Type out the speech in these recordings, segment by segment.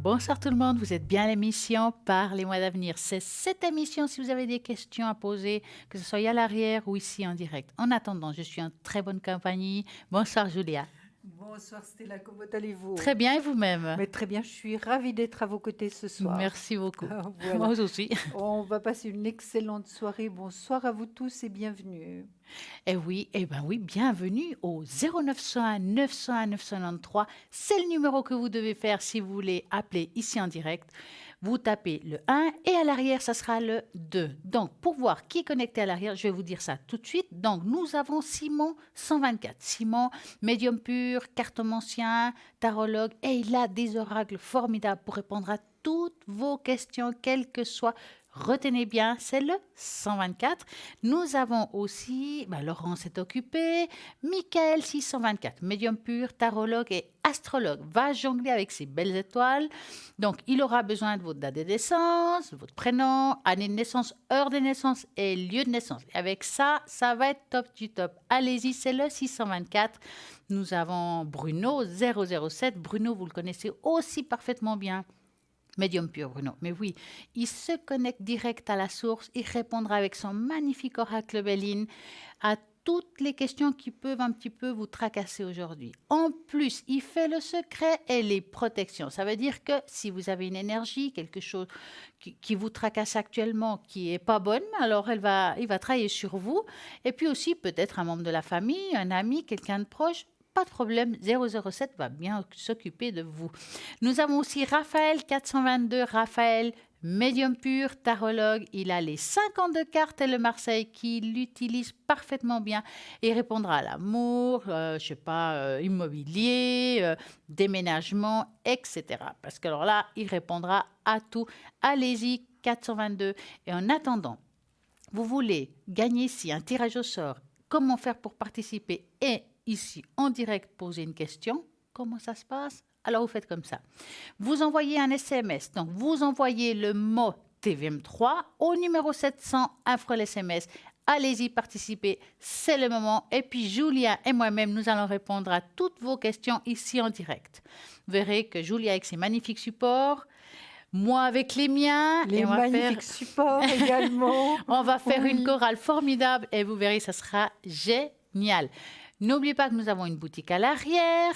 Bonsoir tout le monde, vous êtes bien à l'émission Parlez-moi d'avenir. C'est cette émission si vous avez des questions à poser, que ce soit à l'arrière ou ici en direct. En attendant, je suis en très bonne compagnie. Bonsoir Julia. Bonsoir Stella, comment allez-vous? Très bien et vous-même? Mais très bien, je suis ravie d'être à vos côtés ce soir. Merci beaucoup. Voilà, Moi aussi. on va passer une excellente soirée. Bonsoir à vous tous et bienvenue. Et oui, eh ben oui, bienvenue au 0901 901 993. C'est le numéro que vous devez faire si vous voulez appeler ici en direct. Vous tapez le 1 et à l'arrière, ça sera le 2. Donc, pour voir qui est connecté à l'arrière, je vais vous dire ça tout de suite. Donc, nous avons Simon 124. Simon, médium pur, cartomancien, tarologue, et il a des oracles formidables pour répondre à toutes vos questions, quelles que soient. Retenez bien, c'est le 124. Nous avons aussi, Laurent s'est occupé, Michael 624, médium pur, tarologue et astrologue, va jongler avec ses belles étoiles. Donc, il aura besoin de votre date de naissance, votre prénom, année de naissance, heure de naissance et lieu de naissance. Et avec ça, ça va être top du top. Allez-y, c'est le 624. Nous avons Bruno 007. Bruno, vous le connaissez aussi parfaitement bien. Médium pur, Bruno. Mais oui, il se connecte direct à la source. Il répondra avec son magnifique oracle Béline à toutes les questions qui peuvent un petit peu vous tracasser aujourd'hui. En plus, il fait le secret et les protections. Ça veut dire que si vous avez une énergie, quelque chose qui vous tracasse actuellement, qui n'est pas bonne, alors il va travailler sur vous. Et puis aussi, peut-être un membre de la famille, un ami, quelqu'un de proche. Pas de problème, 007 va bien s'occuper de vous. Nous avons aussi Raphaël 422. Raphaël, médium pur, tarologue. Il a les 52 cartes et le Marseille qui l'utilise parfaitement bien. Il répondra à l'amour, immobilier, déménagement, etc. Parce que alors là, il répondra à tout. Allez-y, 422. Et en attendant, vous voulez gagner ici un tirage au sort, comment faire pour participer et ici en direct poser une question, comment ça se passe? Alors vous faites comme ça. Vous envoyez un SMS, donc vous envoyez le mot TVM3 au numéro 700, info SMS. Allez-y, participez, c'est le moment. Et puis Julia et moi-même, nous allons répondre à toutes vos questions ici en direct. Vous verrez que Julia avec ses magnifiques supports, moi avec les miens, Les et magnifiques supports également. on va faire une Oui. chorale formidable et vous verrez, ça sera génial. N'oubliez pas que nous avons une boutique à l'arrière.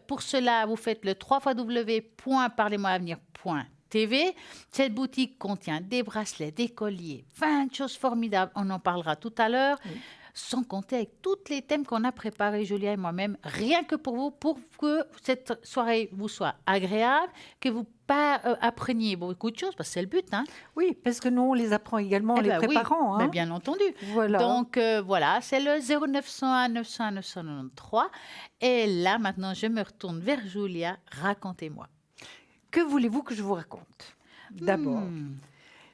Pour cela, vous faites le www.parlez-moi-avenir.tv. Cette boutique contient des bracelets, des colliers, 20 choses formidables. On en parlera tout à l'heure. Oui. Sans compter avec tous les thèmes qu'on a préparés, Julia et moi-même, rien que pour vous, pour que cette soirée vous soit agréable, que vous appreniez beaucoup de choses, parce que c'est le but, hein. Oui, parce que nous, on les apprend également en Eh les ben oui, préparant. ben Hein. bien entendu. Voilà. Donc voilà, c'est le 0901 901 993. Et là, maintenant, je me retourne vers Julia. Racontez-moi. Que voulez-vous que je vous raconte? D'abord, Hmm.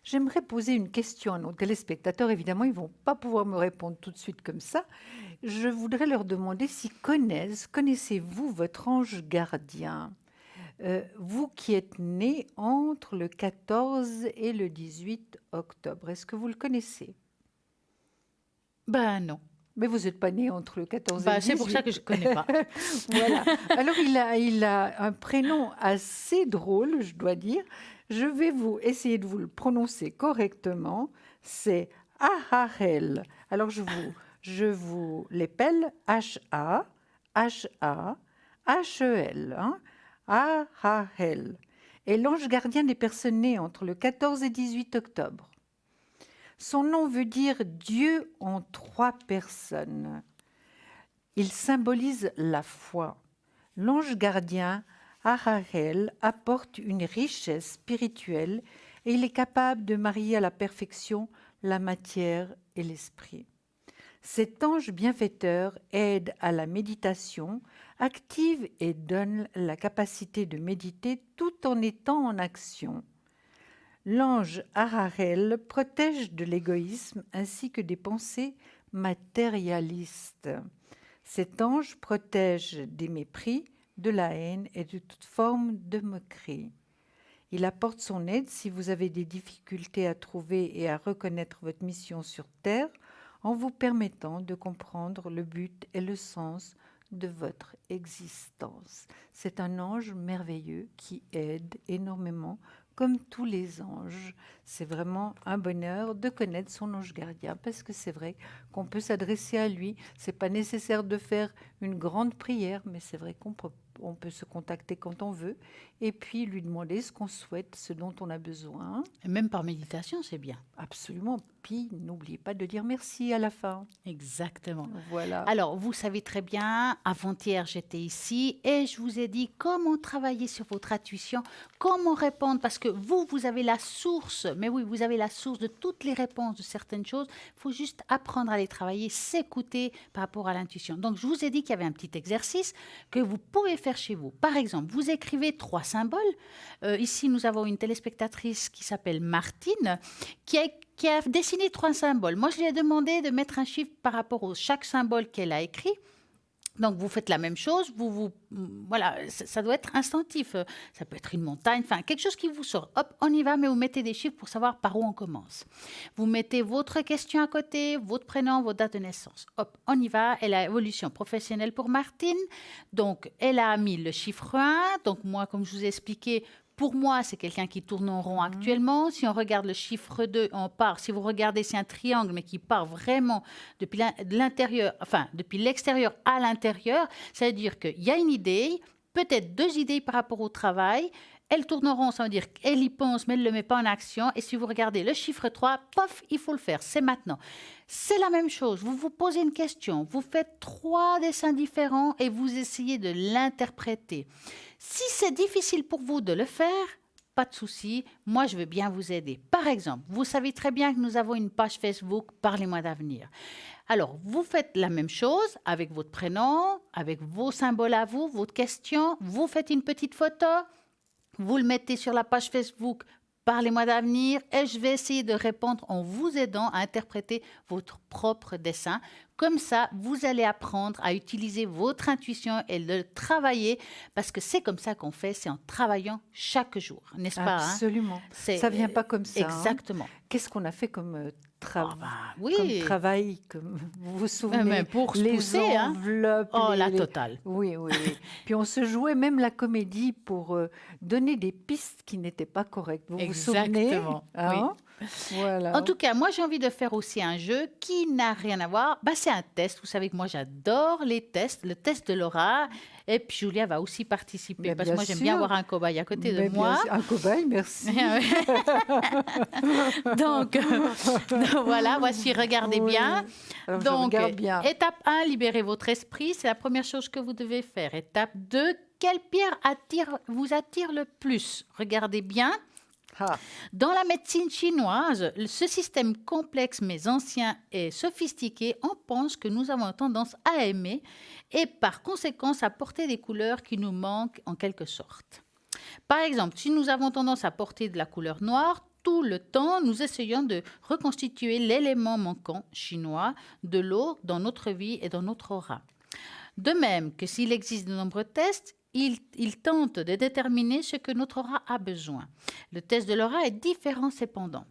j'aimerais poser une question à nos téléspectateurs. Évidemment, ils ne vont pas pouvoir me répondre tout de suite comme ça. Je voudrais leur demander s'ils connaissez-vous votre ange gardien? Vous qui êtes né entre le 14 et le 18 octobre, est-ce que vous le connaissez? Ben non. Mais vous n'êtes pas né entre le 14 et le Ben, c'est 18. pour ça que je ne connais pas. Voilà. Alors, il a un prénom assez drôle, je dois dire. Je vais vous essayer de vous le prononcer correctement. C'est Aharel. Alors, je vous l'épelle H-A, H-A, H-E-L. Hein? Aharel. Et l'ange gardien des personnes nées entre le 14 et 18 octobre. Son nom veut dire Dieu en trois personnes. Il symbolise la foi. L'ange gardien, Aharel, apporte une richesse spirituelle et il est capable de marier à la perfection la matière et l'esprit. Cet ange bienfaiteur aide à la méditation, active et donne la capacité de méditer tout en étant en action. L'ange Aharel protège de l'égoïsme ainsi que des pensées matérialistes. Cet ange protège des mépris, de la haine et de toute forme de moquerie. Il apporte son aide si vous avez des difficultés à trouver et à reconnaître votre mission sur Terre en vous permettant de comprendre le but et le sens de votre existence. C'est un ange merveilleux qui aide énormément, comme tous les anges. C'est vraiment un bonheur de connaître son ange gardien, parce que c'est vrai qu'on peut s'adresser à lui. C'est pas nécessaire de faire une grande prière, mais c'est vrai on peut se contacter quand on veut et puis lui demander ce qu'on souhaite, ce dont on a besoin. Et même par méditation, c'est bien. Absolument. Puis n'oubliez pas de dire merci à la fin. Exactement. Voilà. Alors, vous savez très bien, avant-hier, j'étais ici et je vous ai dit comment travailler sur votre intuition, comment répondre, parce que vous avez la source, mais oui, vous avez la source de toutes les réponses de certaines choses. Il faut juste apprendre à les travailler, s'écouter par rapport à l'intuition. Donc, je vous ai dit qu'il y avait un petit exercice que vous pouvez faire chez vous. Par exemple, vous écrivez 3 symboles. Ici, nous avons une téléspectatrice qui s'appelle Martine, qui a dessiné 3 symboles. Moi, je lui ai demandé de mettre un chiffre par rapport à chaque symbole qu'elle a écrit. Donc, vous faites la même chose. Voilà, ça doit être instinctif. Ça peut être une montagne, enfin, quelque chose qui vous sort. Hop, on y va, mais vous mettez des chiffres pour savoir par où on commence. Vous mettez votre question à côté, votre prénom, votre date de naissance. Hop, on y va. Et la évolution professionnelle pour Martine. Donc, elle a mis le chiffre 1. Donc, moi, comme je vous ai expliqué, pour moi, c'est quelqu'un qui tourne en rond actuellement. Si on regarde le chiffre 2, on part. Si vous regardez, c'est un triangle, mais qui part vraiment depuis l'intérieur, enfin, depuis l'extérieur à l'intérieur. Ça veut dire qu'il y a une idée, peut-être 2 idées par rapport au travail. Elle tourne en rond, ça veut dire qu'elle y pense, mais elle ne le met pas en action. Et si vous regardez le chiffre 3, pof, il faut le faire, c'est maintenant. C'est la même chose, vous vous posez une question, vous faites 3 dessins différents et vous essayez de l'interpréter. Si c'est difficile pour vous de le faire, pas de souci, moi je veux bien vous aider. Par exemple, vous savez très bien que nous avons une page Facebook Parlez-moi d'avenir. Alors, vous faites la même chose avec votre prénom, avec vos symboles à vous, votre question, vous faites une petite photo, vous le mettez sur la page Facebook Parlez-moi d'avenir et je vais essayer de répondre en vous aidant à interpréter votre propre dessin. Comme ça, vous allez apprendre à utiliser votre intuition et le travailler parce que c'est comme ça qu'on fait, c'est en travaillant chaque jour, n'est-ce pas? Absolument. Ça ne vient pas comme ça. Exactement. Qu'est-ce qu'on a fait comme oui. comme travail, vous vous souvenez, mais pour se les pousser, enveloppes, la totale. Oui. Puis on se jouait même la comédie pour donner des pistes qui n'étaient pas correctes. Vous vous souvenez? Exactement. Oui. Voilà. En tout cas, moi, j'ai envie de faire aussi un jeu qui n'a rien à voir. C'est un test. Vous savez que moi, j'adore les tests. Le test de Laura. Et puis, Julia va aussi participer. Mais parce que moi, j'aime bien avoir un cobaye à côté de moi. Un cobaye, merci. Donc, voilà, voici, regardez bien. Alors, donc, regarde bien. Étape 1, libérez votre esprit. C'est la première chose que vous devez faire. Étape 2, quelle pierre vous attire le plus? Regardez bien. Dans la médecine chinoise, ce système complexe mais ancien et sophistiqué, on pense que nous avons tendance à aimer et par conséquent à porter des couleurs qui nous manquent en quelque sorte. Par exemple, si nous avons tendance à porter de la couleur noire, tout le temps, nous essayons de reconstituer l'élément manquant chinois de l'eau dans notre vie et dans notre aura. De même que s'il existe de nombreux tests, il tente de déterminer ce que notre aura a besoin. Le test de l'aura est différent cependant.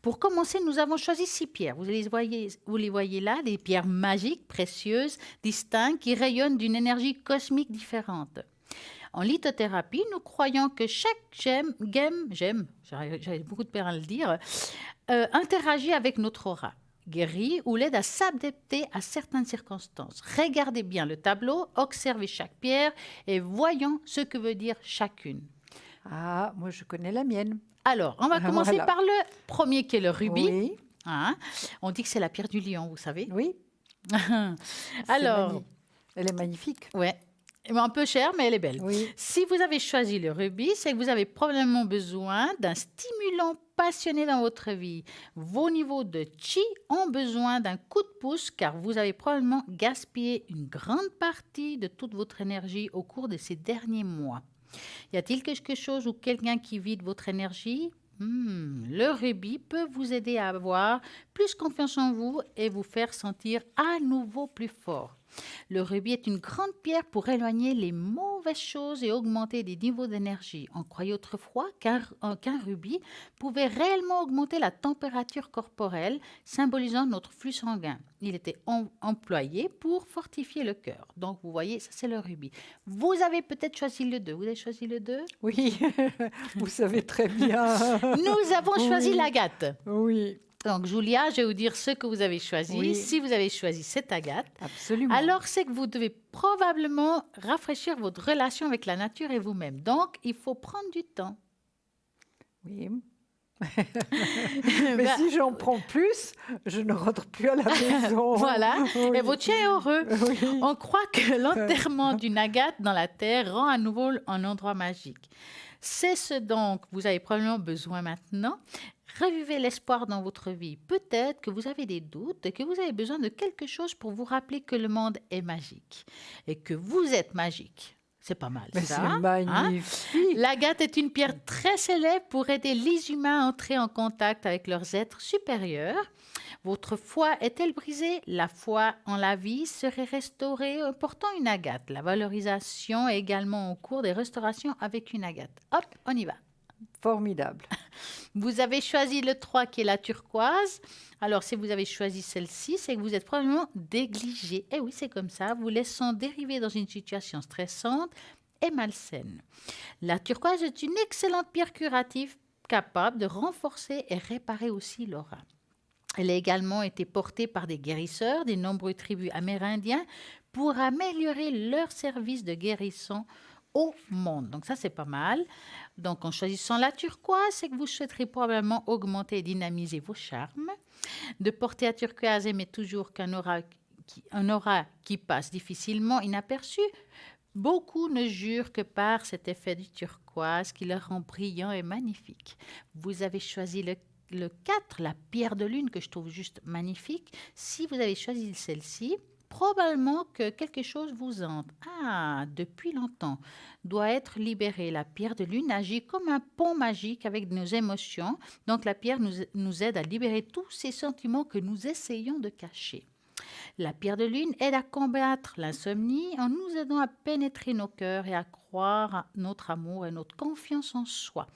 Pour commencer, nous avons choisi 6 pierres. Vous les voyez là, des pierres magiques, précieuses, distinctes, qui rayonnent d'une énergie cosmique différente. En lithothérapie, nous croyons que chaque gemme, j'avais beaucoup de peine à le dire, interagit avec notre aura, guérit ou l'aide à s'adapter à certaines circonstances. Regardez bien le tableau, observez chaque pierre et voyons ce que veut dire chacune. Ah, moi je connais la mienne. Alors, on va commencer par le premier qui est le rubis. Oui. On dit que c'est la pierre du lion, vous savez. Oui. Alors, elle est magnifique. Ouais. Un peu chère, mais elle est belle. Oui. Si vous avez choisi le rubis, c'est que vous avez probablement besoin d'un stimulant passionné dans votre vie. Vos niveaux de chi ont besoin d'un coup de pouce car vous avez probablement gaspillé une grande partie de toute votre énergie au cours de ces derniers mois. Y a-t-il quelque chose ou quelqu'un qui vide votre énergie? Le rubis peut vous aider à avoir plus confiance en vous et vous faire sentir à nouveau plus fort. Le rubis est une grande pierre pour éloigner les mauvaises choses et augmenter des niveaux d'énergie. On croyait autrefois qu'un rubis pouvait réellement augmenter la température corporelle, symbolisant notre flux sanguin. Il était employé pour fortifier le cœur. Donc, vous voyez, ça c'est le rubis. Vous avez peut-être choisi le 2. Vous avez choisi le 2? Oui, vous savez très bien. Nous avons choisi Oui. l'agate. Oui, Donc, Julia, je vais vous dire ce que vous avez choisi. Oui. Si vous avez choisi cette agate, absolument. alors c'est que vous devez probablement rafraîchir votre relation avec la nature et vous-même. Donc, il faut prendre du temps. Oui. Mais Bah, si j'en prends plus, je ne rentre plus à la maison. Voilà, Oui. et votre chien est heureux. Oui. On croit que l'enterrement d'une agate dans la terre rend à nouveau un endroit magique. C'est ce dont vous avez probablement besoin maintenant. Revivez l'espoir dans votre vie. Peut-être que vous avez des doutes et que vous avez besoin de quelque chose pour vous rappeler que le monde est magique et que vous êtes magique. C'est pas mal, Mais ça. c'est Hein? magnifique. L'agate est une pierre très célèbre pour aider les humains à entrer en contact avec leurs êtres supérieurs. Votre foi est-elle brisée? La foi en la vie serait restaurée en portant une agate. La valorisation est également en cours des restaurations avec une agate. Hop, on y va. Formidable. Vous avez choisi le 3 qui est la turquoise. Alors, si vous avez choisi celle-ci, c'est que vous êtes probablement négligé. Eh oui, c'est comme ça, vous laissant dériver dans une situation stressante et malsaine. La turquoise est une excellente pierre curative capable de renforcer et réparer aussi l'aura. Elle a également été portée par des guérisseurs des nombreuses tribus amérindiennes pour améliorer leur service de guérison au monde. Donc ça, c'est pas mal. Donc en choisissant la turquoise, c'est que vous souhaiterez probablement augmenter et dynamiser vos charmes. De porter la turquoise émet toujours un aura qui passe difficilement inaperçu. Beaucoup ne jurent que par cet effet du turquoise qui le rend brillant et magnifique. Vous avez choisi le 4, la pierre de lune, que je trouve juste magnifique. Si vous avez choisi celle-ci, probablement que quelque chose vous hante. Ah, depuis longtemps, doit être libérée. La pierre de lune agit comme un pont magique avec nos émotions. Donc la pierre nous aide à libérer tous ces sentiments que nous essayons de cacher. La pierre de lune aide à combattre l'insomnie en nous aidant à pénétrer nos cœurs et à croire à notre amour et notre confiance en soi.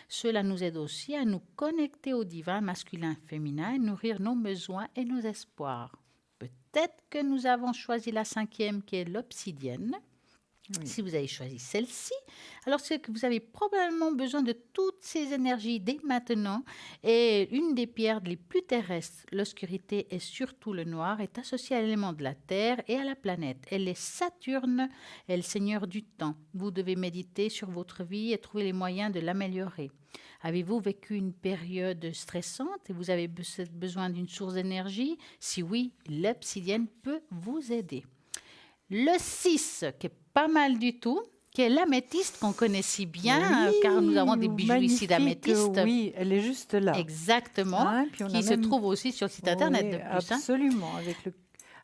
Cela nous aide aussi à nous connecter au divin masculin féminin et nourrir nos besoins et nos espoirs. Peut-être que nous avons choisi la 5e qui est l'obsidienne. Oui. Si vous avez choisi celle-ci, alors c'est que vous avez probablement besoin de toutes ces énergies dès maintenant. Et une des pierres les plus terrestres, l'obscurité et surtout le noir, est associée à l'élément de la Terre et à la planète. Elle est Saturne, elle est le seigneur du temps. Vous devez méditer sur votre vie et trouver les moyens de l'améliorer. Avez-vous vécu une période stressante et vous avez besoin d'une source d'énergie? Si oui, l'obsidienne peut vous aider. Le 6, qui est pas mal du tout, qui est l'améthyste qu'on connaît si bien, Oui, car nous avons des bijoux ici magnifique, d'améthyste. Oui, elle est juste là. Exactement, Hein, puis on a qui se même- trouve aussi sur le site internet Oui, de plus. Hein. absolument,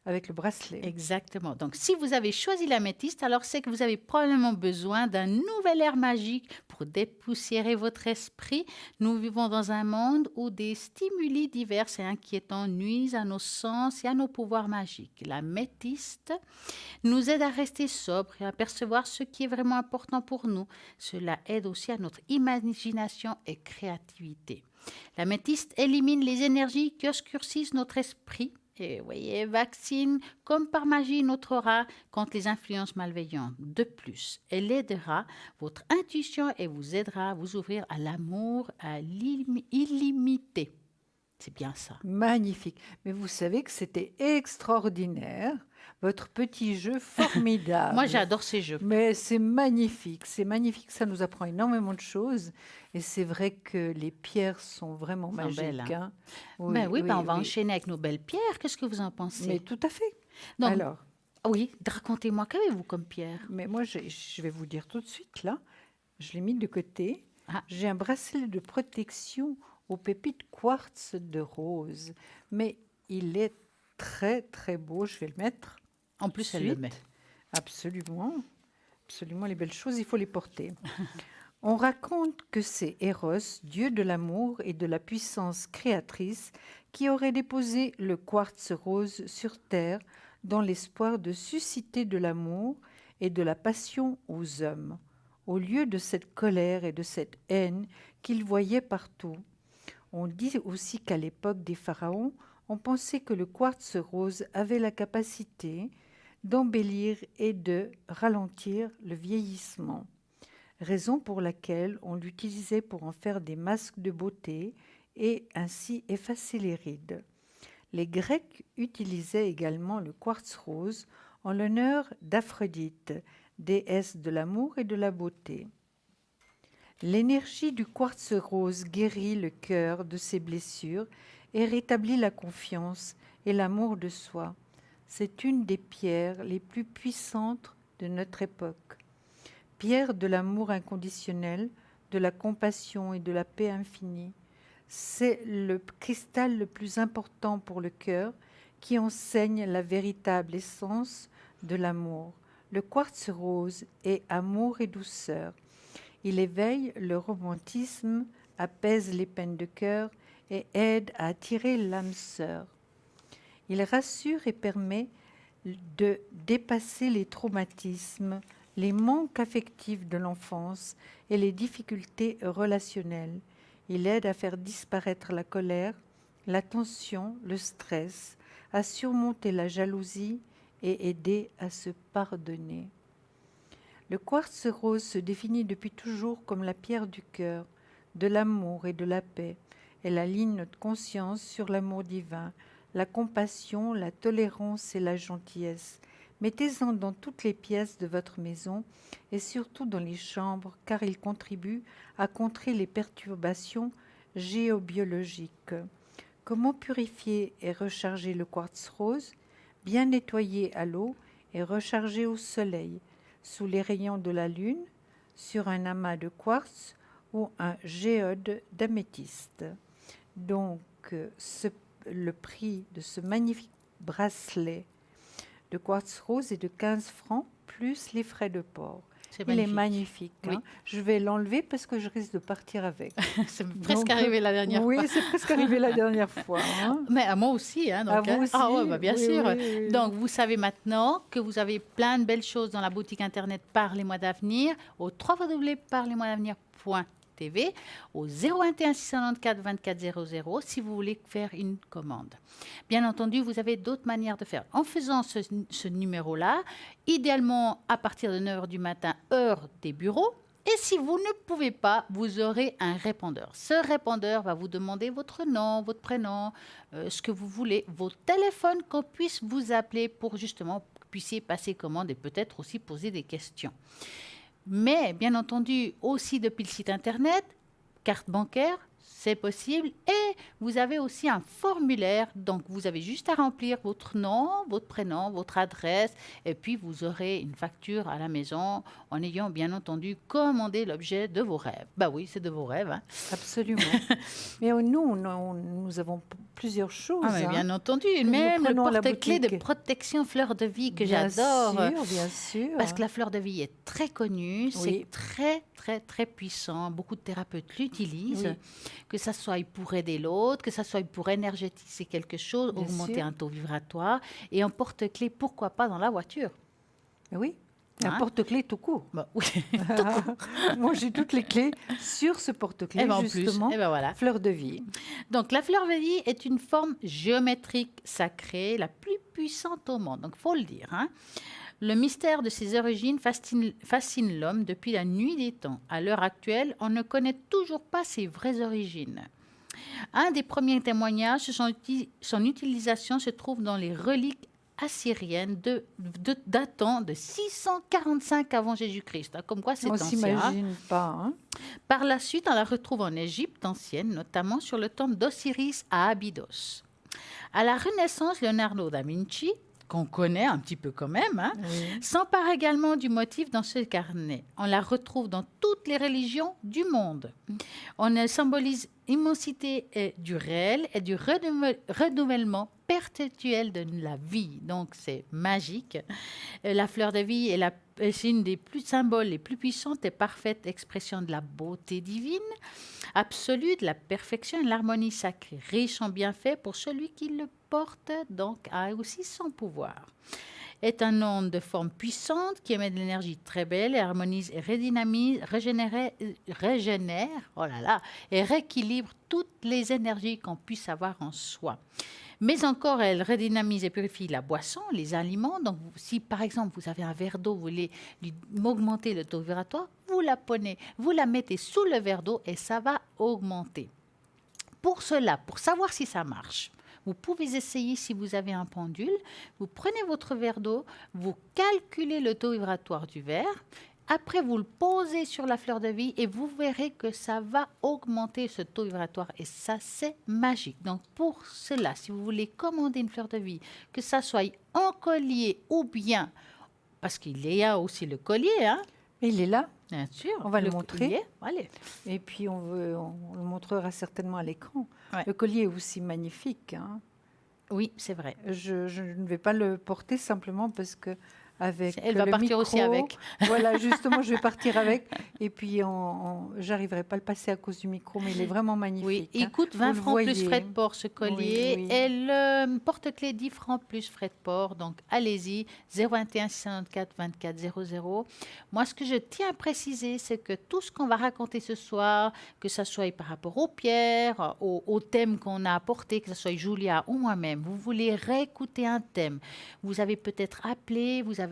avec le bracelet. Exactement. Donc, si vous avez choisi l'améthyste, alors c'est que vous avez probablement besoin d'un nouvel air magique pour dépoussiérer votre esprit. Nous vivons dans un monde où des stimuli divers et inquiétants nuisent à nos sens et à nos pouvoirs magiques. L'améthyste nous aide à rester sobre et à percevoir ce qui est vraiment important pour nous. Cela aide aussi à notre imagination et créativité. L'améthyste élimine les énergies qui obscurcissent notre esprit. Et vous voyez, vaccine comme par magie notre aura contre les influences malveillantes. De plus, elle aidera votre intuition et vous aidera à vous ouvrir à l'amour illimité. C'est bien ça. Magnifique. Mais vous savez que c'était extraordinaire, votre petit jeu formidable. Moi, j'adore ces jeux. Mais c'est magnifique, ça nous apprend énormément de choses. Et c'est vrai que les pierres sont vraiment Sont magiques. belles, hein. Hein. Oui, Ben oui, on va oui. enchaîner avec nos belles pierres. Qu'est-ce que vous en pensez? Mais tout à fait. Donc, Alors, oui, racontez-moi, qu'avez-vous comme pierre? mais moi, je vais vous dire tout de suite, là, je l'ai mis de côté. Ah. J'ai un bracelet de protection aux pépites quartz de rose. Mais il est très, très beau. Je vais le mettre. En plus, tout de elle le suite. met. Absolument. Absolument, les belles choses, il faut les porter. On raconte que c'est Eros, dieu de l'amour et de la puissance créatrice, qui aurait déposé le quartz rose sur terre dans l'espoir de susciter de l'amour et de la passion aux hommes, au lieu de cette colère et de cette haine qu'ils voyaient partout. On dit aussi qu'à l'époque des pharaons, on pensait que le quartz rose avait la capacité d'embellir et de ralentir le vieillissement, raison pour laquelle on l'utilisait pour en faire des masques de beauté et ainsi effacer les rides. Les Grecs utilisaient également le quartz rose en l'honneur d'Aphrodite, déesse de l'amour et de la beauté. L'énergie du quartz rose guérit le cœur de ses blessures et rétablit la confiance et l'amour de soi. C'est une des pierres les plus puissantes de notre époque. Pierre de l'amour inconditionnel, de la compassion et de la paix infinie. C'est le cristal le plus important pour le cœur qui enseigne la véritable essence de l'amour. Le quartz rose est amour et douceur. Il éveille le romantisme, apaise les peines de cœur et aide à attirer l'âme sœur. Il rassure et permet de dépasser les traumatismes, les manques affectifs de l'enfance et les difficultés relationnelles. Il aide à faire disparaître la colère, la tension, le stress, à surmonter la jalousie et aider à se pardonner. Le quartz rose se définit depuis toujours comme la pierre du cœur, de l'amour et de la paix. Elle aligne notre conscience sur l'amour divin, la compassion, la tolérance et la gentillesse. Mettez-en dans toutes les pièces de votre maison et surtout dans les chambres, car il contribue à contrer les perturbations géobiologiques. Comment purifier et recharger le quartz rose? Bien nettoyer à l'eau et recharger au soleil, sous les rayons de la lune, sur un amas de quartz ou un géode d'améthyste. Donc, le prix de ce magnifique bracelet de quartz rose est de 15 francs, plus les frais de port. Il est magnifique. Oui. Hein. Je vais l'enlever parce que je risque de partir avec. C'est presque arrivé la dernière fois. Oui, c'est presque arrivé la dernière fois. Hein. Mais à moi aussi. Hein, donc, à vous aussi. Ah ouais, bah, bien oui, sûr. Oui. Donc, vous savez maintenant que vous avez plein de belles choses dans la boutique internet Parlez-moi d'avenir au www.parlez-moi-d'avenir.tv au 021 694 24 00 si vous voulez faire une commande. Bien entendu, vous avez d'autres manières de faire. En faisant ce numéro-là, idéalement à partir de 9h du matin, heure des bureaux. Et si vous ne pouvez pas, vous aurez un répondeur. Ce répondeur va vous demander votre nom, votre prénom, ce que vous voulez, vos téléphones, qu'on puisse vous appeler pour justement que vous puissiez passer commande et peut-être aussi poser des questions. Mais bien entendu, aussi depuis le site internet, carte bancaire, c'est possible. Et vous avez aussi un formulaire. Donc, vous avez juste à remplir votre nom, votre prénom, votre adresse. Et puis, vous aurez une facture à la maison en ayant, bien entendu, commandé l'objet de vos rêves. Bah oui, c'est de vos rêves. Hein. Absolument. Mais nous avons plusieurs choses. Ah, mais bien entendu. Même le porte-clés de protection fleur de vie que j'adore. Bien sûr. Parce que la fleur de vie est très connue. Oui. C'est très, très, très puissant. Beaucoup de thérapeutes l'utilisent. Oui. Que ça soit pour aider l'autre, que ça soit pour énergétiser quelque chose, bien augmenter sûr. Un taux vibratoire. Et un porte-clés, pourquoi pas dans la voiture? Oui. Un porte-clés tout court. Bah, oui, tout court. Moi, j'ai toutes les clés sur ce porte-clés, justement, voilà. fleur de vie. Donc, la fleur de vie est une forme géométrique sacrée, la plus puissante au monde. Donc, il faut le dire. Hein. Le mystère de ses origines fascine l'homme depuis la nuit des temps. À l'heure actuelle, on ne connaît toujours pas ses vraies origines. Un des premiers témoignages de son utilisation se trouve dans les reliques assyrienne datant de 645 avant Jésus-Christ. Comme quoi, c'est ancien. On ne s'imagine pas. Hein? Par la suite, on la retrouve en Égypte ancienne, notamment sur le temple d'Osiris à Abydos. À la Renaissance, Leonardo da Vinci, qu'on connaît un petit peu quand même, hein, s'empare également du motif dans ce carnet. On la retrouve dans toutes les religions du monde. On symbolise l'immensité du réel et du renouvellement perpétuel de la vie. Donc, c'est magique. La fleur de vie c'est une des symboles les plus puissantes et parfaites expressions de la beauté divine, absolue, de la perfection et de l'harmonie sacrée, riche en bienfaits pour celui qui le porte donc a aussi son pouvoir. Est un onde de forme puissante qui émet de l'énergie très belle et harmonise et redynamise, régénère, oh là là, et rééquilibre toutes les énergies qu'on puisse avoir en soi. Mais encore, elle redynamise et purifie la boisson, les aliments. Donc, si par exemple vous avez un verre d'eau, vous voulez augmenter le taux vibratoire, vous la prenez, vous la mettez sous le verre d'eau et ça va augmenter. Pour cela, pour savoir si ça marche, vous pouvez essayer si vous avez un pendule. Vous prenez votre verre d'eau, vous calculez le taux vibratoire du verre. Après, vous le posez sur la fleur de vie et vous verrez que ça va augmenter ce taux vibratoire. Et ça, c'est magique. Donc, pour cela, si vous voulez commander une fleur de vie, que ça soit en collier ou bien, parce qu'il y a aussi le collier, hein, Il est là. bien sûr. On va le montrer. Collier, allez. Et puis, on le montrera certainement à l'écran. Ouais. Le collier est aussi magnifique, hein. Oui, c'est vrai. Je ne vais pas le porter simplement parce que avec Elle va le partir micro, aussi avec. Voilà, justement, je vais partir avec. Et puis, j'arriverai pas à le passer à cause du micro, mais il est vraiment magnifique. Oui, il hein. coûte 20 Vous le francs plus voyez. frais de port ce collier Oui, oui. et le porte-clés 10 francs plus frais de port. Donc allez-y, 021 694 24 00. Moi, ce que je tiens à préciser, c'est que tout ce qu'on va raconter ce soir, que ce soit par rapport aux pierres, au thème qu'on a apporté, que ce soit Julia ou moi-même, vous voulez réécouter un thème, vous avez peut-être appelé, vous avez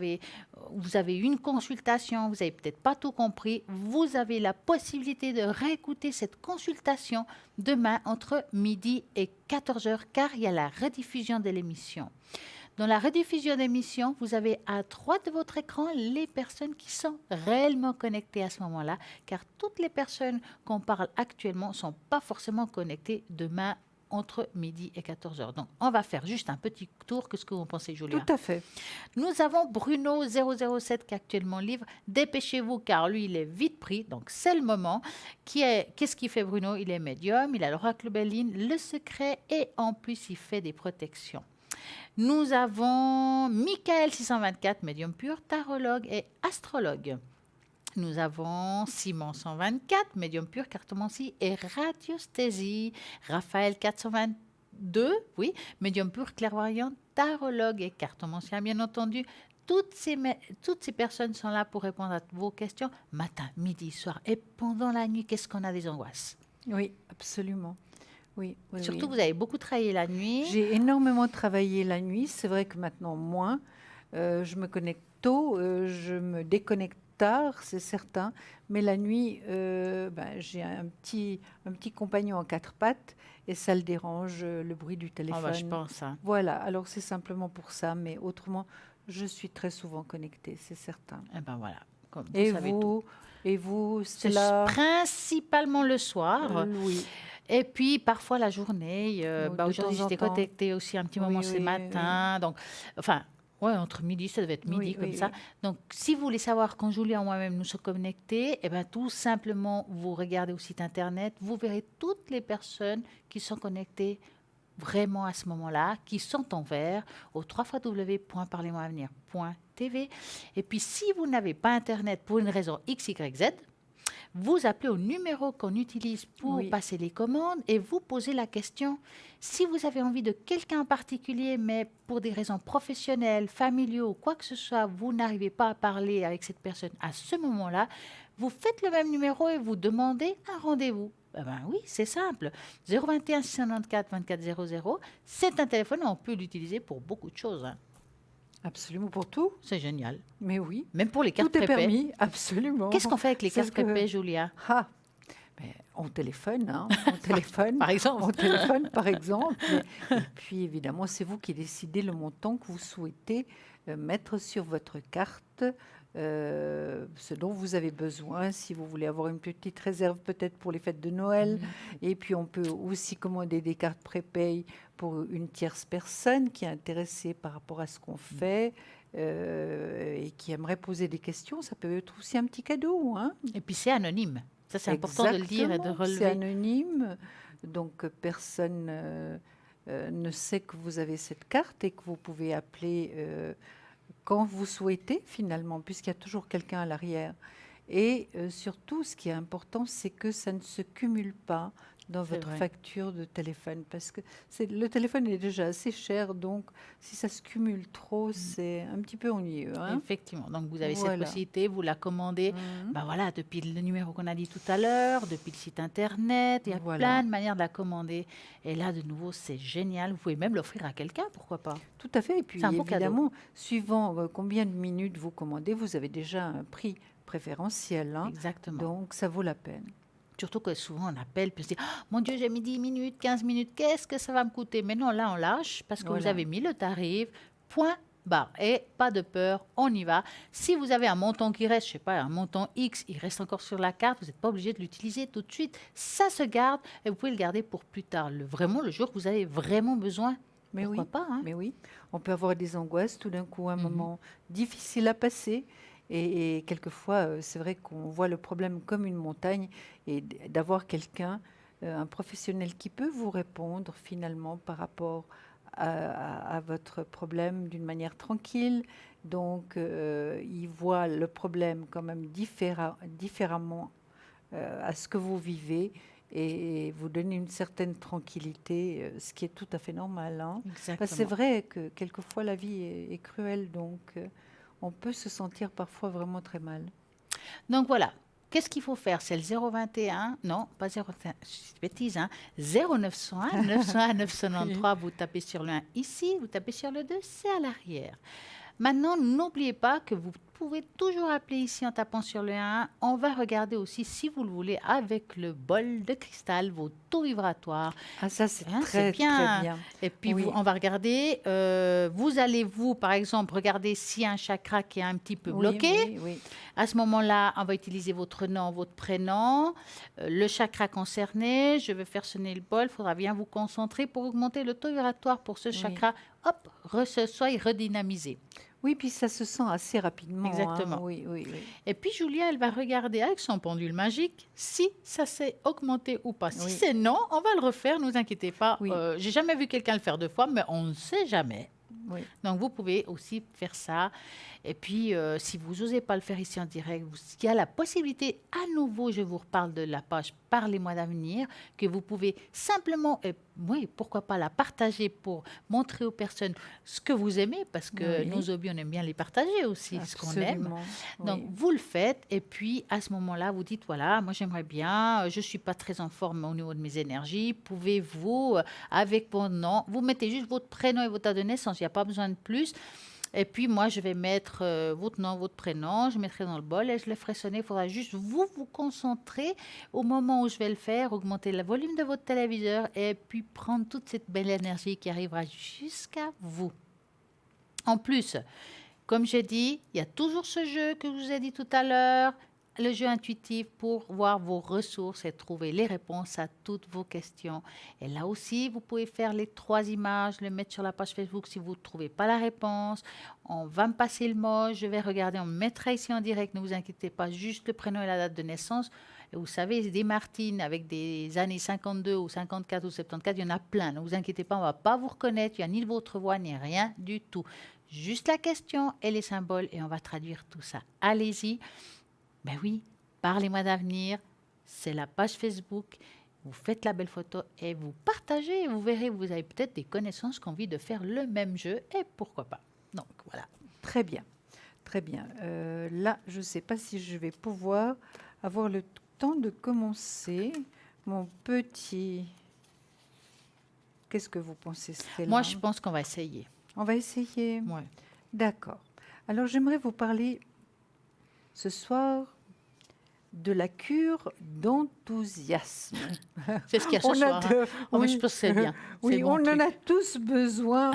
eu une consultation, vous n'avez peut-être pas tout compris, vous avez la possibilité de réécouter cette consultation demain entre midi et 14 heures, car il y a la rediffusion de l'émission. Dans la rediffusion d'émission, vous avez à droite de votre écran les personnes qui sont réellement connectées à ce moment-là, car toutes les personnes qu'on parle actuellement ne sont pas forcément connectées demain entre midi et 14 heures. Donc, on va faire juste un petit tour. Qu'est-ce que vous pensez, Julia? Tout à fait. Nous avons Bruno 007 qui est actuellement libre. Dépêchez-vous car lui, il est vite pris. Donc, c'est le moment. Qu'est-ce qu'il fait, Bruno? Il est médium, il a l'oracle Béline, le secret et en plus, il fait des protections. Nous avons Michael 624, médium pur, tarologue et astrologue. Nous avons Simon 124, médium pur, cartomancie et radiesthésie. Raphaël 422, oui, médium pur, clairvoyant, tarologue et cartomancien, bien entendu. Toutes ces personnes sont là pour répondre à vos questions, matin, midi, soir. Et pendant la nuit, qu'est-ce qu'on a des angoisses? Oui, absolument. Oui, oui, Surtout, oui. vous avez beaucoup travaillé la nuit. J'ai énormément travaillé la nuit. C'est vrai que maintenant, moins. Je me connecte tôt, je me déconnecte tard, c'est certain. Mais la nuit, j'ai un petit compagnon en quatre pattes et ça le dérange, le bruit du téléphone. Je pense. Hein. Voilà, alors c'est simplement pour ça. Mais autrement, je suis très souvent connectée, c'est certain. Et ben voilà. Comme vous Et savez vous, tout. et vous, C'est cela principalement le soir. Oui. Et puis parfois la journée. De Aujourd'hui, temps en j'étais temps. connectée aussi un petit moment Oui, ce oui, matin. Donc, enfin, ouais, entre midi, ça devait être midi Oui, comme oui, ça. oui. Donc, si vous voulez savoir quand Julia et moi-même nous sommes connectés, eh ben, tout simplement, vous regardez au site internet, vous verrez toutes les personnes qui sont connectées vraiment à ce moment-là, qui sont en vert au www.parlez-moi-avenir.tv. Et puis, si vous n'avez pas internet pour une raison X, Y, Z, vous appelez au numéro qu'on utilise pour Oui. passer les commandes et vous posez la question. Si vous avez envie de quelqu'un en particulier, mais pour des raisons professionnelles, familiaux, quoi que ce soit, vous n'arrivez pas à parler avec cette personne à ce moment-là, vous faites le même numéro et vous demandez un rendez-vous. Eh ben oui, c'est simple. 021 694 24 00, c'est un téléphone et on peut l'utiliser pour beaucoup de choses. Hein. Absolument pour tout. C'est génial. Mais oui, Même pour les cartes tout est prépaies. permis, absolument. Qu'est-ce qu'on fait avec les C'est cartes ce que- prépaies, Julia? Ah, mais on téléphone, hein, on téléphone. Par exemple. On téléphone, par exemple. Et puis, évidemment, c'est vous qui décidez le montant que vous souhaitez mettre sur votre carte, ce dont vous avez besoin, si vous voulez avoir une petite réserve peut-être pour les fêtes de Noël. Et puis, on peut aussi commander des cartes prépay pour une tierce personne qui est intéressée par rapport à ce qu'on fait et qui aimerait poser des questions. Ça peut être aussi un petit cadeau, hein. Et puis c'est anonyme. Ça, c'est important de le dire et de Exactement, c'est relever. anonyme, donc personne ne sait que vous avez cette carte et que vous pouvez appeler quand vous souhaitez finalement, puisqu'il y a toujours quelqu'un à l'arrière. Et surtout, ce qui est important, c'est que ça ne se cumule pas dans C'est votre vrai. facture de téléphone parce que le téléphone est déjà assez cher, donc si ça se cumule trop, c'est un petit peu ennuyeux, hein? Effectivement. Donc, vous avez cette Voilà. possibilité, vous la commandez, Mhm. bah voilà, depuis le numéro qu'on a dit tout à l'heure, depuis le site internet, il y a plein Voilà, de manières de la commander. Et là, de nouveau, c'est génial. Vous pouvez même l'offrir à quelqu'un, pourquoi pas? tout à fait. Et C'est un puis beau cadeau. évidemment, suivant combien de minutes vous commandez, vous avez déjà un prix préférentiel, hein? Exactement. Donc ça vaut la peine. Surtout que souvent, on appelle, puis on se dit, ah, mon Dieu, j'ai mis 10 minutes, 15 minutes, qu'est-ce que ça va me coûter? Mais non, là, on lâche parce que vous Voilà. avez mis le tarif, point barre. Et pas de peur, on y va. Si vous avez un montant qui reste, je sais pas, un montant X, il reste encore sur la carte, vous n'êtes pas obligé de l'utiliser tout de suite. Ça se garde et vous pouvez le garder pour plus tard. Vraiment, le jour que vous avez vraiment besoin, Mais pourquoi oui, pas, hein? mais oui. On peut avoir des angoisses, tout d'un coup, un Mhm. moment difficile à passer. Et quelquefois, c'est vrai qu'on voit le problème comme une montagne et d'avoir quelqu'un, un professionnel qui peut vous répondre finalement par rapport à votre problème d'une manière tranquille. Donc, il voit le problème quand même différemment à ce que vous vivez et vous donner une certaine tranquillité, ce qui est tout à fait normal, hein. Parce que c'est Exactement. vrai que quelquefois la vie est cruelle, donc on peut se sentir parfois vraiment très mal. Donc voilà, qu'est-ce qu'il faut faire? C'est le 021, non, pas 021, c'est une bêtise, hein, 0901 901 Oui. 993, vous tapez sur le 1 ici, vous tapez sur le 2, c'est à l'arrière. Maintenant, n'oubliez pas que vous pouvez toujours appeler ici en tapant sur le 1. On va regarder aussi, si vous le voulez, avec le bol de cristal, vos taux vibratoires. Ah, ça c'est Hein, c'est très très bien. bien. Et puis, Oui, on va regarder, vous allez, vous, par exemple, regarder s'il y a un chakra qui est un petit peu oui, bloqué. oui, oui. À ce moment-là, on va utiliser votre nom, votre prénom, le chakra concerné. Je vais faire sonner le bol. Il faudra bien vous concentrer pour augmenter le taux vibratoire pour ce Oui. chakra. Hop, soit redynamisé. Oui, puis ça se sent assez rapidement, hein. Exactement. Oui, oui, oui. Et puis Julia, elle va regarder avec son pendule magique si ça s'est augmenté ou pas. Si Oui, c'est non, on va le refaire, ne vous inquiétez pas. oui, J'ai jamais vu quelqu'un le faire deux fois, mais on ne sait jamais. oui. Donc, vous pouvez aussi faire ça. Et puis, si vous n'osez pas le faire ici en direct, il y a la possibilité, à nouveau, je vous reparle de la page Parlez-moi d'avenir, que vous pouvez simplement, oui, pourquoi pas la partager pour montrer aux personnes ce que vous aimez, parce que Oui, nos hobbies, on aime bien les partager aussi, ce qu'on aime. absolument. Donc, Oui, vous le faites, et puis à ce moment-là, vous dites, voilà, moi j'aimerais bien, je ne suis pas très en forme au niveau de mes énergies, pouvez-vous, avec vos noms, vous mettez juste votre prénom et votre date de naissance, il n'y a pas besoin de plus. Et puis moi, je vais mettre votre nom, votre prénom, je mettrai dans le bol et je le ferai sonner. Il faudra juste vous concentrer au moment où je vais le faire, augmenter le volume de votre téléviseur et puis prendre toute cette belle énergie qui arrivera jusqu'à vous. En plus, comme j'ai dit, il y a toujours ce jeu que je vous ai dit tout à l'heure, le jeu intuitif pour voir vos ressources et trouver les réponses à toutes vos questions. Et là aussi, vous pouvez faire les 3 images, le mettre sur la page Facebook si vous ne trouvez pas la réponse. On va me passer le mot, je vais regarder, on me mettra ici en direct, ne vous inquiétez pas, juste le prénom et la date de naissance. Et vous savez, des Martines avec des années 52 ou 54 ou 74, il y en a plein. Ne vous inquiétez pas, on ne va pas vous reconnaître, il n'y a ni votre voix, ni rien du tout. Juste la question et les symboles et on va traduire tout ça. Allez-y. Ben oui, parlez-moi d'avenir. C'est la page Facebook. Vous faites la belle photo et vous partagez. Et vous verrez, vous avez peut-être des connaissances qui ont envie de faire le même jeu et pourquoi pas. Donc voilà. très bien. Très bien. Là, je ne sais pas si je vais pouvoir avoir le temps de commencer mon petit. Qu'est-ce que vous pensez, Stella? Moi, je pense qu'on va essayer. On va essayer. Ouais. D'accord. Alors, j'aimerais vous parler ce soir de la cure d'enthousiasme. C'est ce qu'il y a ce On a soir. Hein. de- Oh, mais je oui, pense que c'est bien. oui, C'est bon on en truc. a tous besoin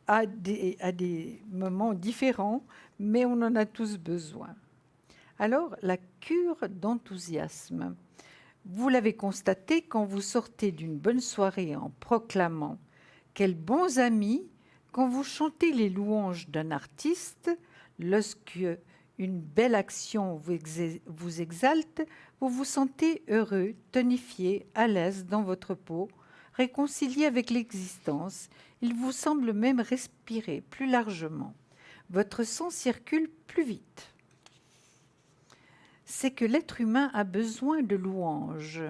à des moments différents, mais on en a tous besoin. Alors, la cure d'enthousiasme. Vous l'avez constaté quand vous sortez d'une bonne soirée en proclamant « Quels bons amis !» quand vous chantez les louanges d'un artiste, lorsque une belle action vous exalte, vous vous sentez heureux, tonifié, à l'aise dans votre peau, réconcilié avec l'existence. Il vous semble même respirer plus largement. Votre sang circule plus vite. C'est que l'être humain a besoin de louanges.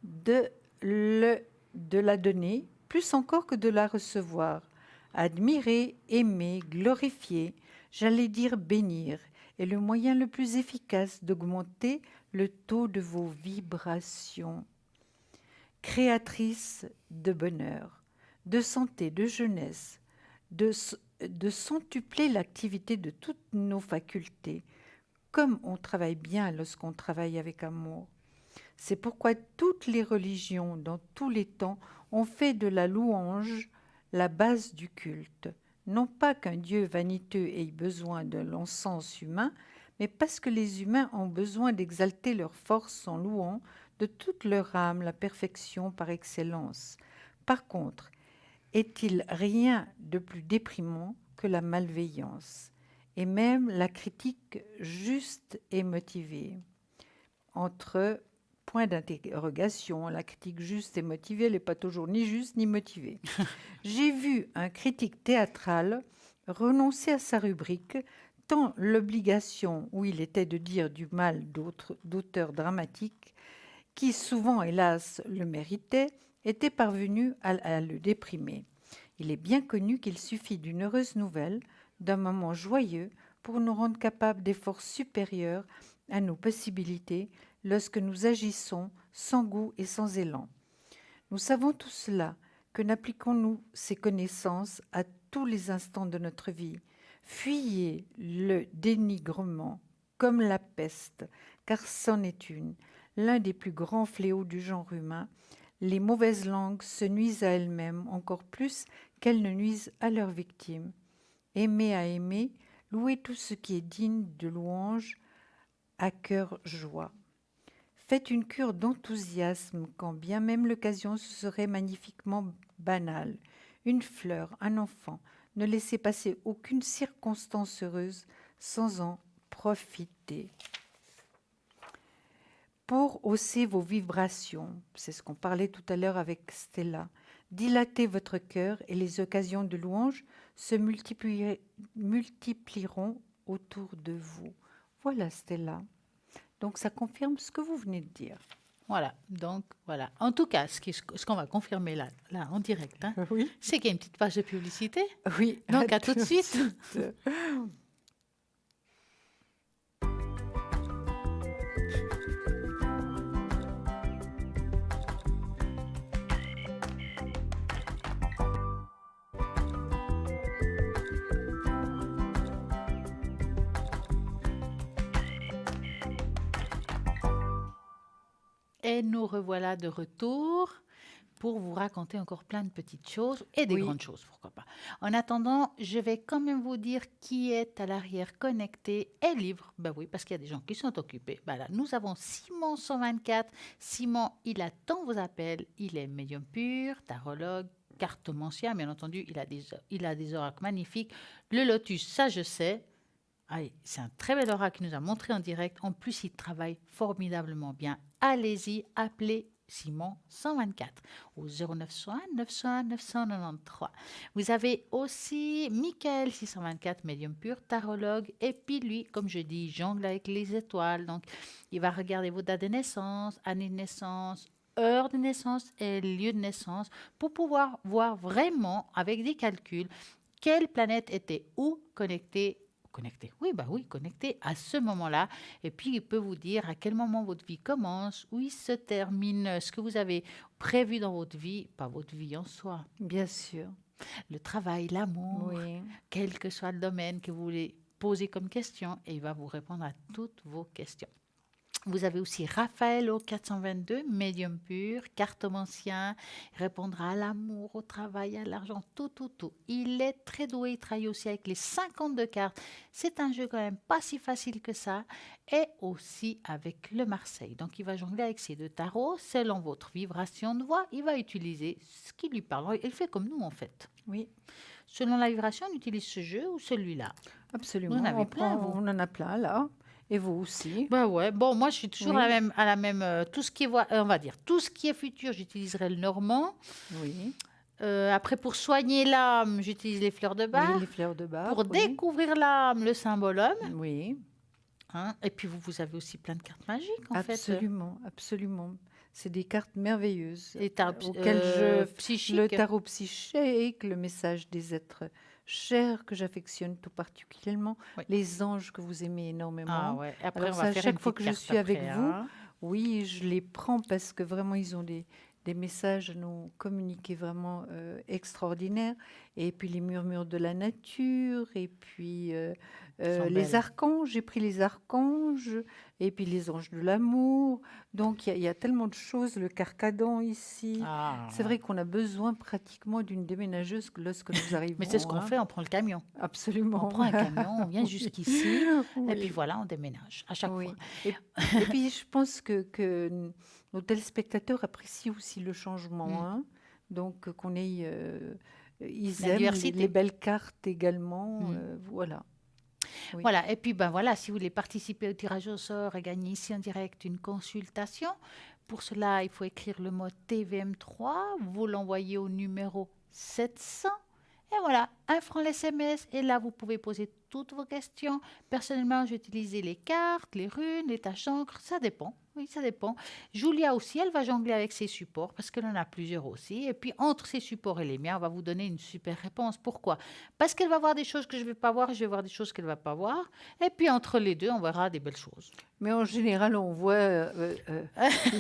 de, de la donner, plus encore que de la recevoir. Admirer, aimer, glorifier, j'allais dire bénir, est le moyen le plus efficace d'augmenter le taux de vos vibrations. Créatrice de bonheur, de santé, de jeunesse, de centupler l'activité de toutes nos facultés, comme on travaille bien lorsqu'on travaille avec amour. C'est pourquoi toutes les religions, dans tous les temps, ont fait de la louange la base du culte. Non pas qu'un Dieu vaniteux ait besoin de l'encens humain, mais parce que les humains ont besoin d'exalter leur force en louant de toute leur âme la perfection par excellence. Par contre, est-il rien de plus déprimant que la malveillance et même la critique juste et motivée? Entre points d'interrogation, la critique juste et motivée, elle n'est pas toujours ni juste ni motivée. J'ai vu un critique théâtral renoncer à sa rubrique tant l'obligation où il était de dire du mal d'auteurs dramatiques, qui souvent, hélas, le méritaient, était parvenu à le déprimer. Il est bien connu qu'il suffit d'une heureuse nouvelle, d'un moment joyeux, pour nous rendre capables d'efforts supérieurs à nos possibilités lorsque nous agissons sans goût et sans élan. Nous savons tout cela, que n'appliquons-nous ces connaissances à tous les instants de notre vie. Fuyez le dénigrement comme la peste, car c'en est une, l'un des plus grands fléaux du genre humain. Les mauvaises langues se nuisent à elles-mêmes encore plus qu'elles ne nuisent à leurs victimes. Aimez à aimer, louez tout ce qui est digne de louange, à cœur joie. Faites une cure d'enthousiasme quand bien même l'occasion se serait magnifiquement banale. Une fleur, un enfant, ne laissez passer aucune circonstance heureuse sans en profiter. Pour hausser vos vibrations, c'est ce qu'on parlait tout à l'heure avec Stella, dilatez votre cœur et les occasions de louange se multiplieront autour de vous. Voilà Stella. Donc ça confirme ce que vous venez de dire. Voilà, donc voilà. En tout cas, ce qu'on va confirmer là en direct, hein, Oui. c'est qu'il y a une petite page de publicité. Oui. Donc à tout de suite. Et nous revoilà de retour pour vous raconter encore plein de petites choses et des grandes choses, pourquoi pas. En attendant, je vais quand même vous dire qui est à l'arrière connecté et libre. Ben oui, parce qu'il y a des gens qui sont occupés. Ben là, nous avons Simon 124. Simon, il attend vos appels. Il est médium pur, tarologue, cartomancien, bien entendu. Il a des oracles magnifiques. Le lotus, ça je sais. Allez, c'est un très bel oracle qu'il nous a montré en direct. En plus, il travaille formidablement bien. Allez-y, appelez Simon 124 au 0901 901 993. Vous avez aussi Michael 624, médium pur, tarologue. Et puis lui, comme je dis, jongle avec les étoiles. Donc, il va regarder vos dates de naissance, année de naissance, heure de naissance et lieu de naissance pour pouvoir voir vraiment avec des calculs quelle planète était où connectée. Connecté à ce moment-là. Et puis, il peut vous dire à quel moment votre vie commence, où il se termine, ce que vous avez prévu dans votre vie, pas votre vie en soi. Bien sûr. Le travail, l'amour, quel que soit le domaine que vous voulez poser comme question, et il va vous répondre à toutes vos questions. Vous avez aussi Raphaël au 422, médium pur, cartomancien, répondra à l'amour, au travail, à l'argent, tout. Il est très doué, il travaille aussi avec les 52 cartes. C'est un jeu quand même pas si facile que ça. Et aussi avec le Marseille. Donc il va jongler avec ces deux tarots. Selon votre vibration de voix, il va utiliser ce qui lui parle. Il fait comme nous en fait. Oui. Selon la vibration, on utilise ce jeu ou celui-là. Absolument. Vous en avez plein, vous. On en a plein là. Et vous aussi? Bah ouais. Bon, moi, je suis toujours à la même tout ce qui est, on va dire, tout ce qui est futur, j'utiliserai le normand. Oui. Après, pour soigner l'âme, j'utilise les fleurs de Bach. Oui, les fleurs de Bach. Pour découvrir l'âme, le symbole homme. Oui. Hein? Et puis, vous avez aussi plein de cartes magiques, en fait. Absolument. C'est des cartes merveilleuses Les tarots auxquelles le psychiques. tarot psychique, le message des êtres chers que j'affectionne tout particulièrement, Oui. les anges que vous aimez Ah énormément. ouais. Après, Alors on va ça, faire chaque une fois petite que je carte suis avec après, vous, hein. oui, je les prends parce que vraiment, ils ont des messages à nous communiquer vraiment extraordinaires. Et puis les murmures de la nature, et puis Sont les belles. archanges, j'ai pris les archanges, et puis les anges de l'amour. Donc il y a tellement de choses, le carcadon ici. Ah. C'est vrai qu'on a besoin pratiquement d'une déménageuse lorsque nous arrivons. Mais c'est ce qu'on hein. fait, on prend le camion. Absolument. On prend un camion, on vient jusqu'ici, et puis Oui. voilà, on déménage à chaque Oui. fois. Et puis, je pense que nos téléspectateurs apprécient aussi le changement. Mm. Hein. Donc, qu'on ait. Ils La aiment diversité. les belles cartes également. Mm. Voilà. Oui. Voilà, et puis ben voilà, si vous voulez participer au tirage au sort et gagner ici en direct une consultation, pour cela, il faut écrire le mot TVM3, vous l'envoyez au numéro 700. Et voilà, 1 franc l'SMS. Et là, vous pouvez poser toutes vos questions. Personnellement, j'utilise les cartes, les runes, les taches d'encre. Ça dépend. Oui, ça dépend. Julia aussi, elle va jongler avec ses supports parce qu'elle en a plusieurs aussi. Et puis, entre ses supports et les miens, on va vous donner une super réponse. Pourquoi? Parce qu'elle va voir des choses que je ne vais pas voir et je vais voir des choses qu'elle ne va pas voir. Et puis, entre les deux, on verra des belles choses. Mais en général, on voit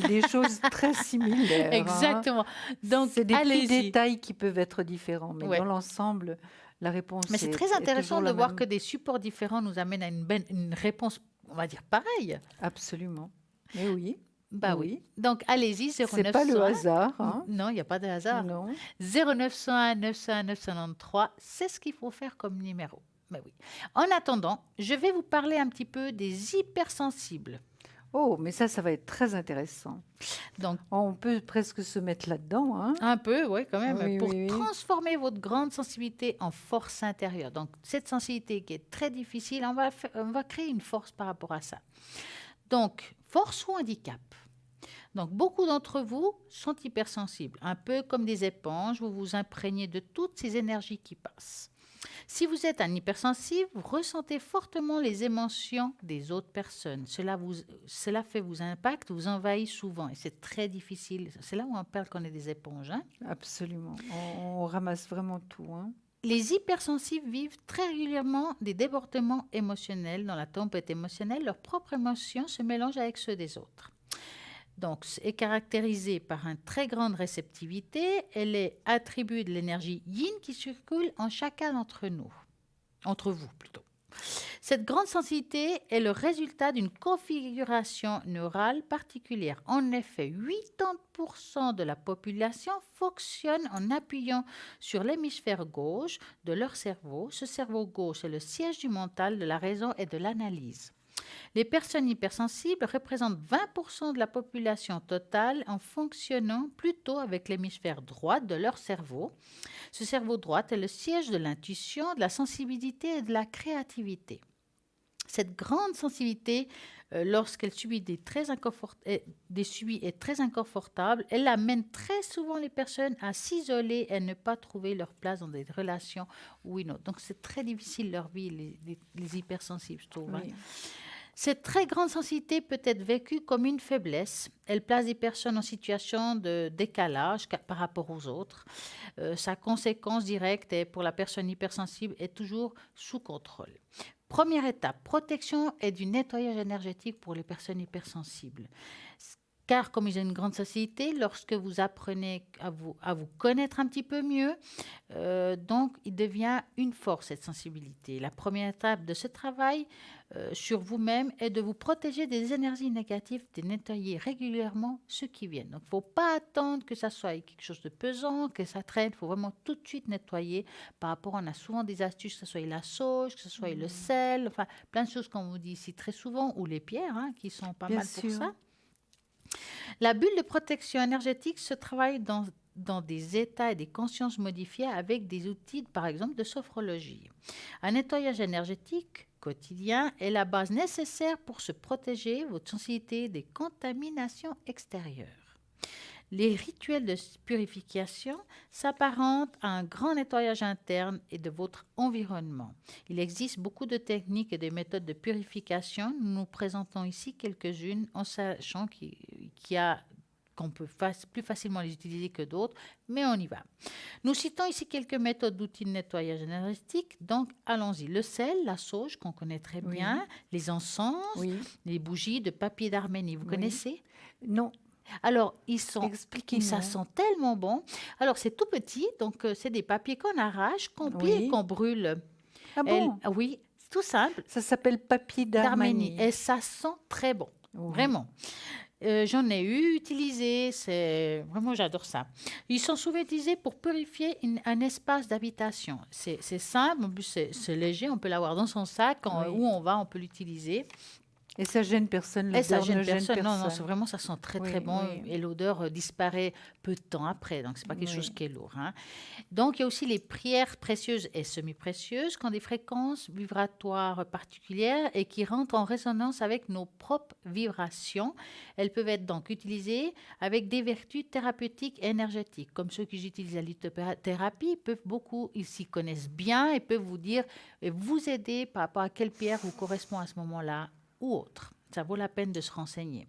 des choses très similaires. Hein. Exactement. Donc, c'est des petits allez-y. détails qui peuvent être différents, mais Ouais. dans l'ensemble, la réponse Mais c'est est, très est intéressant toujours de la voir même. que des supports différents nous amènent à une réponse, on va dire, pareille. Absolument. Mais oui. Bah oui. Donc, allez-y, C'est 0901. pas le hasard. Hein. Non, il n'y a pas de hasard. Non. 0901 901 993, c'est ce qu'il faut faire comme numéro. Mais oui. En attendant, je vais vous parler un petit peu des hypersensibles. Oh, mais ça va être très intéressant. Donc, On peut presque se mettre là-dedans. Hein. un peu, oui, quand même, Oui, pour oui, oui. transformer votre grande sensibilité en force intérieure. Donc, cette sensibilité qui est très difficile, on va créer une force par rapport à ça. Donc, force ou handicap? Donc, beaucoup d'entre vous sont hypersensibles, un peu comme des éponges, vous vous imprégnez de toutes ces énergies qui passent. Si vous êtes un hypersensible, vous ressentez fortement les émotions des autres personnes. Cela fait vous impacte, vous envahit souvent et c'est très difficile. C'est là où on parle qu'on est des éponges. Hein? Absolument. On ramasse vraiment tout. Hein. Les hypersensibles vivent très régulièrement des débordements émotionnels. Dans la tempête émotionnelle, leurs propres émotions se mélangent avec ceux des autres. Donc, est caractérisée par une très grande réceptivité. Elle est attribuée de l'énergie yin qui circule en chacun d'entre nous, entre vous plutôt. Cette grande sensibilité est le résultat d'une configuration neurale particulière. En effet, 80% de la population fonctionne en appuyant sur l'hémisphère gauche de leur cerveau. Ce cerveau gauche est le siège du mental, de la raison et de l'analyse. Les personnes hypersensibles représentent 20% de la population totale en fonctionnant plutôt avec l'hémisphère droit de leur cerveau. Ce cerveau droit est le siège de l'intuition, de la sensibilité et de la créativité. Cette grande sensibilité, lorsqu'elle subit des subis est très inconfortable, elle amène très souvent les personnes à s'isoler et à ne pas trouver leur place dans des relations ou une autre. Donc c'est très difficile leur vie, les hypersensibles, je trouve. Oui. Hein. Cette très grande sensibilité peut être vécue comme une faiblesse. Elle place des personnes en situation de décalage par rapport aux autres. Sa conséquence directe pour la personne hypersensible est toujours sous contrôle. Première étape, protection et du nettoyage énergétique pour les personnes hypersensibles. Car comme ils ont une grande sensibilité, lorsque vous apprenez à vous connaître un petit peu mieux, donc il devient une force cette sensibilité. La première étape de ce travail sur vous-même est de vous protéger des énergies négatives, de nettoyer régulièrement ceux qui viennent. Donc il ne faut pas attendre que ça soit quelque chose de pesant, que ça traîne. Il faut vraiment tout de suite nettoyer. Par rapport, on a souvent des astuces, que ce soit la sauge, que ce soit le sel, enfin plein de choses qu'on vous dit ici très souvent, ou les pierres hein, qui sont pas Bien mal sûr. pour ça. La bulle de protection énergétique se travaille dans des états et des consciences modifiées avec des outils, par exemple, de sophrologie. Un nettoyage énergétique quotidien est la base nécessaire pour se protéger votre sensibilité des contaminations extérieures. Les rituels de purification s'apparentent à un grand nettoyage interne et de votre environnement. Il existe beaucoup de techniques et de méthodes de purification. Nous présentons ici quelques-unes en sachant qu'il y a qu'on peut plus facilement les utiliser que d'autres, mais on y va. Nous citons ici quelques méthodes d'outils de nettoyage énergétique, donc allons-y. Le sel, la sauge qu'on connaît très Oui. bien, les encens, Oui. les bougies de papier d'Arménie, vous Oui. connaissez? Non, Alors, ça expliquez-moi. sent tellement bon. Alors, c'est tout petit, donc c'est des papiers qu'on arrache, qu'on plie et Oui. qu'on brûle. Ah bon? Oui, c'est tout simple, Ça s'appelle papier d'Arménie. d'Arménie. Et ça sent très bon, Oui. vraiment. J'en ai utilisé, vraiment j'adore ça. Ils sont souvent utilisés pour purifier un espace d'habitation. C'est simple, en plus c'est léger, on peut l'avoir dans son sac, Oui. où on va, on peut l'utiliser. Et ça gêne personne, Et ça l'odeur gêne ne gêne personne. Non, personne. vraiment, ça sent très, Oui, très bon. oui. Et l'odeur disparaît peu de temps après. Donc, c'est pas quelque Oui. chose qui est lourd. Hein. Donc, il y a aussi les pierres précieuses et semi-précieuses qui ont des fréquences vibratoires particulières et qui rentrent en résonance avec nos propres vibrations. Elles peuvent être donc utilisées avec des vertus thérapeutiques et énergétiques. Comme ceux qui utilisent la lithothérapie, ils s'y connaissent bien et peuvent vous dire et vous aider par rapport à quelle pierre vous correspond à ce moment-là ou autre. Ça vaut la peine de se renseigner.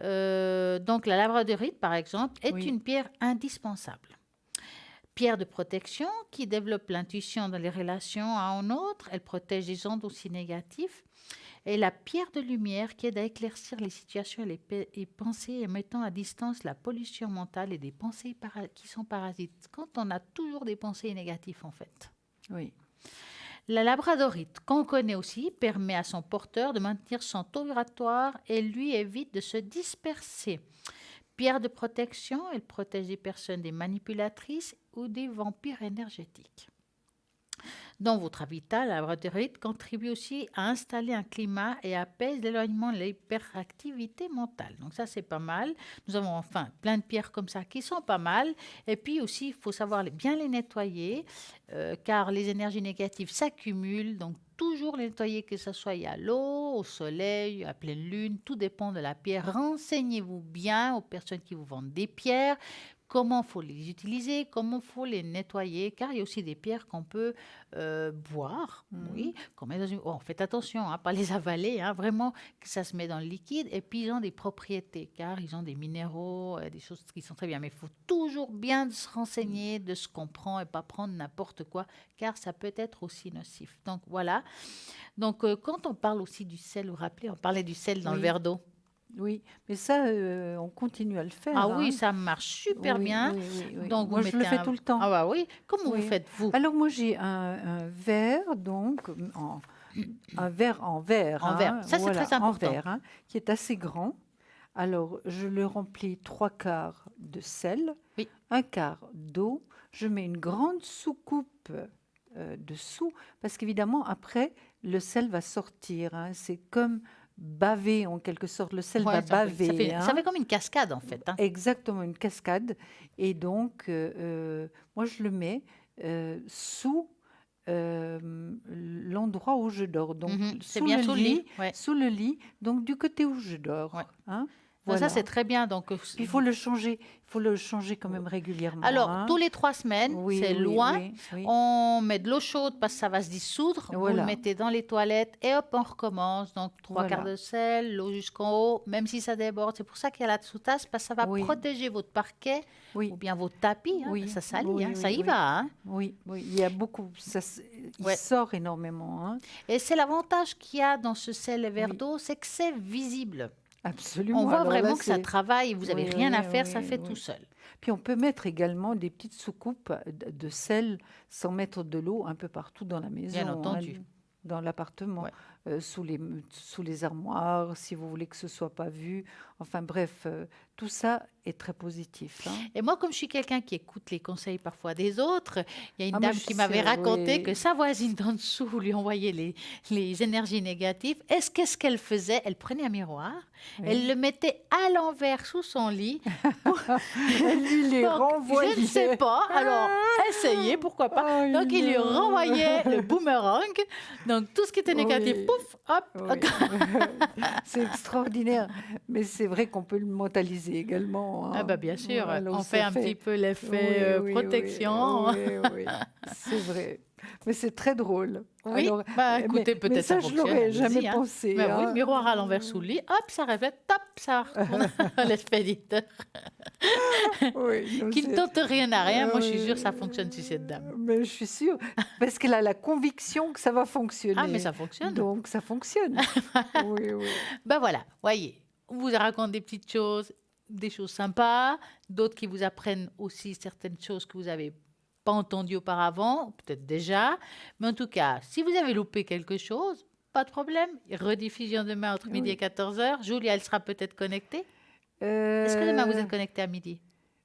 Donc, la labradorite, par exemple, est Oui. une pierre indispensable. Pierre de protection qui développe l'intuition dans les relations à un autre. Elle protège des ondes aussi négatives. Et la pierre de lumière qui aide à éclaircir les situations et les pensées et mettant à distance la pollution mentale et des pensées qui sont parasites. Quand on a toujours des pensées négatives, en fait. Oui. La labradorite, qu'on connaît aussi, permet à son porteur de maintenir son taux vibratoire et lui évite de se disperser. Pierre de protection, elle protège les personnes des manipulatrices ou des vampires énergétiques. Dans votre habitat, la labradorite contribue aussi à installer un climat et apaise l'éloignement de l'hyperactivité mentale. Donc ça, c'est pas mal. Nous avons enfin plein de pierres comme ça qui sont pas mal. Et puis aussi, il faut savoir bien les nettoyer, car les énergies négatives s'accumulent. Donc toujours les nettoyer, que ce soit à l'eau, au soleil, à pleine lune, tout dépend de la pierre. Renseignez-vous bien aux personnes qui vous vendent des pierres. Comment il faut les utiliser, comment il faut les nettoyer, car il y a aussi des pierres qu'on peut boire, oui, qu'on met dans une... Oh, faites attention, pas les avaler, vraiment que ça se met dans le liquide, et puis ils ont des propriétés, car ils ont des minéraux, des choses qui sont très bien, mais il faut toujours bien se renseigner de ce qu'on prend et pas prendre n'importe quoi, car ça peut être aussi nocif. Donc voilà, donc quand on parle aussi du sel, vous vous rappelez, on parlait du sel dans le verre d'eau. Oui, mais ça, on continue à le faire. Ah oui, ça marche super bien. Oui. Donc, moi, je le fais tout le temps. Ah bah oui, comment vous faites, vous? Alors, moi, j'ai un verre, donc, un verre en verre. En verre, ça, c'est très important. En verre, qui est assez grand. Alors, je le remplis 3/4 de sel, 1/4 d'eau. Je mets une grande soucoupe dessous, parce qu'évidemment, après, le sel va sortir. C'est comme baver, en quelque sorte. Le sel va baver. Ça fait comme une cascade, en fait. Exactement, une cascade. Et donc, moi, je le mets sous l'endroit où je dors. Donc, sous le lit. Sous le lit, donc du côté où je dors. Voilà. Ça, c'est très bien. Donc, il faut le changer. Il faut le changer quand même régulièrement. Alors, tous les 3 semaines, c'est loin. On met de l'eau chaude parce que ça va se dissoudre. Vous le mettez dans les toilettes et hop, on recommence. Donc, 3/4 de sel, l'eau jusqu'en haut, même si ça déborde. C'est pour ça qu'il y a la sous-tasse, parce que ça va protéger votre parquet ou bien votre tapis. Ça salit, ça y va. Oui, il y a beaucoup. Il sort énormément. Et c'est l'avantage qu'il y a dans ce sel et verre d'eau, c'est que c'est visible. Absolument. On voit vraiment que ça travaille, vous n'avez rien à faire, ça fait tout seul. Puis on peut mettre également des petites soucoupes de sel sans mettre de l'eau un peu partout dans la maison. Bien entendu. Dans l'appartement, sous les armoires, si vous voulez que ce ne soit pas vu. Enfin bref, tout ça est très positif. Et moi, comme je suis quelqu'un qui écoute les conseils parfois des autres, il y a une dame qui m'avait raconté que sa voisine d'en dessous lui envoyait les énergies négatives. Qu'est-ce qu'elle faisait? Elle prenait un miroir, elle le mettait à l'envers sous son lit. Elle lui les renvoyait. Je ne sais pas, alors essayez, pourquoi pas. Donc il lui renvoyait le boomerang. Donc tout ce qui était négatif, pouf, hop. C'est extraordinaire. Mais c'est vrai qu'on peut le mentaliser également. Ah bah bien sûr, on fait un petit peu l'effet protection. Oui, c'est vrai. Mais c'est très drôle. Oui, Alors, écoutez, mais peut-être ça, ça je fonctionne. l'aurais jamais allez-y, hein. pensé. Mais oui, hein. miroir à l'envers sous le lit, hop, ça révèle, top, ça retourne à l'expéditeur. Oui, non, Qui ne tente rien à rien, moi je suis sûre que ça oui, fonctionne sur cette dame. mais je suis sûre, parce qu'elle a la conviction que ça va Ah, fonctionner. mais ça fonctionne. Donc, ça fonctionne. Oui, oui. Ben voilà, voyez, on vous raconte des petites choses, des choses sympas, d'autres qui vous apprennent aussi certaines choses que vous n'avez pas entendues auparavant, peut-être déjà. Mais en tout cas, si vous avez loupé quelque chose, pas de problème. Rediffusion demain entre midi et Oui. 14h. Julia, elle sera peut-être connectée. Est-ce que demain vous êtes connectée à midi?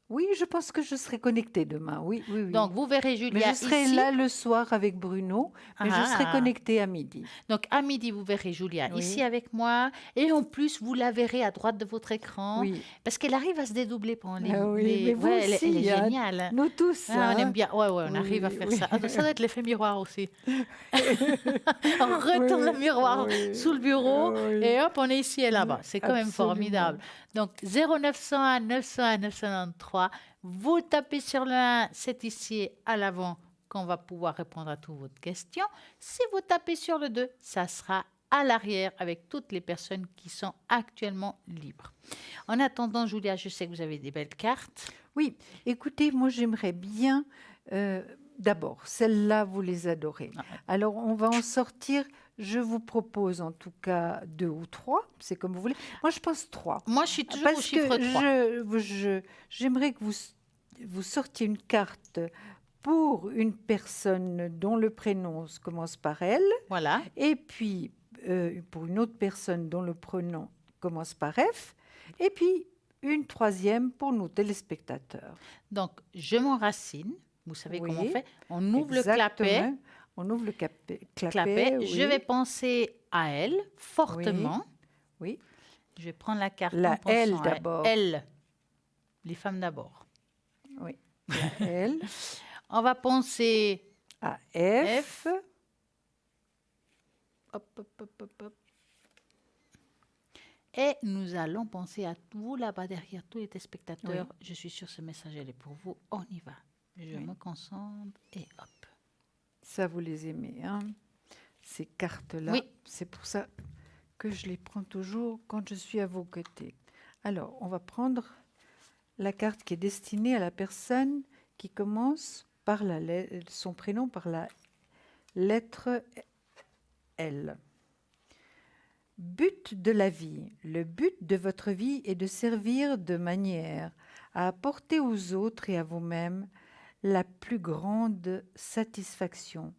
Oui, je pense que je serai connectée demain. Oui, oui, oui. Donc, vous verrez Mais Julia je serai ici. là le soir avec Bruno, mais je serai Ah. connectée à midi. Donc, à midi, vous verrez Julia Oui. ici avec moi. Et en plus, vous la verrez à droite de votre écran. Oui. Parce qu'elle arrive à se dédoubler pendant les... Ah oui, mais vous Ouais, elle est aussi, hein. géniale. Hein. Nous tous. Ah, on hein. aime bien. Ouais, on Oui, arrive à oui, faire oui. ça. Ah, ça doit être l'effet miroir aussi. On retourne Oui, le miroir oui, sous le bureau oui. et hop, on est ici et là-bas. C'est quand même Absolument. formidable. Donc, 0901 901 993. Vous tapez sur le 1, c'est ici à l'avant qu'on va pouvoir répondre à toutes vos questions. Si vous tapez sur le 2, ça sera à l'arrière avec toutes les personnes qui sont actuellement libres. En attendant, Julia, je sais que vous avez des belles cartes. Oui, écoutez, moi j'aimerais bien, d'abord, celles-là, vous les adorez. Ah, ouais. Alors, on va en sortir, je vous propose en tout cas 2 ou 3, c'est comme vous voulez. Moi, je pense 3. Moi, je suis toujours au Parce chiffre que 3. j'aimerais que vous sortiez une carte pour une personne dont le prénom commence par elle, Voilà. et puis pour une autre personne dont le prénom commence par F, et puis une troisième pour nos téléspectateurs. Donc, je m'enracine. Vous savez comment on Oui, fait? On ouvre le Exactement. clapet. On ouvre le Clapet. clapet. Oui. Je vais penser à elle fortement. Oui. Je vais prendre la carte La en pensant L à d'abord. elle. Les femmes d'abord. Oui. La L. On va penser À F. hop, hop, hop, hop, hop. Et nous allons penser à vous là-bas derrière, tous les téléspectateurs. Oui. Je suis sûre que ce message elle est pour vous. On y va. Je me concentre et hop. Ça, vous les aimez, hein? Ces cartes-là. Oui. C'est pour ça que je les prends toujours quand je suis à vos côtés. Alors, on va prendre la carte qui est destinée à la personne qui commence par son prénom par la lettre L. But de la vie. Le but de votre vie est de servir de manière à apporter aux autres et à vous-même la plus grande satisfaction.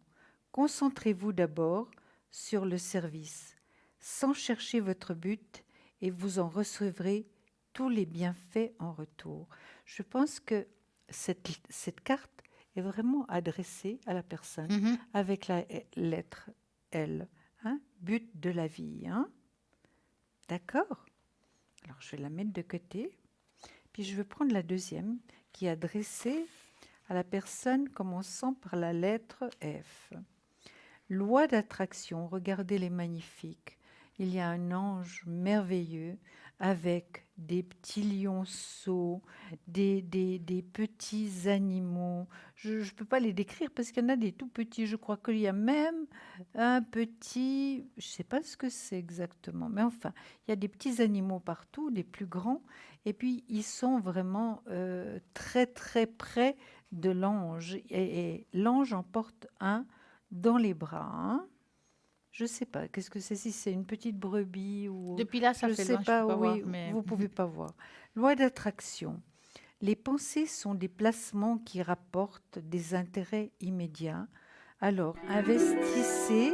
Concentrez-vous d'abord sur le service, sans chercher votre but, et vous en recevrez tous les bienfaits en retour. Je pense que cette carte est vraiment adressée à la personne Mhm. avec la lettre L. Hein? But de la vie. Hein? D'accord? Alors, je vais la mettre de côté. Puis, je vais prendre la deuxième qui est adressée à la personne commençant par la lettre F. Loi d'attraction, regardez les magnifiques. Il y a un ange merveilleux avec des petits lionceaux, des petits animaux. Je ne peux pas les décrire parce qu'il y en a des tout petits. Je crois qu'il y a même un petit, je ne sais pas ce que c'est exactement, mais enfin, il y a des petits animaux partout, des plus grands, et puis ils sont vraiment très très près de l'ange. Et l'ange en porte un dans les bras. Hein. Je ne sais pas, qu'est-ce que c'est, si c'est une petite brebis ou... Depuis là, ça je fait sais loin, pas, je peux pas oui, voir. Mais... vous ne pouvez pas voir. Loi d'attraction. Les pensées sont des placements qui rapportent des intérêts immédiats. Alors, investissez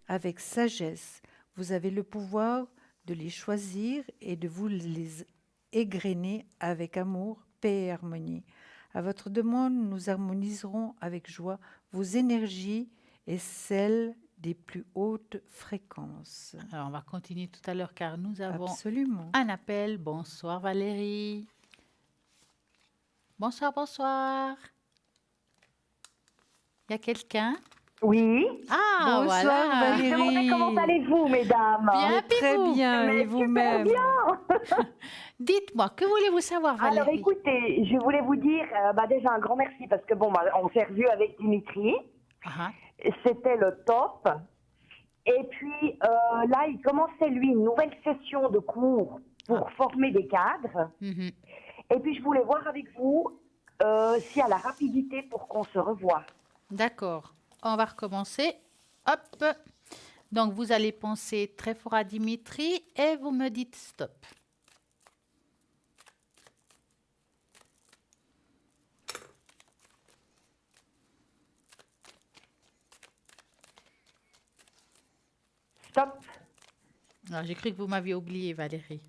avec sagesse. Vous avez le pouvoir de les choisir et de vous les égrener avec amour, paix et harmonie. À votre demande, nous harmoniserons avec joie vos énergies et celles des plus hautes fréquences. Alors, on va continuer tout à l'heure car nous avons Absolument. un appel. Bonsoir Valérie. Bonsoir, bonsoir. Il y a quelqu'un? Oui. Ah, Bonsoir voilà. Valérie. Comment allez-vous, mesdames? Bien, puis Très vous? bien, Mais et vous-même? Dites-moi, que voulez-vous savoir, Valérie? Alors écoutez, je voulais vous dire déjà un grand merci parce que bon, on s'est revu avec Dimitri. Ah, C'était le top. Et puis là, il commençait, lui, une nouvelle session de cours pour former des cadres. mhm. Et puis, je voulais voir avec vous s'il y a la rapidité pour qu'on se revoie. D'accord. On va recommencer. Hop. Donc, vous allez penser très fort à Dimitri et vous me dites stop. Stop. Alors, j'ai cru que vous m'aviez oublié, Valérie.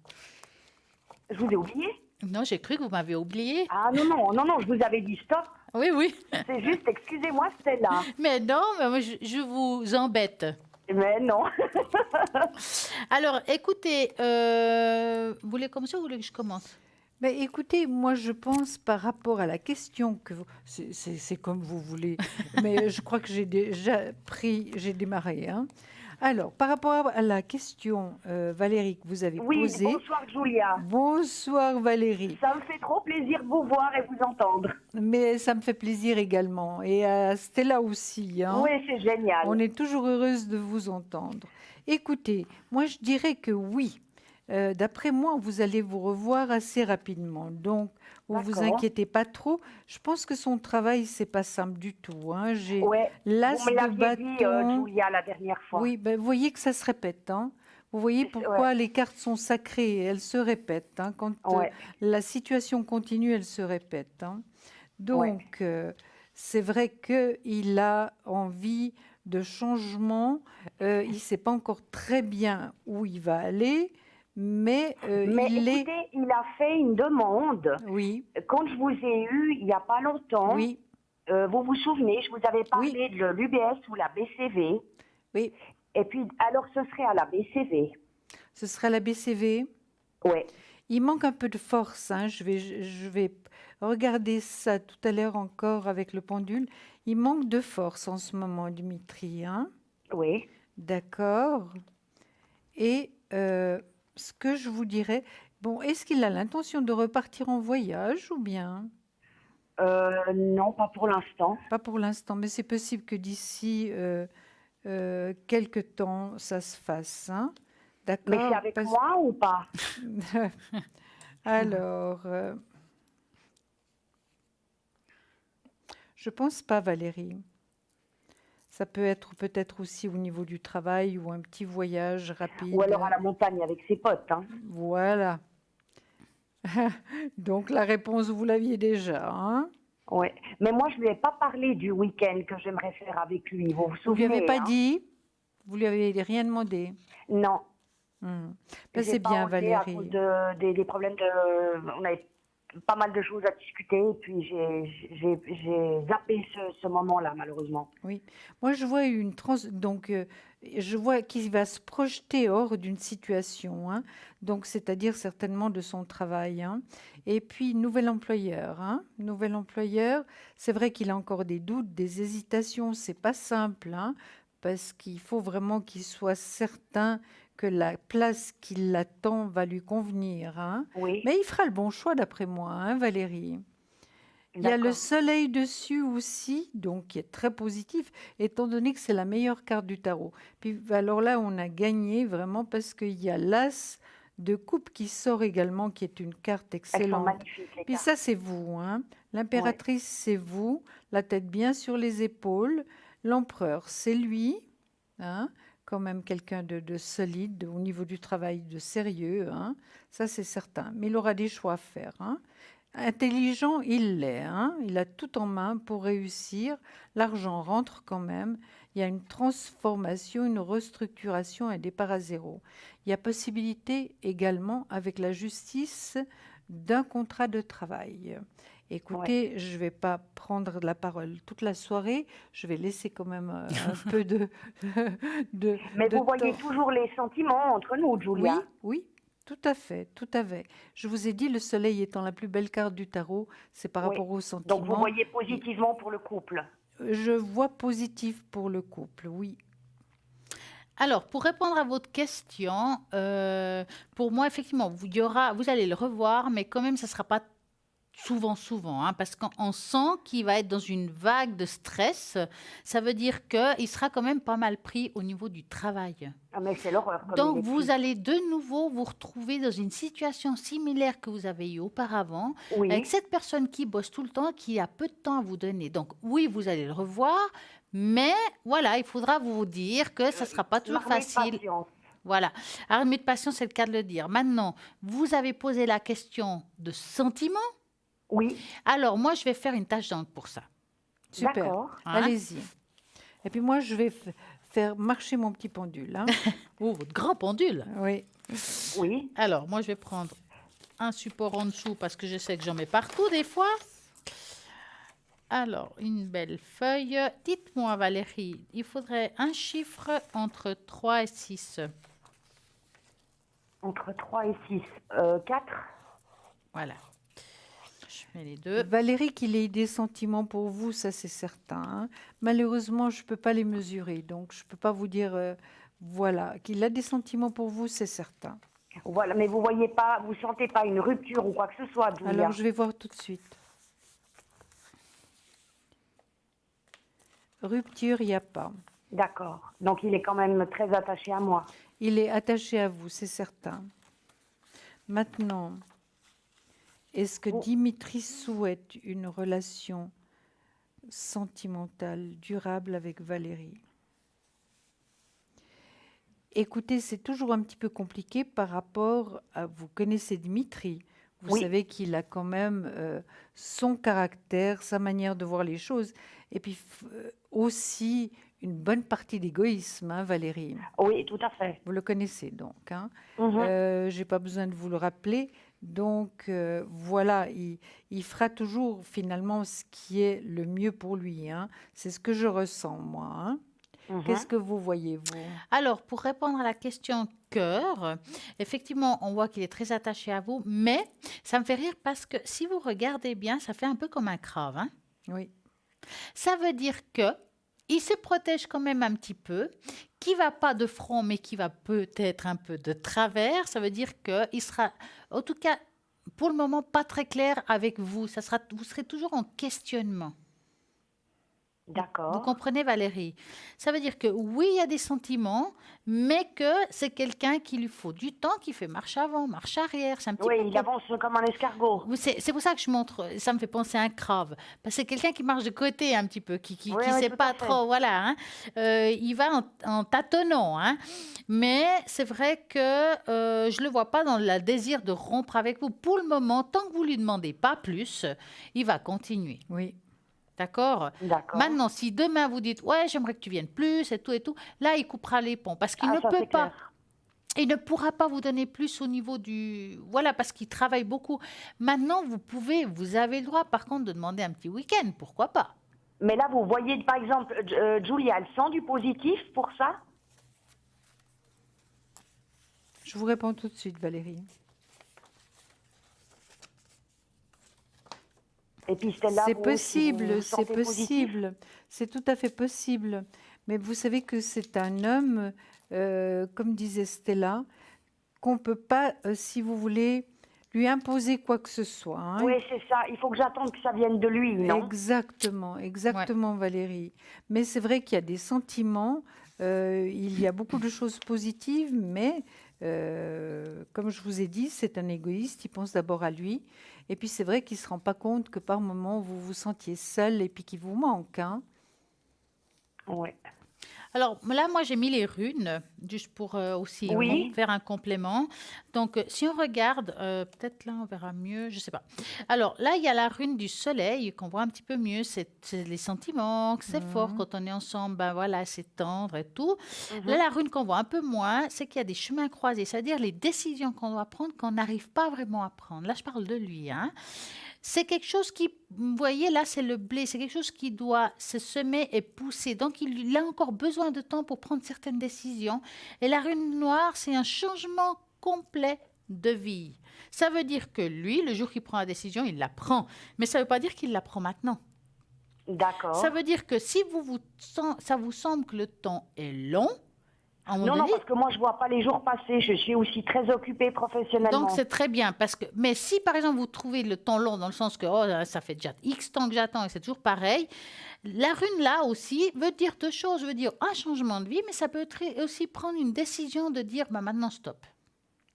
Je vous ai oublié? Non, j'ai cru que vous m'aviez oublié. Ah non, non, non, non, je vous avais dit stop. Oui, oui. C'est juste, excusez-moi, c'était là. Mais non, mais moi, je vous embête. Mais non. Alors, écoutez, vous voulez commencer ou vous voulez que je commence? Ben, écoutez, moi je pense par rapport à la question que vous... C'est comme vous voulez, mais je crois que j'ai déjà j'ai démarré. Hein. Alors, par rapport à la question, Valérie, que vous avez Oui, posée... bonsoir Julia. Bonsoir Valérie, Ça me fait trop plaisir de vous voir et vous entendre. mais ça me fait plaisir également, et à Stella aussi. Hein. Oui, c'est génial. On est toujours heureuse de vous entendre. Écoutez, moi je dirais que oui. D'après moi, vous allez vous revoir assez rapidement. Donc, vous vous D'accord. inquiétez pas trop. Je pense que son travail, c'est pas simple du tout. Hein. J'ai Ouais, l'as vous me de l'aviez dit, bâton. Julia, la dernière fois. Oui, ben, vous voyez que ça se répète. Hein. Vous voyez pourquoi les cartes sont sacrées. Elles se répètent. Hein. Quand Ouais. la situation continue, elles se répètent. Hein. Donc, c'est vrai qu'il a envie de changement. Il ne sait pas encore très bien où il va aller, mais, Mais il écoutez, est... il a fait une demande. Oui, Quand je vous ai eu il n'y a pas longtemps, oui, vous vous souvenez, je vous avais parlé de l'UBS ou la BCV. oui. Et puis, alors ce serait à la BCV. Ce sera la BCV. Ouais. Il manque un peu de force. Hein. Je vais regarder ça tout à l'heure encore avec le pendule. Il manque de force en ce moment, Dimitri. Hein. Oui. D'accord. Et ce que je vous dirais, bon, est-ce qu'il a l'intention de repartir en voyage ou bien? Non, pas pour l'instant. Pas pour l'instant, mais c'est possible que d'ici quelque temps, ça se fasse. Hein. Mais c'est D'accord. avec moi ou pas? Alors, je pense pas, Valérie. Ça peut être peut-être aussi au niveau du travail ou un petit voyage rapide. Ou alors à la montagne avec ses potes. Hein. Voilà. Donc la réponse, vous l'aviez déjà. Hein. Ouais. Mais moi, je ne lui ai pas parlé du week-end que j'aimerais faire avec lui. Vous vous Vous lui souvenez? avez pas hein? dit? Vous lui avez rien demandé? Non. Ben, J'ai c'est pas bien, osé Valérie. à cause des problèmes de. On avait pas mal de choses à discuter et puis j'ai zappé ce moment-là, malheureusement. Oui, moi je vois donc je vois qu'il va se projeter hors d'une situation, hein, donc c'est-à-dire certainement de son travail, hein. Et puis nouvel employeur, hein, nouvel employeur, c'est vrai qu'il a encore des doutes, des hésitations, c'est pas simple, hein, parce qu'il faut vraiment qu'il soit certain que la place qui l'attend va lui convenir, hein. Oui. Mais il fera le bon choix d'après moi, hein, Valérie. Il y a le D'accord. soleil dessus aussi, donc qui est très positif, étant donné que c'est la meilleure carte du tarot. Puis alors là, on a gagné vraiment parce qu'il y a l'as de coupe qui sort également, qui est une carte Elles sont excellente. magnifiques, les Puis cartes. ça, c'est vous, hein. L'impératrice, c'est vous, la tête bien sur les épaules. L'empereur, c'est lui, hein. Quand même quelqu'un de solide au niveau du travail, de sérieux, hein. Ça, c'est certain. Mais il aura des choix à faire, hein. Intelligent, il l'est. Hein. Il a tout en main pour réussir. L'argent rentre quand même. Il y a une transformation, une restructuration, un départ à zéro. Il y a possibilité également avec la justice d'un contrat de travail. Écoutez, je ne vais pas prendre la parole toute la soirée. Je vais laisser quand même un peu Mais de vous voyez temps. toujours les sentiments entre nous, Oui, Julia. oui, tout à fait, tout à fait. Je vous ai dit, le soleil étant la plus belle carte du tarot, c'est par Oui. rapport aux Donc sentiments. vous voyez positivement pour le couple. Je vois positif pour le couple, oui. Alors, pour répondre à votre question, pour moi, effectivement, vous allez le revoir, mais quand même, ça ne sera pas souvent, hein, parce qu'on sent qu'il va être dans une vague de stress. Ça veut dire qu'il sera quand même pas mal pris au niveau du travail. Ah, mais c'est l'horreur. Comme il Donc, est vous pris. allez de nouveau vous retrouver dans une situation similaire que vous avez eue auparavant, Oui. avec cette personne qui bosse tout le temps, qui a peu de temps à vous donner. Donc, oui, vous allez le revoir, mais voilà, il faudra vous dire que ça ne sera pas toujours L'armée de facile. patience. Voilà. Armée de patience, c'est le cas de le dire. Maintenant, vous avez posé la question de sentiment. Oui, Alors, moi, je vais faire une tâche d'encre pour ça. Super. d'accord. Hein? Allez-y. Et puis moi, je vais faire marcher mon petit pendule. Hein. Oh, votre grand pendule. Oui. Oui, Alors, moi, je vais prendre un support en dessous parce que je sais que j'en mets partout des fois. Alors, une belle feuille. Dites-moi, Valérie, il faudrait un chiffre entre 3 et 6. entre 3 et 6. 4. Voilà. Je mets les deux. Valérie, qu'il ait des sentiments pour vous, ça c'est certain. Hein. Malheureusement, je ne peux pas les mesurer, donc je ne peux pas vous dire, voilà, qu'il a des sentiments pour vous, c'est certain. Voilà, mais vous voyez pas, vous sentez pas une rupture ou quoi que ce soit, Julia. Alors, je vais voir tout de suite. Rupture, il n'y a pas. D'accord. Donc il est quand même très attaché à moi. Il est attaché à vous, c'est certain. Maintenant, est-ce que Oh. Dimitri souhaite une relation sentimentale durable avec Valérie? Écoutez, c'est toujours un petit peu compliqué par rapport à... Vous connaissez Dimitri, vous Oui. savez qu'il a quand même son caractère, sa manière de voir les choses, et puis aussi une bonne partie d'égoïsme, hein, Valérie. Oui, tout à fait. Vous le connaissez donc. Hein. Mhm. Je n'ai pas besoin de vous le rappeler. Donc voilà, il fera toujours finalement ce qui est le mieux pour lui. Hein. C'est ce que je ressens, moi. Hein. Mhm. Qu'est-ce que vous voyez, vous? Alors, pour répondre à la question cœur, effectivement, on voit qu'il est très attaché à vous, mais ça me fait rire parce que si vous regardez bien, ça fait un peu comme un crave. Hein. Oui, Ça veut dire que il se protège quand même un petit peu, qui va pas de front, mais qui va peut-être un peu de travers. Ça veut dire qu'il sera, en tout cas, pour le moment, pas très clair avec vous. Vous serez toujours en questionnement. Vous D'accord. comprenez, Valérie? Ça veut dire que oui, il y a des sentiments, mais que c'est quelqu'un qui lui faut du temps, qui fait marche avant, marche arrière. C'est un petit Oui, peu il comme- avance comme un escargot. Oui, c'est pour ça que je montre, ça me fait penser à un crave. Parce que c'est quelqu'un qui marche de côté un petit peu, qui Oui, qui oui, sait tout pas à fait. trop, voilà. Hein. Il va en tâtonnant. Hein. Mais c'est vrai que je le vois pas dans le désir de rompre avec vous. Pour le moment, tant que vous lui demandez pas plus, il va continuer. oui. D'accord? D'accord. Maintenant, si demain vous dites, ouais, j'aimerais que tu viennes plus et tout, là, il coupera les ponts parce qu'il Ah, ne ça, peut c'est pas. clair. Il ne pourra pas vous donner plus au niveau du... Voilà, parce qu'il travaille beaucoup. Maintenant, vous avez le droit, par contre, de demander un petit week-end. Pourquoi pas? Mais là, vous voyez, par exemple, Julia, elle sent du positif pour ça? Je vous réponds tout de suite, Valérie. Et puis Stella, C'est vous aussi, possible, vous c'est sentez positif? possible. C'est tout à fait possible. Mais vous savez que c'est un homme, comme disait Stella, qu'on ne peut pas, si vous voulez, lui imposer quoi que ce soit. Hein. Oui, c'est ça. Il faut que j'attende que ça vienne de lui, non? Exactement, exactement, Valérie. Mais c'est vrai qu'il y a des sentiments, il y a beaucoup de choses positives, mais comme je vous ai dit, c'est un égoïste, il pense d'abord à lui. Et puis c'est vrai qu'il ne se rend pas compte que par moments, vous vous sentiez seul et puis qu'il vous manque. Hein. Oui. Alors là, moi, j'ai mis les runes, juste pour aussi Oui. faire un complément. Donc, si on regarde, peut-être là, on verra mieux, je ne sais pas. Alors là, il y a la rune du soleil qu'on voit un petit peu mieux. C'est les sentiments, que c'est fort quand on est ensemble, ben voilà, c'est tendre et tout. Là, la rune qu'on voit un peu moins, c'est qu'il y a des chemins croisés, c'est-à-dire les décisions qu'on doit prendre qu'on n'arrive pas vraiment à prendre. Là, je parle de lui, hein. C'est quelque chose qui, vous voyez, là, c'est le blé. C'est quelque chose qui doit se semer et pousser. Donc, il a encore besoin de temps pour prendre certaines décisions. Et la rune noire, c'est un changement complet de vie. Ça veut dire que lui, le jour qu'il prend la décision, il la prend. Mais ça ne veut pas dire qu'il la prend maintenant. D'accord. Ça veut dire que si ça vous semble que le temps est long, à un moment Non, donné. parce que moi, je vois pas les jours passer. Je suis aussi très occupée professionnellement. Donc, c'est très bien. Mais si, par exemple, vous trouvez le temps long, dans le sens que oh, ça fait déjà X temps que j'attends et c'est toujours pareil, la rune, là aussi, veut dire deux choses. Veut dire un changement de vie, mais ça peut être aussi prendre une décision de dire bah, maintenant, stop.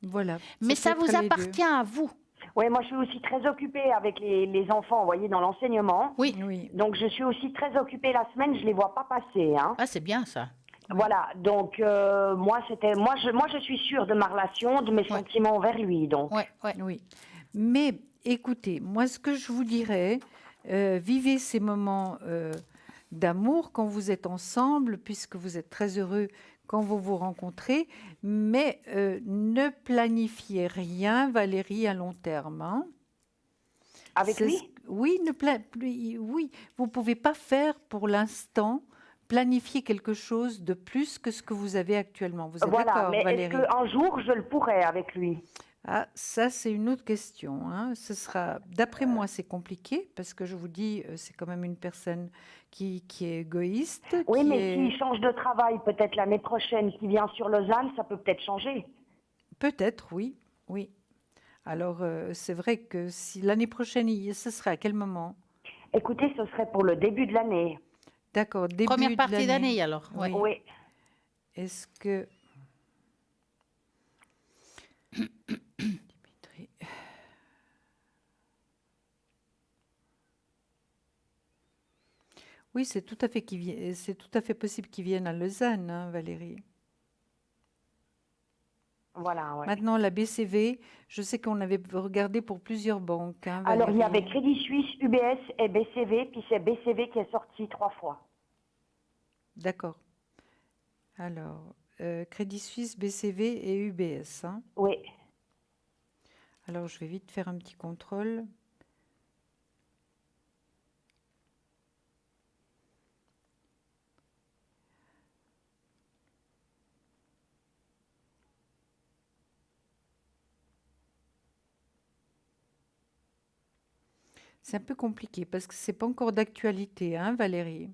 Voilà. Mais ça peut être vous les deux. appartient à vous. Oui, moi, je suis aussi très occupée avec les enfants, vous voyez, dans l'enseignement. Oui. Oui. Donc, je suis aussi très occupée la semaine. Je les vois pas passer, hein. Ah, c'est bien ça. Voilà, donc moi je suis sûre de ma relation, de mes sentiments envers lui, donc. Ouais, ouais. Oui. Mais écoutez, moi, ce que je vous dirais, vivez ces moments d'amour quand vous êtes ensemble, puisque vous êtes très heureux quand vous vous rencontrez, mais ne planifiez rien, Valérie, à long terme. Hein. Avec C'est lui? Oui, oui, vous ne pouvez pas faire pour l'instant planifier quelque chose de plus que ce que vous avez actuellement. Vous êtes Voilà, d'accord, mais Valérie? est-ce qu'un jour je le pourrais avec lui? Ah, ça, c'est une autre question. Hein. Ce sera, d'après moi, c'est compliqué parce que je vous dis, c'est quand même une personne qui est égoïste. Oui, qui mais est... s'il change de travail peut-être l'année prochaine, qui vient sur Lausanne, ça peut peut-être changer. Peut-être, oui, oui. Alors, c'est vrai que si l'année prochaine, ce serait à quel moment? Écoutez, ce serait pour le début de l'année. D'accord, début Première de partie l'année. d'année, alors. Ouais. Oui. Oui. Est-ce que... Dimitri. Oui, c'est tout à fait c'est tout à fait possible qu'ils viennent à Lausanne, hein, Valérie. Voilà, ouais. Maintenant, la BCV, je sais qu'on avait regardé pour plusieurs banques, hein, Alors, il y Valérie. avait Crédit Suisse, UBS et BCV, puis c'est BCV qui est sorti 3 fois. D'accord. Alors, Crédit Suisse, BCV et UBS. Hein. Oui. Alors, je vais vite faire un petit contrôle. C'est un peu compliqué parce que c'est pas encore d'actualité, hein, Valérie.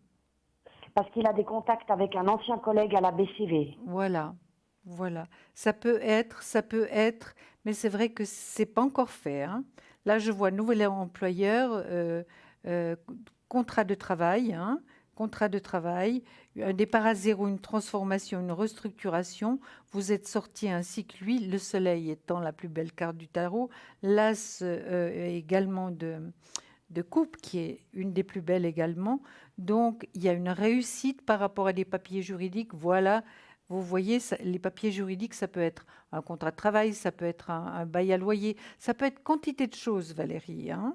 Parce qu'il a des contacts avec un ancien collègue à la BCV. Voilà, voilà. Ça peut être, mais c'est vrai que c'est pas encore fait. Hein. Là, je vois nouvel employeur, euh, contrat de travail, hein, contrat de travail, un départ à zéro, une transformation, une restructuration. Vous êtes sorti ainsi que lui, le soleil étant la plus belle carte du tarot, l'as également de coupe, qui est une des plus belles également. Donc, il y a une réussite par rapport à des papiers juridiques. Voilà, vous voyez, les papiers juridiques, ça peut être un contrat de travail, ça peut être un bail à loyer, ça peut être quantité de choses, Valérie. Hein.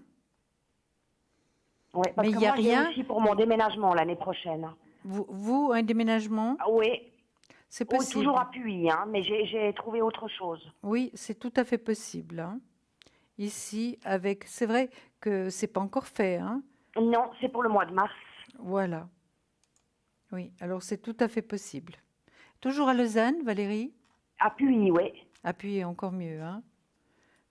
Oui, parce Mais que il y a moi, j'ai rien. aussi pour mon déménagement l'année prochaine. Vous, un déménagement, Ah oui, c'est oui, possible. toujours appuyé, hein, mais j'ai trouvé autre chose. Oui, c'est tout à fait possible. Hein. Ici, avec, c'est vrai que c'est pas encore fait. Hein. Non, c'est pour le mois de mars. Voilà. Oui, alors c'est tout à fait possible. Toujours à Lausanne, Valérie? Appuyé, oui. Appuyez encore mieux. Hein.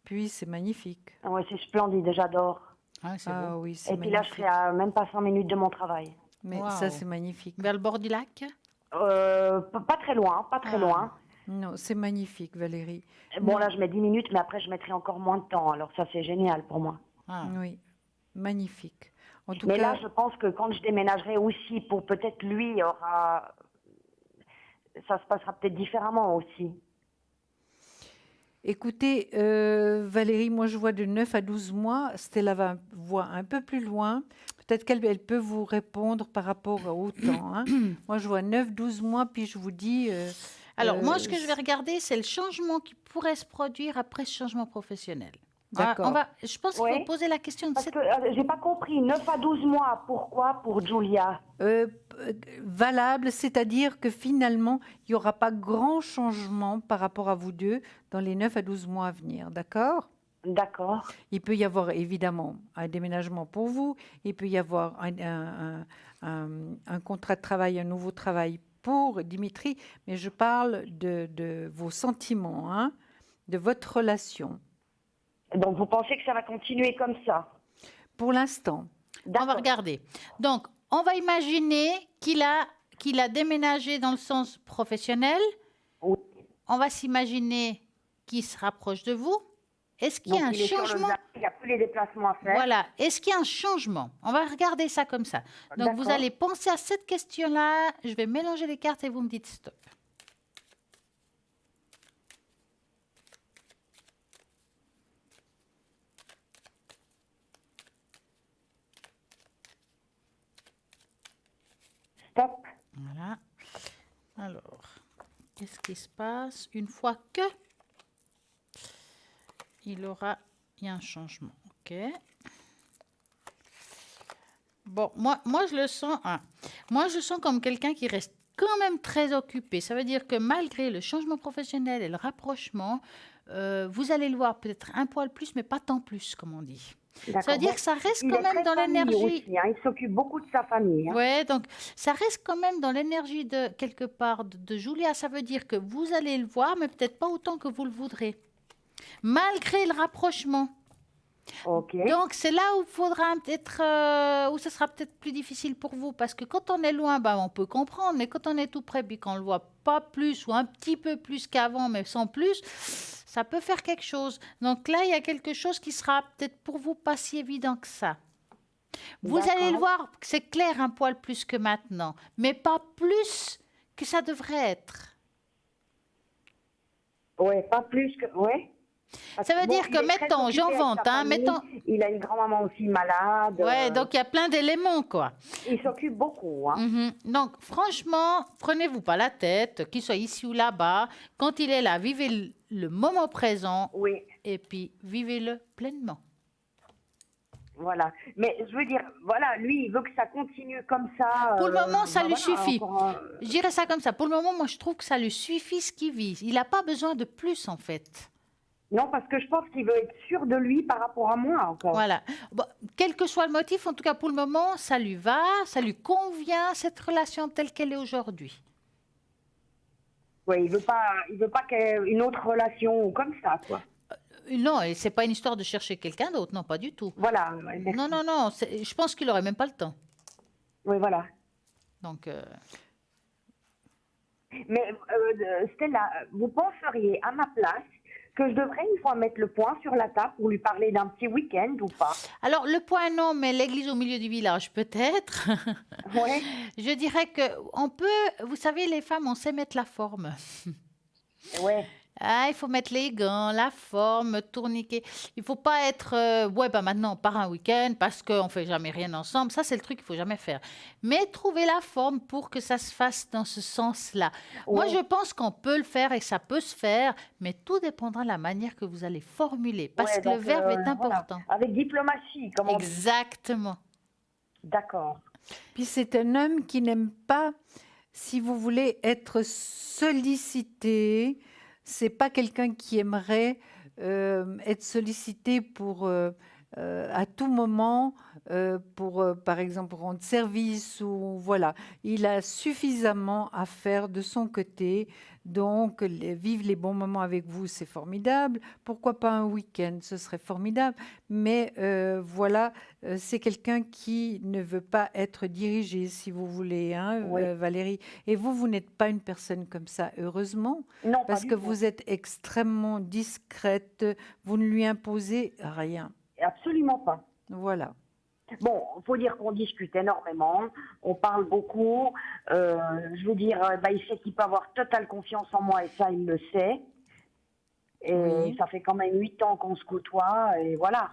Puis c'est magnifique. Oui, c'est splendide, j'adore. Ah, c'est Ah beau. oui, c'est Et puis là, je magnifique. serai à même pas 5 minutes de mon travail. Mais Waouh. ça, c'est magnifique. Vers le bord du lac? Pas très loin, pas très Ah. loin. Non, c'est magnifique, Valérie. Bon, Non. là, je mets 10 minutes, mais après, je mettrai encore moins de temps. Alors ça, c'est génial pour moi. Ah. Oui, magnifique. En tout Mais cas, là, je pense que quand je déménagerai aussi, pour peut-être lui, ça se passera peut-être différemment aussi. écoutez, Valérie, moi je vois de 9 à 12 mois. Stella voit un peu plus loin. Peut-être qu'elle peut vous répondre par rapport au temps. Hein. Moi, je vois 9-12 mois, puis je vous dis... Alors, moi, ce que je vais regarder, c'est le changement qui pourrait se produire après ce changement professionnel. Ah, D'accord. je pense qu'il faut Ouais. poser la question de Parce cette... que j'ai pas compris, 9 à 12 mois, pourquoi pour Julia? Valable, c'est-à-dire que finalement, il n'y aura pas grand changement par rapport à vous deux dans les 9 à 12 mois à venir, d'accord? D'accord. Il peut y avoir évidemment un déménagement pour vous, il peut y avoir un contrat de travail, un nouveau travail pour Dimitri, mais je parle de vos sentiments, hein, de votre relation. Donc, vous pensez que ça va continuer comme ça? Pour l'instant, On va D'accord. regarder. Donc, on va imaginer qu'il a déménagé dans le sens professionnel, Oui. On va s'imaginer qu'il se rapproche de vous. Est-ce qu'il y a Donc, un il est sur changement? Lausanne, il n'y a plus les déplacements à faire. Voilà. Est-ce qu'il y a un changement? On va regarder ça comme ça. Donc, vous D'accord. allez penser à cette question-là. Je vais mélanger les cartes et vous me dites stop. Stop. Voilà. Alors, qu'est-ce qui se passe une fois que il y a un changement? Ok. Bon, moi je le sens. Moi, je sens comme quelqu'un qui reste quand même très occupé. Ça veut dire que malgré le changement professionnel et le rapprochement, vous allez le voir peut-être un poil plus, mais pas tant plus, comme on dit. Ça D'accord. veut dire Bon, que ça reste il quand est même très dans famille l'énergie. aussi, hein. Il s'occupe beaucoup de sa famille. Hein. Ouais, donc ça reste quand même dans l'énergie de quelque part de Julia. Ça veut dire que vous allez le voir, mais peut-être pas autant que vous le voudrez, malgré le rapprochement. Ok. Donc c'est là où faudra peut-être, où ce sera peut-être plus difficile pour vous, parce que quand on est loin, bah, on peut comprendre, mais quand on est tout près, puis qu'on le voit pas plus ou un petit peu plus qu'avant, mais sans plus, ça peut faire quelque chose. Donc là, il y a quelque chose qui sera peut-être pour vous pas si évident que ça. Vous allez le D'accord. voir, c'est clair un poil plus que maintenant, mais pas plus que ça devrait être. Ouais, pas plus que. Ouais. Parce Ça veut bon, dire il que, est très mettons, occupé j'en avec vante, sa hein, famille. mettons. Il a une grand-maman aussi malade. Ouais, donc il y a plein d'éléments, quoi. Il s'occupe beaucoup. Hein. Mhm. Donc, franchement, prenez-vous pas la tête, qu'il soit ici ou là-bas. Quand il est là, vivez le moment présent Oui, et puis vivez-le pleinement. voilà. Mais je veux dire, voilà, lui, il veut que ça continue comme ça. Pour le moment, ça Ben lui voilà, suffit. encore Je dirais ça comme ça. Pour le moment, moi, je trouve que ça lui suffit ce qu'il vit. Il n'a pas besoin de plus, en fait. Non, parce que je pense qu'il veut être sûr de lui par rapport à moi encore. Voilà. Bon, quel que soit le motif, en tout cas pour le moment, ça lui va, ça lui convient, cette relation telle qu'elle est aujourd'hui. Ouais, il veut pas qu'il y ait une autre relation comme ça, quoi. Non, et c'est pas une histoire de chercher quelqu'un d'autre, non, pas du tout. Voilà. Ouais, merci. Non, non, non, je pense qu'il n'aurait même pas le temps. Oui, voilà. Donc, Mais Stella, vous penseriez à ma place que je devrais une fois mettre le point sur la table pour lui parler d'un petit week-end ou pas? alors, le point non, mais l'église au milieu du village, peut-être. Ouais. Je dirais que on peut, vous savez, les femmes, on sait mettre la forme. Ouais. Ah, il faut mettre les gants, la forme, tourniquet. Il faut pas être, ouais, bah maintenant on part un week-end parce qu'on fait jamais rien ensemble. Ça, c'est le truc qu'il faut jamais faire. Mais trouver la forme pour que ça se fasse dans ce sens-là. Moi, Ouais. je pense qu'on peut le faire et ça peut se faire, mais tout dépendra de la manière que vous allez formuler, parce Ouais, que le donc, verbe est voilà. important. Avec diplomatie, comment on dit. Exactement. D'accord. Puis c'est un homme qui n'aime pas, si vous voulez, être sollicité. C'est pas quelqu'un qui aimerait être sollicité pour à tout moment pour par exemple rendre service ou voilà. Il a suffisamment à faire de son côté. Donc vivre les bons moments avec vous, c'est formidable. Pourquoi pas un week-end, ce serait formidable. Mais voilà, c'est quelqu'un qui ne veut pas être dirigé, si vous voulez, hein, Oui. Valérie. Et vous n'êtes pas une personne comme ça, heureusement, Non, parce pas que du tout. vous êtes extrêmement discrète, vous ne lui imposez rien. Absolument pas. Voilà. Bon, faut dire qu'on discute énormément, on parle beaucoup. Je veux dire, bah, il sait qu'il peut avoir totale confiance en moi et ça, il le sait. Et Oui. ça fait quand même 8 ans qu'on se côtoie et voilà.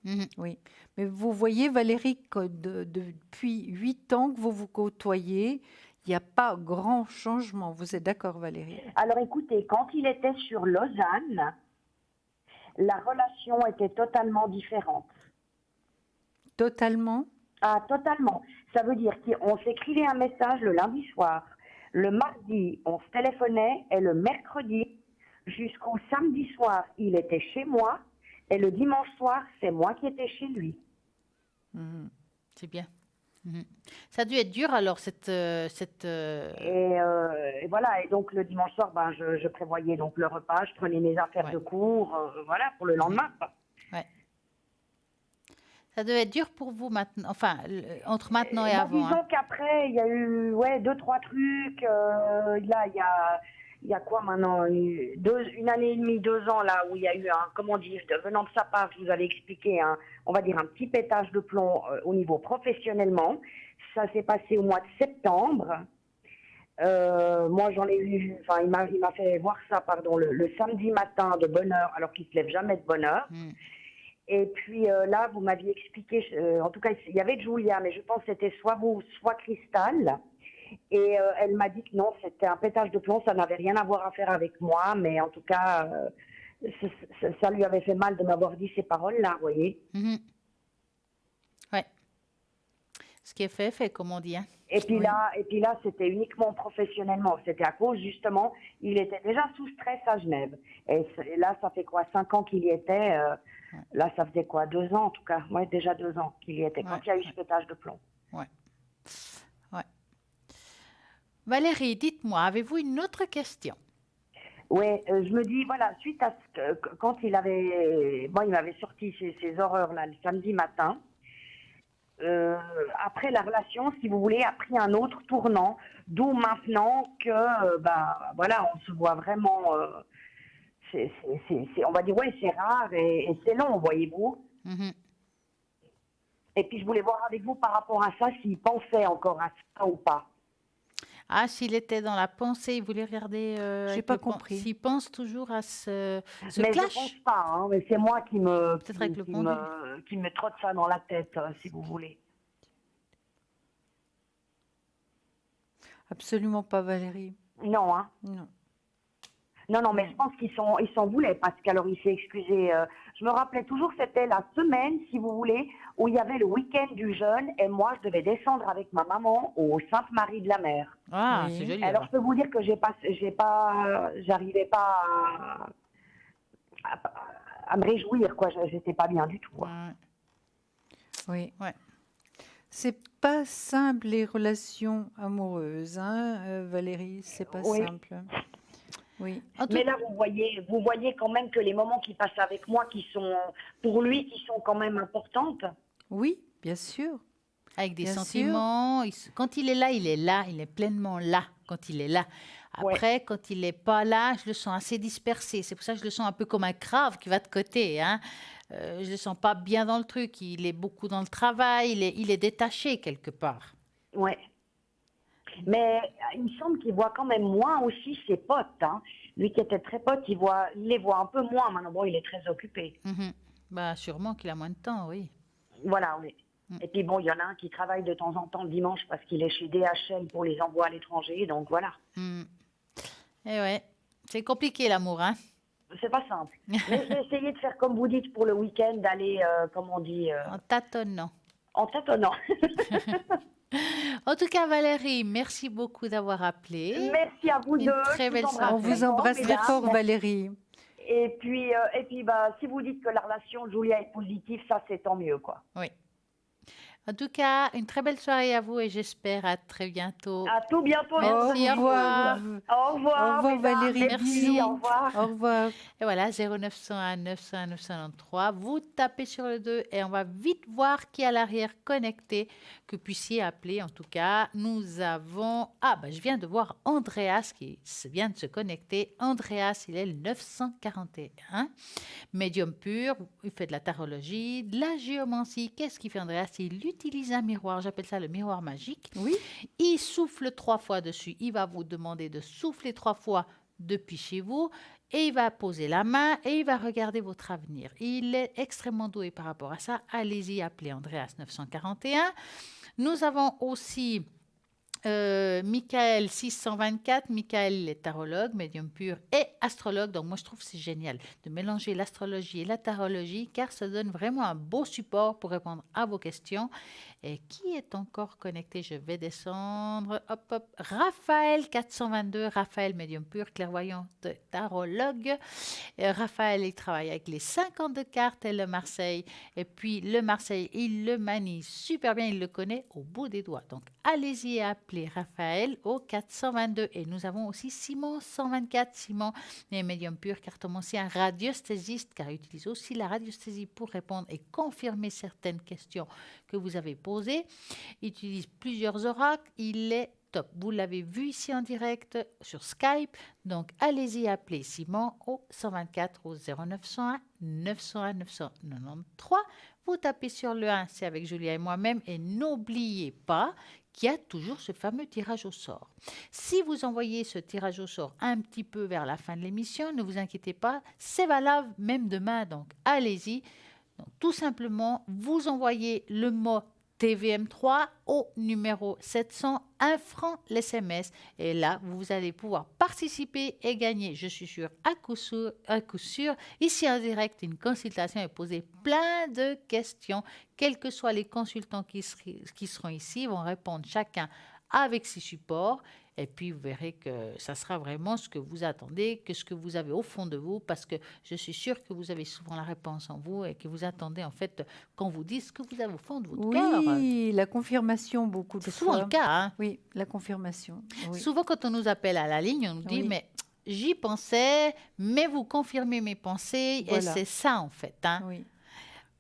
Mhm. Oui, mais vous voyez, Valérie, que depuis 8 ans que vous vous côtoyez, il n'y a pas grand changement. Vous êtes d'accord, Valérie? Alors écoutez, quand il était sur Lausanne, la relation était totalement différente. Totalement? Ah, totalement. Ça veut dire qu'on s'écrivait un message le lundi soir. Le mardi, on se téléphonait et le mercredi, jusqu'au samedi soir, il était chez moi. Et le dimanche soir, c'est moi qui étais chez lui. Mhm. C'est bien. Mhm. Ça a dû être dur alors, Et voilà. Et donc le dimanche soir, ben, je prévoyais donc le repas, je prenais mes affaires Ouais. de cours, voilà, pour le lendemain. Quoi. ouais. Ça devait être dur pour vous maintenant, enfin, entre maintenant et Bah, avant. disons Hein. qu'après, il y a eu 2-3 trucs. Là, il y a quoi maintenant, une année et demie, 2 ans, là, où il y a eu comment dire, venant de sa part, je vous avais expliqué, on va dire un petit pétage de plomb au niveau professionnellement. Ça s'est passé au mois de septembre. Moi, j'en ai eu, enfin, il m'a fait voir ça, pardon, le samedi matin de bonne heure, alors qu'il se lève jamais de bonne heure. Et puis là, vous m'aviez expliqué, en tout cas, il y avait Julia, mais je pense que c'était soit vous, soit Cristal. Et elle m'a dit que non, c'était un pétage de plomb, ça n'avait rien à voir à faire avec moi, mais en tout cas, ça lui avait fait mal de m'avoir dit ces paroles-là, vous voyez. Ouais. Ce qui est fait, comme on dit. Hein. Et puis là, c'était uniquement professionnellement. C'était à cause, justement, il était déjà sous stress à Genève. Et là, ça fait quoi, 5 ans qu'il y était. Là, ça faisait quoi, 2 ans en tout cas. Ouais, déjà 2 ans qu'il y était, quand il y a eu ce pétage de plomb. Ouais. Valérie, dites-moi, avez-vous une autre question? Oui, je me dis, voilà, suite à quand il m'avait sorti ces horreurs-là le samedi matin, après la relation, si vous voulez, a pris un autre tournant, d'où maintenant que, voilà, on se voit vraiment, on va dire, ouais, c'est rare et c'est long, voyez-vous. Et puis, je voulais voir avec vous par rapport à ça, s'il pensait encore à ça ou pas. Ah, s'il était dans la pensée, il voulait regarder. J'ai pas compris. S'il pense toujours à ce mais clash. Je pense pas, hein, mais c'est moi qui me trotte ça dans la tête, si vous voulez. Absolument pas, Valérie. Non, hein. Non, mais je pense qu'ils s'en voulaient parce qu'alors il s'est excusé. Je me rappelais toujours, c'était la semaine, si vous voulez, où il y avait le week-end du jeûne et moi je devais descendre avec ma maman au Sainte-Marie de la Mer. Ah, c'est joli. Alors je peux vous dire que j'arrivais pas à me réjouir, quoi. J'étais pas bien du tout. Quoi. Oui. Ouais. C'est pas simple les relations amoureuses, hein, Valérie. C'est pas simple. Oui. Mais là, vous voyez quand même que les moments qu'il passe avec moi, qui sont pour lui, qui sont quand même importantes. Oui, bien sûr. Avec des sentiments. Quand il est là, il est pleinement là quand il est là. Après, quand il n'est pas là, je le sens assez dispersé. C'est pour ça que je le sens un peu comme un crave qui va de côté. Hein. Je ne le sens pas bien dans le truc. Il est beaucoup dans le travail. Il est détaché quelque part. Oui. Mais il me semble qu'il voit quand même moins aussi ses potes. Hein. Lui qui était très pote, il les voit un peu moins. Maintenant, bon, il est très occupé. Sûrement qu'il a moins de temps, oui. Voilà, oui. Et puis bon, il y en a un qui travaille de temps en temps le dimanche parce qu'il est chez DHL pour les envois à l'étranger. Donc voilà. Et ouais, c'est compliqué l'amour, hein. C'est pas simple. Mais je vais essayer de faire comme vous dites pour le week-end, d'aller, comme on dit... En tâtonnant. En tâtonnant. En tout cas, Valérie, merci beaucoup d'avoir appelé. Merci à vous deux. Très belle soirée. On vous embrasse très fort, Valérie. Et puis si vous dites que la relation Julia est positive, ça c'est tant mieux, quoi. Oui. En tout cas, une très belle soirée à vous et j'espère à très bientôt. À tout bientôt. Merci, au revoir. Au revoir. Au revoir, Valérie. Merci. Au revoir. Au revoir. Et voilà, 0901 901 993. Vous tapez sur le 2 et on va vite voir qui est à l'arrière connecté, que vous puissiez appeler. En tout cas, nous avons... je viens de voir Andreas qui vient de se connecter. Andreas, il est le 941. Médium pur, il fait de la tarologie, de la géomancie. Qu'est-ce qu'il fait, Andreas? Il utilise un miroir, j'appelle ça le miroir magique. Oui. Il souffle 3 fois dessus. Il va vous demander de souffler 3 fois depuis chez vous et il va poser la main et il va regarder votre avenir. Il est extrêmement doué par rapport à ça. Allez-y, appelez Andreas 941. Nous avons aussi Michael 624. Michael est tarologue, médium pur et astrologue. Donc moi je trouve que c'est génial de mélanger l'astrologie et la tarologie car ça donne vraiment un beau support pour répondre à vos questions. Et qui est encore connecté? Je vais descendre. Hop, hop. Raphaël 422. Raphaël, médium pur, clairvoyante, tarologue. Et Raphaël, il travaille avec les 52 cartes et le Marseille. Et puis le Marseille, il le manie super bien. Il le connaît au bout des doigts. Donc allez-y et appelez Raphaël au 422. Et nous avons aussi Simon 124. Simon est médium pur, cartomancien, radiesthésiste, car il utilise aussi la radiesthésie pour répondre et confirmer certaines questions que vous avez posées. Il utilise plusieurs oracles. Il est top. Vous l'avez vu ici en direct sur Skype. Donc, allez-y, appelez Simon au 124 au 0901 901 993. Vous tapez sur le 1, c'est avec Julia et moi-même. Et n'oubliez pas qu'il y a toujours ce fameux tirage au sort. Si vous envoyez ce tirage au sort un petit peu vers la fin de l'émission, ne vous inquiétez pas, c'est valable même demain. Donc, allez-y. Donc, tout simplement, vous envoyez le mot TVM3 au numéro 700, 1 franc l'SMS. Et là, vous allez pouvoir participer et gagner, je suis sûre, à coup sûr, ici en direct, une consultation et poser plein de questions. Quels que soient les consultants qui seront ici, vont répondre chacun avec ses supports. Et puis, vous verrez que ça sera vraiment ce que vous attendez, que ce que vous avez au fond de vous, parce que je suis sûre que vous avez souvent la réponse en vous et que vous attendez, en fait, qu'on vous dise ce que vous avez au fond de votre cœur. Oui, la confirmation, beaucoup de C'est fois. souvent le cas. Hein. Oui, la confirmation. Oui. Souvent, quand on nous appelle à la ligne, on nous dit, Oui. mais j'y pensais, mais vous confirmez mes pensées. Et Voilà. c'est ça, en fait. Hein. Oui.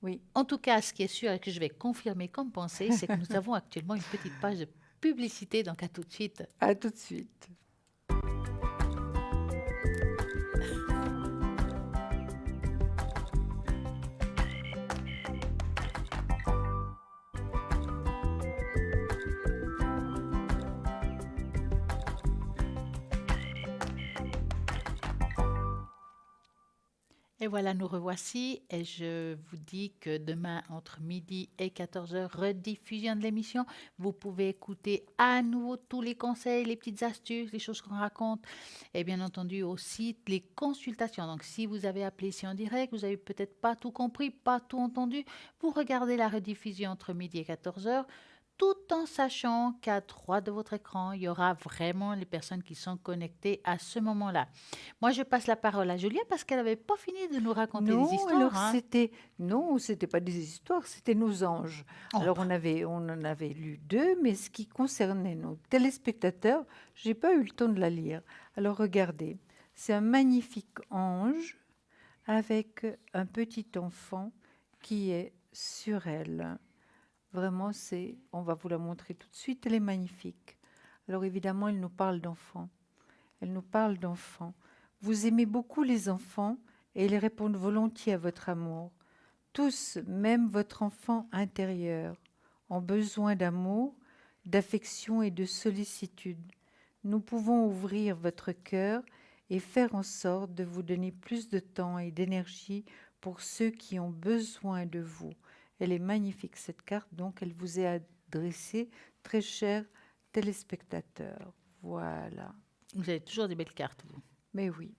Oui. En tout cas, ce qui est sûr et que je vais confirmer comme pensée, c'est que nous avons actuellement une petite page de publicité. Donc, à tout de suite. À tout de suite. Et voilà, nous revoici et je vous dis que demain, entre midi et 14h, rediffusion de l'émission. Vous pouvez écouter à nouveau tous les conseils, les petites astuces, les choses qu'on raconte et bien entendu aussi les consultations. Donc, si vous avez appelé ici en direct, vous n'avez peut-être pas tout compris, pas tout entendu, vous regardez la rediffusion entre midi et 14h. Tout en sachant qu'à droite de votre écran, il y aura vraiment les personnes qui sont connectées à ce moment-là. Moi, je passe la parole à Julia parce qu'elle n'avait pas fini de nous raconter Non, des histoires. alors Hein. c'était pas des histoires, c'était nos anges. Oh. Alors on en avait lu 2, mais ce qui concernait nos téléspectateurs, j'ai pas eu le temps de la lire. Alors regardez, c'est un magnifique ange avec un petit enfant qui est sur elle. Vraiment, on va vous la montrer tout de suite, elle est magnifique. Alors évidemment, elle nous parle d'enfants. Elle nous parle d'enfants. Vous aimez beaucoup les enfants et ils répondent volontiers à votre amour. Tous, même votre enfant intérieur, ont besoin d'amour, d'affection et de sollicitude. Nous pouvons ouvrir votre cœur et faire en sorte de vous donner plus de temps et d'énergie pour ceux qui ont besoin de vous. Elle est magnifique, cette carte, donc elle vous est adressée, très chers téléspectateurs. Voilà. Vous avez toujours des belles cartes, vous. Mais oui.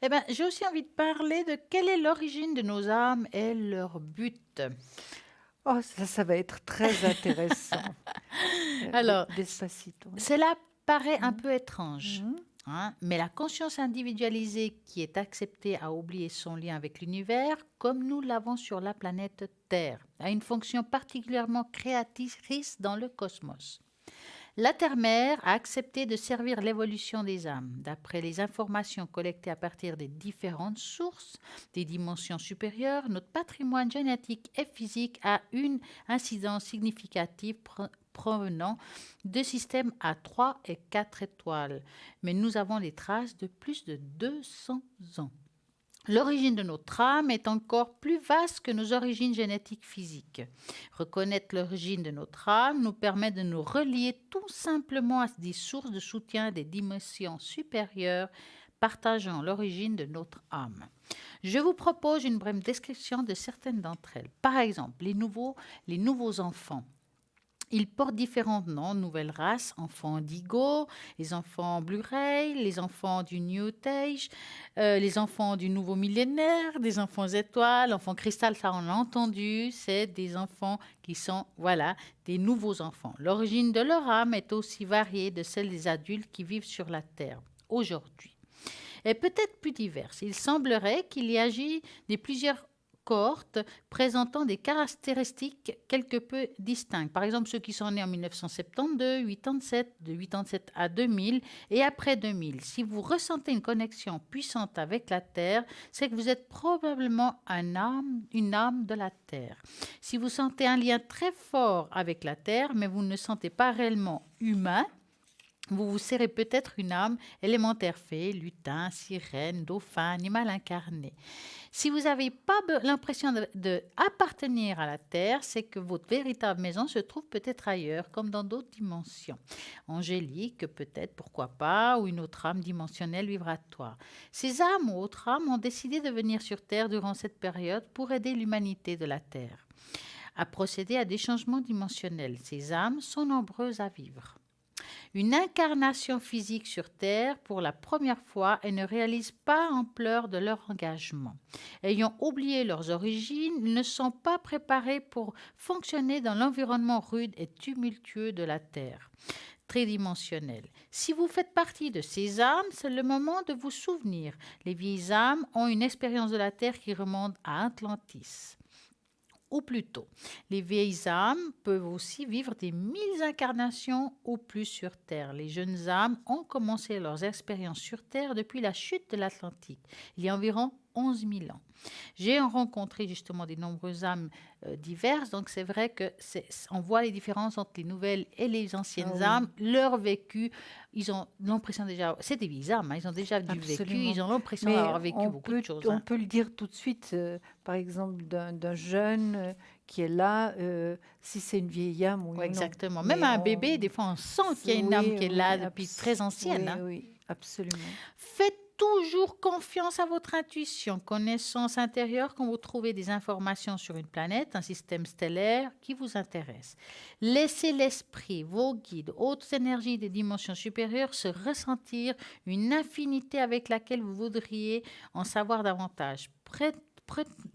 Eh bien, j'ai aussi envie de parler de quelle est l'origine de nos âmes et leur but. Oh, ça va être très intéressant. Alors, Despacito. Cela paraît un peu étrange. Mhm. Hein, mais la conscience individualisée qui est acceptée à oublier son lien avec l'univers, comme nous l'avons sur la planète Terre, a une fonction particulièrement créatrice dans le cosmos. La Terre-Mère a accepté de servir l'évolution des âmes. D'après les informations collectées à partir des différentes sources, des dimensions supérieures, notre patrimoine génétique et physique a une incidence significative provenant de systèmes à 3 et 4 étoiles. Mais nous avons des traces de plus de 200 ans. L'origine de notre âme est encore plus vaste que nos origines génétiques physiques. Reconnaître l'origine de notre âme nous permet de nous relier tout simplement à des sources de soutien des dimensions supérieures partageant l'origine de notre âme. Je vous propose une brève description de certaines d'entre elles. Par exemple, les nouveaux enfants. Ils portent différents noms, nouvelles races, enfants indigo, les enfants Blu-ray, les enfants du New Age, les enfants du nouveau millénaire, des enfants étoiles, enfants cristal, ça on l'a entendu, c'est des enfants qui sont, voilà, des nouveaux enfants. L'origine de leur âme est aussi variée de celle des adultes qui vivent sur la Terre aujourd'hui. Et peut-être plus diverse. Il semblerait qu'il y agit de plusieurs cohortes présentant des caractéristiques quelque peu distinctes. Par exemple, ceux qui sont nés en 1972, 87, de 87 à 2000 et après 2000. Si vous ressentez une connexion puissante avec la Terre, c'est que vous êtes probablement une âme de la Terre. Si vous sentez un lien très fort avec la Terre, mais vous ne sentez pas réellement humain, Vous vous serez peut-être une âme élémentaire fée, lutin, sirène, dauphin, animal incarné. Si vous n'avez pas l'impression de appartenir à la Terre, c'est que votre véritable maison se trouve peut-être ailleurs, comme dans d'autres dimensions. Angélique, peut-être, pourquoi pas, ou une autre âme dimensionnelle vibratoire. Ces âmes ou autres âmes ont décidé de venir sur Terre durant cette période pour aider l'humanité de la Terre à procéder à des changements dimensionnels. Ces âmes sont nombreuses à vivre une incarnation physique sur Terre pour la première fois et ne réalisent pas l'ampleur de leur engagement. Ayant oublié leurs origines, ils ne sont pas préparés pour fonctionner dans l'environnement rude et tumultueux de la Terre, tridimensionnel. Si vous faites partie de ces âmes, c'est le moment de vous souvenir. Les vieilles âmes ont une expérience de la Terre qui remonte à Atlantis. Ou plutôt, les vieilles âmes peuvent aussi vivre des 1000 incarnations ou plus sur Terre. Les jeunes âmes ont commencé leurs expériences sur Terre depuis la chute de l'Atlantique, il y a environ 11 000 ans. J'ai rencontré justement des nombreuses âmes diverses, donc c'est vrai qu'on voit les différences entre les nouvelles et les anciennes âmes, leur vécu. Ils ont l'impression déjà, c'est des vieilles âmes, ils ont déjà du vécu, ils ont l'impression d'avoir vécu beaucoup de choses. On peut le dire tout de suite, par exemple, d'un jeune qui est là, si c'est une vieille âme ou exactement. Même un bébé, des fois, on sent qu'il y a une âme qui est là depuis très ancienne. Oui, absolument. Faites toujours confiance à votre intuition, connaissance intérieure quand vous trouvez des informations sur une planète, un système stellaire qui vous intéresse. Laissez l'esprit, vos guides, autres énergies des dimensions supérieures se ressentir une affinité avec laquelle vous voudriez en savoir davantage.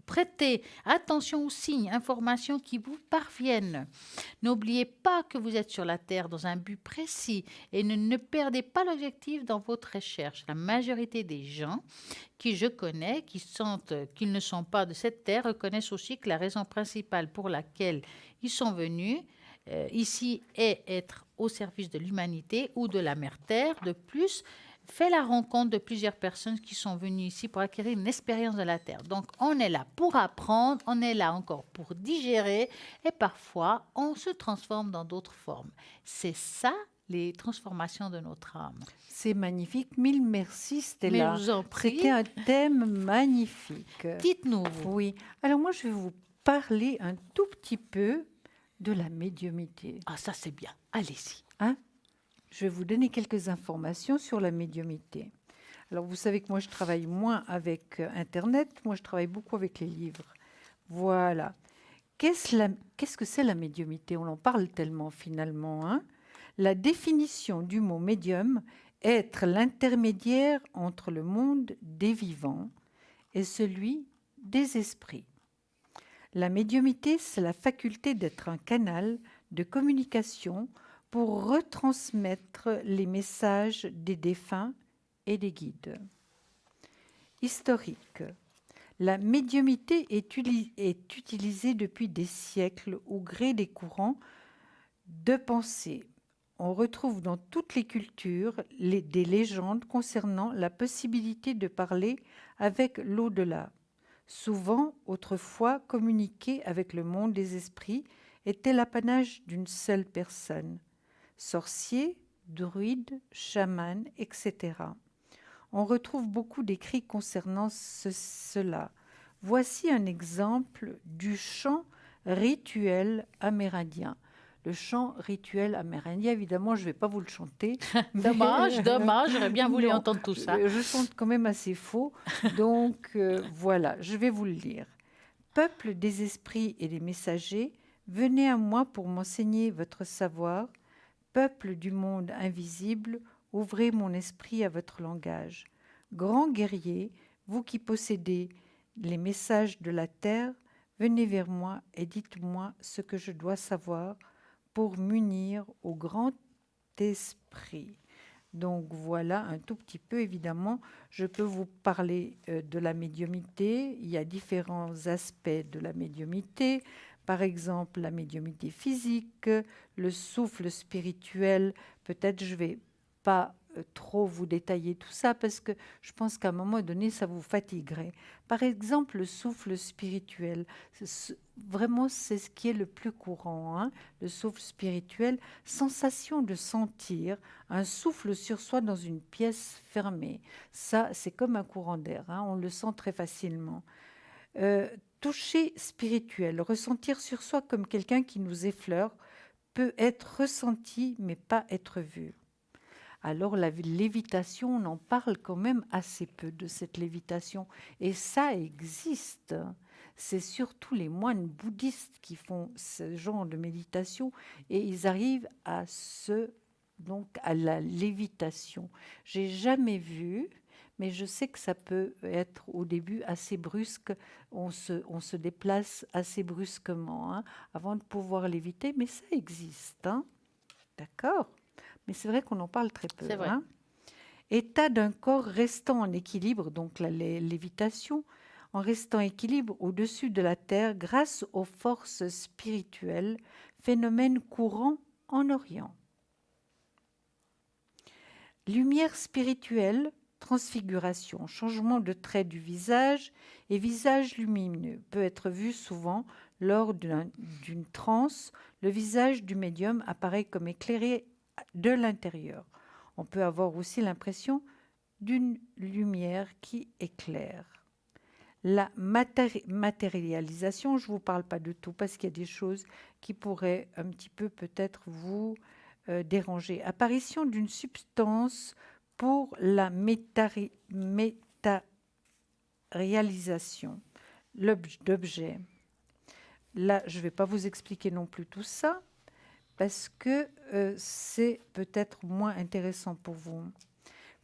Prêtez attention aux signes, informations qui vous parviennent. N'oubliez pas que vous êtes sur la Terre dans un but précis et ne perdez pas l'objectif dans votre recherche. La majorité des gens qui je connais, qui sentent qu'ils ne sont pas de cette Terre, reconnaissent aussi que la raison principale pour laquelle ils sont venus ici est être au service de l'humanité ou de la Mère Terre. De plus, fait la rencontre de plusieurs personnes qui sont venues ici pour acquérir une expérience de la Terre. Donc, on est là pour apprendre, on est là encore pour digérer et parfois, on se transforme dans d'autres formes. C'est ça, les transformations de notre âme. C'est magnifique. Mille merci, Stella. Mais je vous en prie. C'était un thème magnifique. Dites-nous. Oui. Alors, moi, je vais vous parler un tout petit peu de la médiumnité. Ah, ça, c'est bien. Allez-y. Hein? Je vais vous donner quelques informations sur la médiumnité. Alors, vous savez que moi, je travaille moins avec Internet. Moi, je travaille beaucoup avec les livres. Voilà. Qu'est-ce que c'est la médiumnité? On en parle tellement, finalement. Hein? La définition du mot médium est être l'intermédiaire entre le monde des vivants et celui des esprits. La médiumité, c'est la faculté d'être un canal de communication pour retransmettre les messages des défunts et des guides. Historique. La médiumité est utilisée depuis des siècles au gré des courants de pensée. On retrouve dans toutes les cultures des légendes concernant la possibilité de parler avec l'au-delà. Souvent, autrefois, communiquer avec le monde des esprits était l'apanage d'une seule personne. Sorciers, druides, chamans, etc. On retrouve beaucoup d'écrits concernant cela. Voici un exemple du chant rituel amérindien. Le chant rituel amérindien, évidemment, je ne vais pas vous le chanter. Dommage, j'aurais bien voulu entendre tout ça. Je chante quand même assez faux, donc voilà, je vais vous le lire. Peuple des esprits et des messagers, venez à moi pour m'enseigner votre savoir. Peuple du monde invisible, ouvrez mon esprit à votre langage. Grands guerriers, vous qui possédez les messages de la terre, venez vers moi et dites-moi ce que je dois savoir pour m'unir au grand esprit. Donc voilà un tout petit peu, évidemment, je peux vous parler de la médiumnité. Il y a différents aspects de la médiumité. Par exemple, la médiumnité physique, le souffle spirituel. Peut-être je ne vais pas trop vous détailler tout ça parce que je pense qu'à un moment donné, ça vous fatiguerait. Par exemple, le souffle spirituel. Vraiment, c'est ce qui est le plus courant, hein. Le souffle spirituel, sensation de sentir un souffle sur soi dans une pièce fermée. Ça, c'est comme un courant d'air, hein, on le sent très facilement. Toucher spirituel, ressentir sur soi comme quelqu'un qui nous effleure, peut être ressenti mais pas être vu. Alors la lévitation, on en parle quand même assez peu de cette lévitation. Et ça existe. C'est surtout les moines bouddhistes qui font ce genre de méditation et ils arrivent donc à la lévitation. J'ai jamais vu, mais je sais que ça peut être au début assez brusque. On se déplace assez brusquement, hein, avant de pouvoir léviter, mais ça existe, hein. D'accord? Mais c'est vrai qu'on en parle très peu. C'est vrai. Hein. État d'un corps restant en équilibre, donc la lévitation, en restant équilibre au-dessus de la terre grâce aux forces spirituelles, phénomène courant en Orient. Lumière spirituelle, transfiguration, changement de trait du visage et visage lumineux peut être vu souvent lors d'une transe. Le visage du médium apparaît comme éclairé de l'intérieur. On peut avoir aussi l'impression d'une lumière qui éclaire. La matérialisation, je ne vous parle pas de tout parce qu'il y a des choses qui pourraient un petit peu peut-être vous déranger. Apparition d'une substance pour la matérialisation d'objets. Là, je ne vais pas vous expliquer non plus tout ça parce que c'est peut-être moins intéressant pour vous.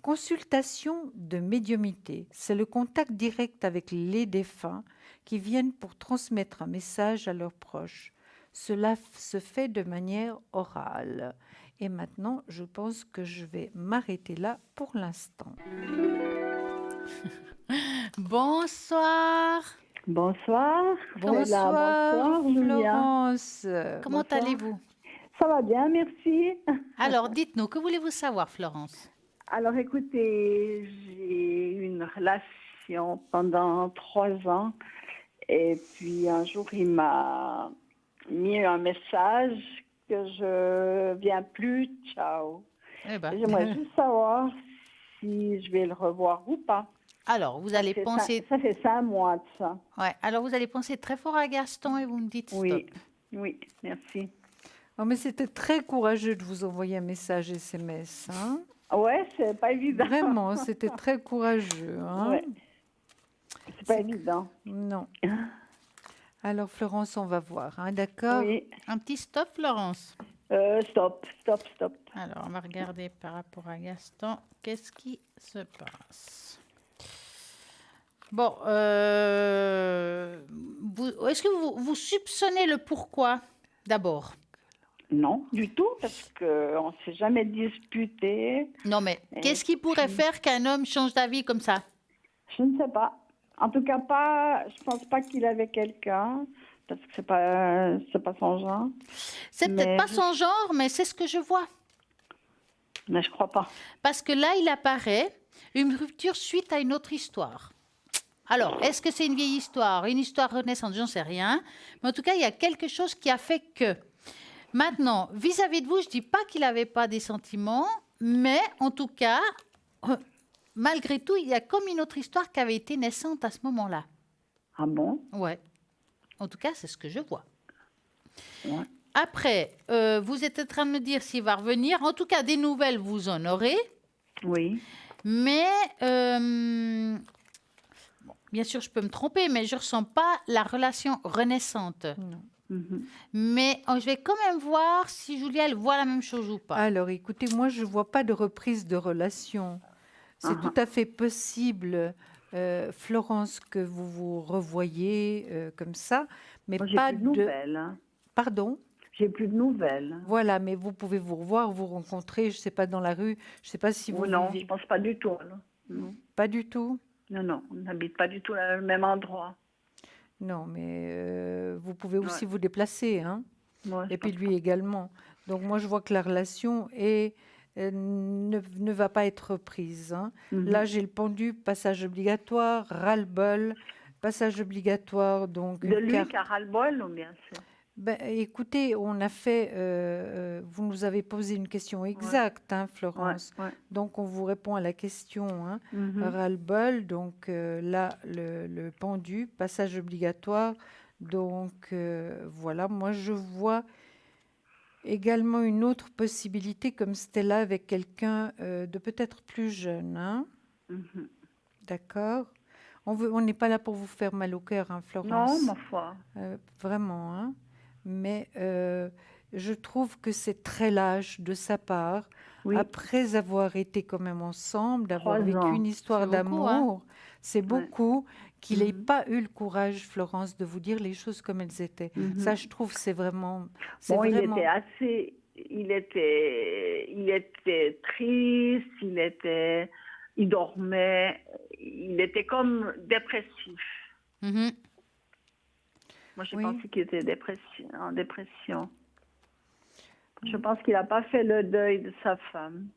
Consultation de médiumnité, c'est le contact direct avec les défunts qui viennent pour transmettre un message à leurs proches. Cela se fait de manière orale. Et maintenant, je pense que je vais m'arrêter là pour l'instant. Bonsoir. Bonsoir. Bonsoir, Julia. Florence. Comment Bonsoir. allez-vous? Ça va bien, merci. Alors, dites-nous, que voulez-vous savoir, Florence? Alors, écoutez, j'ai eu une relation pendant 3 ans et puis un jour, il m'a mis un message que je viens plus, ciao. Eh ben, J'aimerais juste savoir si je vais le revoir ou pas. alors, vous allez penser... Ça fait 5 mois de ça. Ouais, alors vous allez penser très fort à Gaston et vous me dites stop. Oui, oui, merci. Oh, mais c'était très courageux de vous envoyer un message SMS. Hein. Ouais, c'est pas évident. Vraiment, c'était très courageux. Hein. Ouais. C'est pas évident. Non. Alors, Florence, on va voir. Hein, d'accord? Oui. Un petit stop, Florence. Stop. Alors, on va regarder par rapport à Gaston. Qu'est-ce qui se passe? Bon, est-ce que vous soupçonnez le pourquoi d'abord? Non, du tout, parce qu'on ne s'est jamais disputé. Non, mais qu'est-ce qui pourrait faire qu'un homme change d'avis comme ça? Je ne sais pas. En tout cas, je pense pas qu'il avait quelqu'un, parce que c'est pas son genre. C'est peut-être pas son genre, mais c'est ce que je vois. Mais je crois pas. Parce que là, il apparaît une rupture suite à une autre histoire. Alors, est-ce que c'est une vieille histoire, une histoire renaissante? J'en sais rien. Mais en tout cas, il y a quelque chose qui a fait que. Maintenant, vis-à-vis de vous, je ne dis pas qu'il n'avait pas des sentiments, mais en tout cas, malgré tout, il y a comme une autre histoire qui avait été naissante à ce moment-là. Ah bon? Ouais. En tout cas, c'est ce que je vois. Ouais. Après, vous êtes en train de me dire s'il va revenir. En tout cas, des nouvelles, vous en aurez. Oui. Mais, bon, bien sûr, je peux me tromper, mais je ne ressens pas la relation renaissante. Non. Mhm. Mais je vais quand même voir si Julia, elle voit la même chose ou pas. Alors, écoutez, moi, je ne vois pas de reprise de relation. C'est tout à fait possible, Florence, que vous vous revoyiez comme ça, mais Moi, j'ai pas plus de nouvelles. Hein. Pardon? J'ai plus de nouvelles. Voilà, mais vous pouvez vous revoir, vous rencontrer, je ne sais pas, dans la rue, je ne sais pas si vous... Ou non, vivez- je pense pas du tout. Là. Non. Pas du tout? Non, on n'habite pas du tout le même endroit. Non, mais vous pouvez aussi Ouais. vous déplacer, hein? Moi, je Et puis pense lui également. Donc moi, je vois que la relation est ne va pas être reprise, hein. Mhm. Là, j'ai le pendu, passage obligatoire, ras-le-bol, passage obligatoire, donc De une lui carte. qui a ras-le-bol ou bien c'est... Ben, écoutez, on a fait, vous nous avez posé une question exacte, hein, Ouais, Florence. ouais. Donc, on vous répond à la question, hein. Mhm. Ras-le-bol, donc là, le pendu, passage obligatoire. Donc, voilà, moi, je vois également une autre possibilité comme Stella avec quelqu'un de peut-être plus jeune, hein. Mhm. D'accord? On n'est pas là pour vous faire mal au cœur, hein, Non, Florence. ma foi. Vraiment, hein. Mais je trouve que c'est très lâche de sa part, Oui, après avoir été quand même ensemble, d'avoir 3 vécu ans. une histoire C'est beaucoup, hein. d'amour, c'est Ouais. beaucoup, qu'il n'ait Mhm. pas eu le courage, Florence, de vous dire les choses comme elles étaient. Mhm. Ça, je trouve, c'est vraiment... Bon, il vraiment... était assez... Il était triste, il dormait, il était comme dépressif. Mhm. Moi, j'ai Oui. pensé qu'il était en dépression. Je pense qu'il n'a pas fait le deuil de sa femme.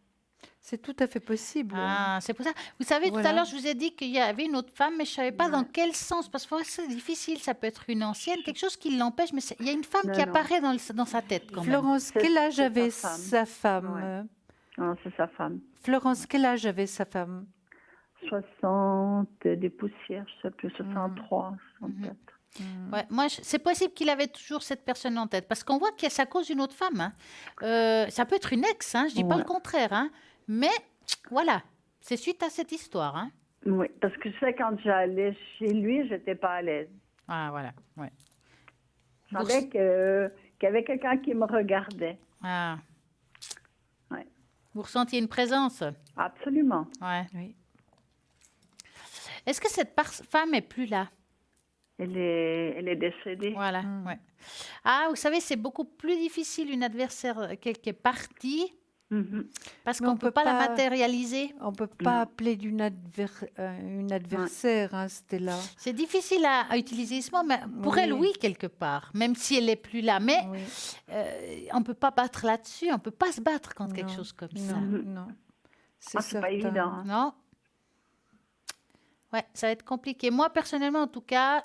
C'est tout à fait possible. Ah, c'est pour ça. Vous savez, tout à Voilà. l'heure, je vous ai dit qu'il y avait une autre femme, mais je ne savais pas Ouais. dans quel sens. Parce que c'est difficile, ça peut être une ancienne, quelque chose qui l'empêche, mais il y a une femme Non, qui non. apparaît dans sa tête quand même. Florence, C'est- quel âge c'est avait sa femme. sa femme? Ouais. Non, c'est sa femme. Florence, quel âge avait sa femme? 60, des poussières, je ne sais plus, 63, 64. Ouais, moi, c'est possible qu'il avait toujours cette personne en tête, parce qu'on voit que ça cause une autre femme, hein. Ça peut être une ex, hein, je dis pas Ouais. le contraire, hein, mais voilà, c'est suite à cette histoire, hein. Oui, parce que je sais, quand j'allais chez lui, j'étais pas à l'aise. Ah voilà, ouais. Je savais qu'il y avait quelqu'un qui me regardait. Ah. Ouais. Vous ressentiez une présence, Absolument. ouais. Oui. Est-ce que cette femme est plus là? Elle est décédée. Voilà, ouais. Ah, vous savez, c'est beaucoup plus difficile une adversaire qui est partie, Mhm. parce Mais qu'on on ne peut peut pas la pas- matérialiser. On ne peut pas Non. appeler une adversaire, hein, Stella. C'est difficile à utiliser ce mot, mais pour Oui. elle, oui, quelque part, même si elle n'est plus là. Mais Oui. on ne peut pas battre là-dessus, on ne peut pas se battre contre quelque Non, chose comme ça. Non, non. C'est Ah, c'est pas certain. évident. hein. Non? Ouais, ça va être compliqué. Moi, personnellement, en tout cas,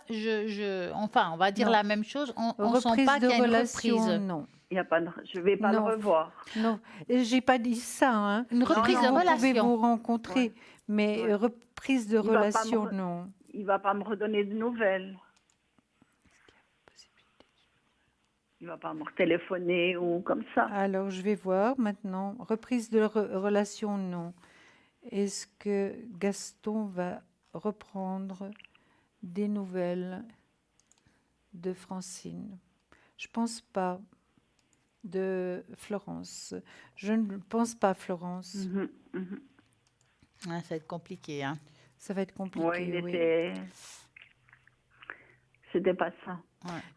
enfin, on va dire Non. la même chose. On ne sent Reprise pas de qu'il y a une relation, reprise. non. Il y a pas de... Je vais pas Non. le revoir. Non, et j'ai pas dit ça, hein. Une reprise non, de Vous pouvez relation. vous rencontrer, Ouais. mais Ouais. reprise de Il va pas me relation, re- non. Il va pas me redonner de nouvelles. Il va pas me téléphoner ou comme ça. Alors, je vais voir maintenant. Reprise de relation, non. Est-ce que Gaston va reprendre des nouvelles de Francine? Je pense pas. De Florence. Je ne pense pas, Florence. Mhm, mhm. Ouais, ça va être compliqué, hein. Ça va être compliqué, Ouais, il oui. était... C'était pas ça.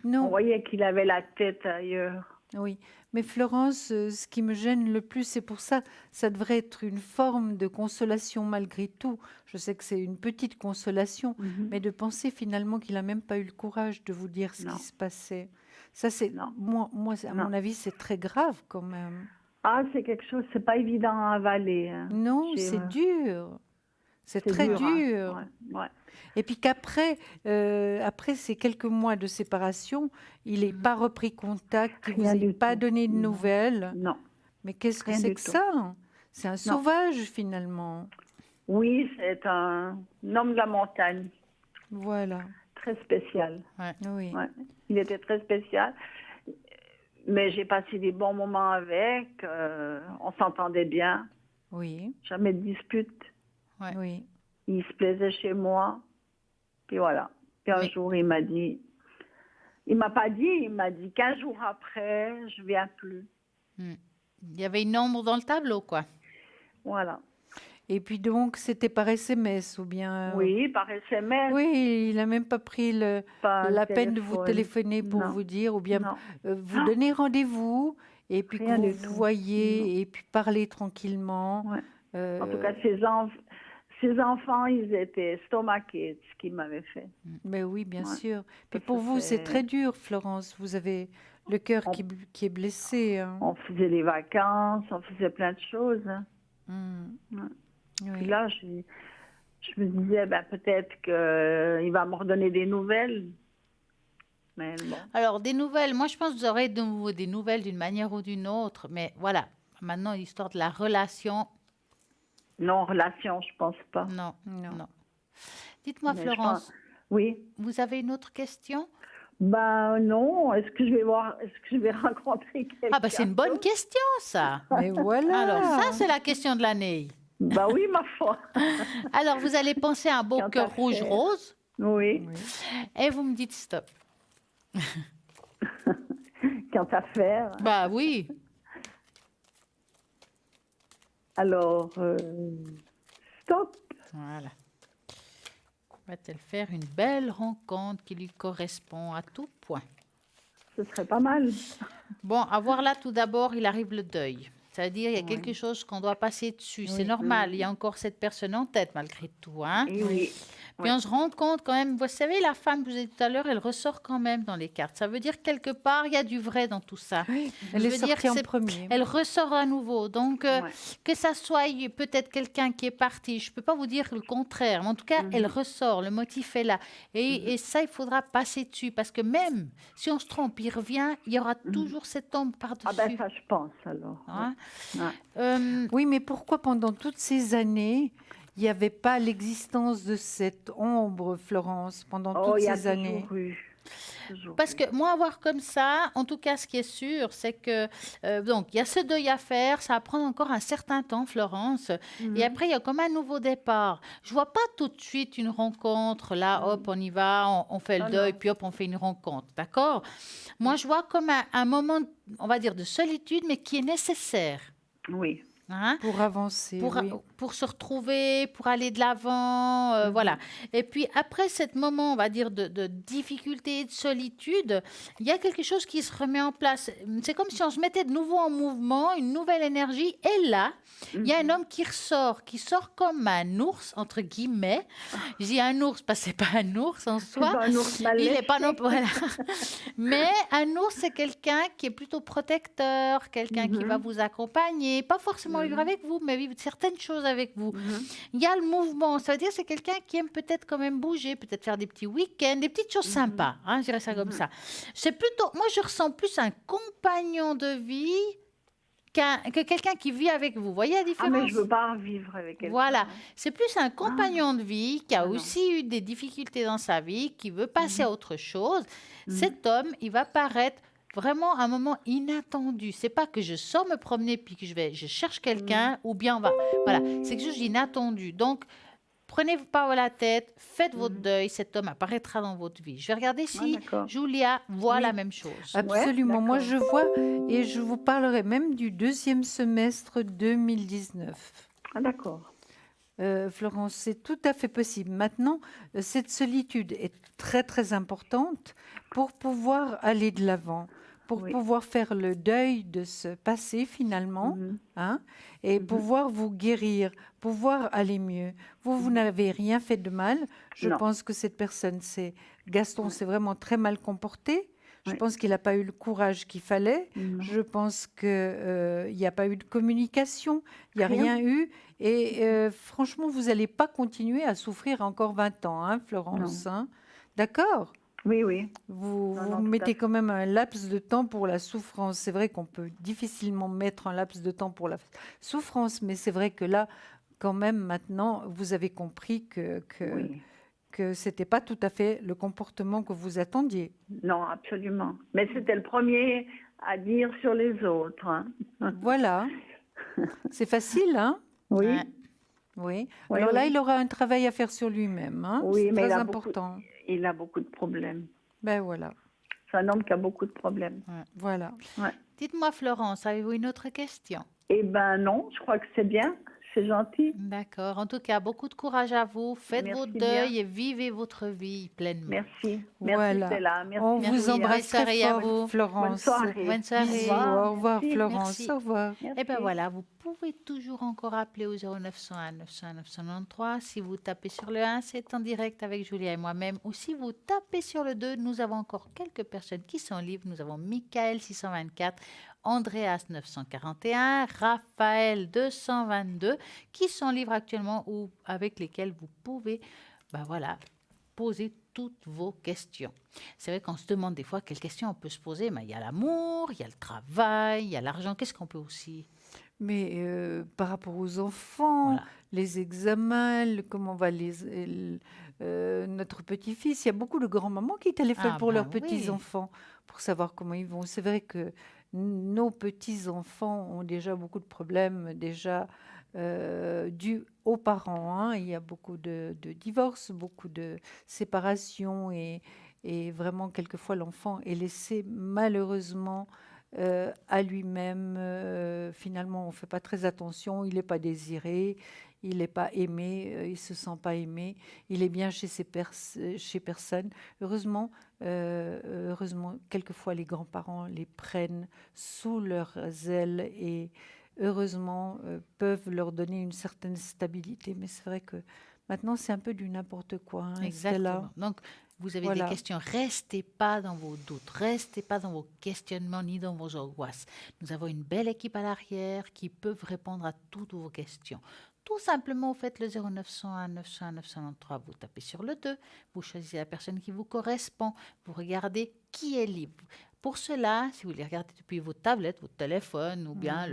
On Non, voyait qu'il avait la tête ailleurs. oui. Mais Florence, ce qui me gêne le plus, c'est pour ça, ça devrait être une forme de consolation malgré tout. Je sais que c'est une petite consolation, Mhm. mais de penser finalement qu'il n'a même pas eu le courage de vous dire ce Non. qui se passait. Ça, c'est, Non. moi, à Non. mon avis, c'est très grave quand même. Ah, c'est quelque chose, c'est pas évident à avaler. hein. Non, J'ai, c'est dur. C'est c'est très dur, hein. dur. Ouais, ouais. Et puis qu'après, après ces quelques mois de séparation, il n'est pas repris contact, il ne vous Rien a du pas tout. donné de Non. nouvelles. Non. Mais qu'est-ce que Rien c'est du que tout. ça? C'est un sauvage finalement. Oui, c'est un homme de la montagne, Voilà, très spécial. oui. Ouais. Il était très spécial. Mais j'ai passé des bons moments avec. On s'entendait bien. Oui, Jamais de dispute. Ouais. oui. Il se plaisait chez moi. Puis voilà. Puis un Mais- jour, il m'a dit... Il m'a pas dit, il m'a dit 15 jours après, je viens plus. Il y avait une ombre dans le tableau, quoi. Voilà. Et puis donc, c'était par SMS ou bien... Oui, par SMS. Oui, il n'a même pas pris pas la un peine de vous téléphone. téléphoner pour Non. vous dire, ou bien Non. vous donner rendez-vous, et puis que Rien vous du vous tout. voyez, et puis parler tranquillement. Ouais. En tout Euh, cas, ses enfants, ils étaient estomaqués de ce qu'il m'avait fait. Mais oui, bien Ouais. sûr. Puis Ça, pour ça vous, c'est fait- très dur, Florence. Vous avez le cœur On- qui est blessé, hein. On faisait des vacances, on faisait plein de choses. Hein. Mm. Ouais. Puis Oui. là, je me disais, ben, peut-être qu'il va me redonner des nouvelles. Mais bon, Alors, des nouvelles, moi je pense que vous aurez de nouveau des nouvelles d'une manière ou d'une autre, mais voilà, maintenant l'histoire de la relation, non, relation, je pense pas. non, Non. non. Dites-moi Mais je Florence, pense- Oui. vous avez une autre question? Ben non, est-ce que je vais rencontrer quelqu'un? Ah bah c'est une bonne d'autre? question ça. Mais voilà. Alors ça c'est la question de l'année. Ben oui, ma foi. Alors vous allez penser à un beau Quant à cœur rouge faire. rose Oui, Oui. et vous me dites stop. quant à faire. Bah oui. Alors, stop. Voilà. Va-t-elle faire une belle rencontre qui lui correspond à tout point? Ce serait pas mal. Bon, à voir là, tout d'abord, il arrive le deuil. C'est-à-dire, il y a Oui. quelque chose qu'on doit passer dessus. C'est Oui. normal, il y a encore cette personne en tête malgré tout. Hein? Et oui. Puis on se rend compte quand même, vous savez, la femme que vous avez dit tout à l'heure, elle ressort quand même dans les cartes. Ça veut dire quelque part, il y a du vrai dans tout ça. Oui, Je elle est veux dire sortie que en c'est- premier. Elle ressort à nouveau. Donc, Ouais. que ça soit peut-être quelqu'un qui est parti, je ne peux pas vous dire le contraire, mais en tout cas, elle ressort, le motif est là. Et ça, il faudra passer dessus, parce que même si on se trompe, il revient, il y aura toujours cette ombre par-dessus. Ah ben ça, je pense alors. Hein? Ouais. Oui, mais pourquoi pendant toutes ces années, il n'y avait pas l'existence de cette ombre, Florence, pendant Oh, toutes il y a ces années? toujours eu. Toujours Parce eu. que moi, voir comme ça, en tout cas, ce qui est sûr, c'est que donc il y a ce deuil à faire, ça va prendre encore un certain temps, Florence. Et après, il y a comme un nouveau départ. Je vois pas tout de suite une rencontre. Là, hop, on y va, on fait le Ah, deuil, non. puis hop, on fait une rencontre. D'accord? Moi, je vois comme un moment, on va dire, de solitude, mais qui est nécessaire. Oui. Hein? Pour avancer, oui. Pour se retrouver, pour aller de l'avant, voilà. Et puis après ce moment, on va dire, de difficulté, de solitude, il y a quelque chose qui se remet en place. C'est comme si on se mettait de nouveau en mouvement, une nouvelle énergie. Et là, il y a un homme qui sort comme un ours, entre guillemets. Je dis un ours parce que c'est pas un ours en C'est soi. pas un ours mal Il n'est léché. pas non voilà. Mais un ours, c'est quelqu'un qui est plutôt protecteur, quelqu'un qui va vous accompagner, pas forcément vivre avec vous, mais vivre certaines choses avec vous. Il y a le mouvement, ça veut dire que c'est quelqu'un qui aime peut-être quand même bouger, peut-être faire des petits week-ends, des petites choses sympas, hein, je dirais ça comme ça. C'est plutôt, moi je ressens plus un compagnon de vie que quelqu'un qui vit avec vous. Vous voyez la Ah, différence? mais je veux pas vivre avec quelqu'un. Voilà, c'est plus un compagnon de vie qui a Ah non. aussi eu des difficultés dans sa vie, qui veut passer à autre chose. Cet homme, il va paraître vraiment à un moment inattendu. C'est pas que je sors me promener puis que je cherche quelqu'un ou bien on va. Voilà, c'est quelque chose d'inattendu. Donc, prenez-vous pas la tête, faites votre deuil. Cet homme apparaîtra dans votre vie. Je vais regarder si d'accord. Julia voit Oui. la même chose. Absolument. Moi, d'accord. je vois, et je vous parlerai même du deuxième semestre 2019. Ah, d'accord. Florence, c'est tout à fait possible. Maintenant, cette solitude est très, très importante pour pouvoir aller de l'avant, pour Oui. pouvoir faire le deuil de ce passé finalement, hein, et pouvoir vous guérir, pouvoir aller mieux. Vous n'avez rien fait de mal. Je Non. pense que cette personne, Gaston, s'est vraiment très mal comporté. Je Oui. pense qu'il n'a pas eu le courage qu'il fallait. Non. Je pense qu'il n'y a pas eu de communication, il n'y a Rien. rien eu. Et franchement, vous n'allez pas continuer à souffrir encore 20 ans, hein, Florence. Hein. D'accord? Oui, oui. Vous, Non, vous non, tout à mettez fait. quand même un laps de temps pour la souffrance. C'est vrai qu'on peut difficilement mettre un laps de temps pour la souffrance, mais c'est vrai que là, quand même, maintenant, vous avez compris que ce n'était pas tout à fait le comportement que vous attendiez. Non, absolument. Mais c'était le premier à dire sur les autres. Hein. Voilà. C'est facile, hein? Oui. Ouais. Oui. Oui, Alors là, oui. il aura un travail à faire sur lui-même. Hein? Oui, C'est mais très important. Il a beaucoup de problèmes. Ben voilà. C'est un homme qui a beaucoup de problèmes. Voilà. Ouais. Dites-moi, Florence, avez-vous une autre question? Eh ben non, je crois que c'est bien. C'est gentil. D'accord. En tout cas, beaucoup de courage à vous. Faites Merci vos bien. deuils et vivez votre vie pleinement. Merci. Merci Voilà. Stella. Merci. On Merci. vous embrasse Bonne soirée très à fort, vous. Bonne Florence. soirée. Bonne soirée. Bisous, au revoir Merci. Florence, Merci. au revoir. Merci. Et bien voilà, vous pouvez toujours encore appeler au 0901 901 993. Si vous tapez sur le 1, c'est en direct avec Julia et moi-même. Ou si vous tapez sur le 2, nous avons encore quelques personnes qui sont libres. Nous avons Michael 624, Andreas 941, Raphaël 222 qui sont libres actuellement ou avec lesquels vous pouvez poser toutes vos questions. C'est vrai qu'on se demande des fois quelles questions on peut se poser, mais il y a l'amour, il y a le travail, il y a l'argent. Qu'est-ce qu'on peut aussi... Mais par rapport aux enfants, Voilà. les examens, comment va notre petit-fils, il y a beaucoup de grands-mamans qui téléphonent Ah pour ben leurs oui. petits-enfants pour savoir comment ils vont. C'est vrai que nos petits-enfants ont déjà beaucoup de problèmes, déjà dus aux parents, hein. Il y a beaucoup de divorces, beaucoup de séparations et vraiment, quelquefois, l'enfant est laissé malheureusement à lui-même. Finalement, on ne fait pas très attention, il n'est pas désiré, il n'est pas aimé, il ne se sent pas aimé, il est bien chez personne. Heureusement, quelquefois, les grands-parents les prennent sous leurs ailes et heureusement peuvent leur donner une certaine stabilité. Mais c'est vrai que maintenant, c'est un peu du n'importe quoi, hein, Stella. Exactement. Donc, vous avez Voilà. des questions, restez pas dans vos doutes, restez pas dans vos questionnements ni dans vos angoisses. Nous avons une belle équipe à l'arrière qui peut répondre à toutes vos questions. Tout simplement, vous faites le 0901 901 993, vous tapez sur le 2, vous choisissez la personne qui vous correspond, vous regardez qui est libre. Pour cela, si vous les regardez depuis vos tablettes, votre téléphone ou bien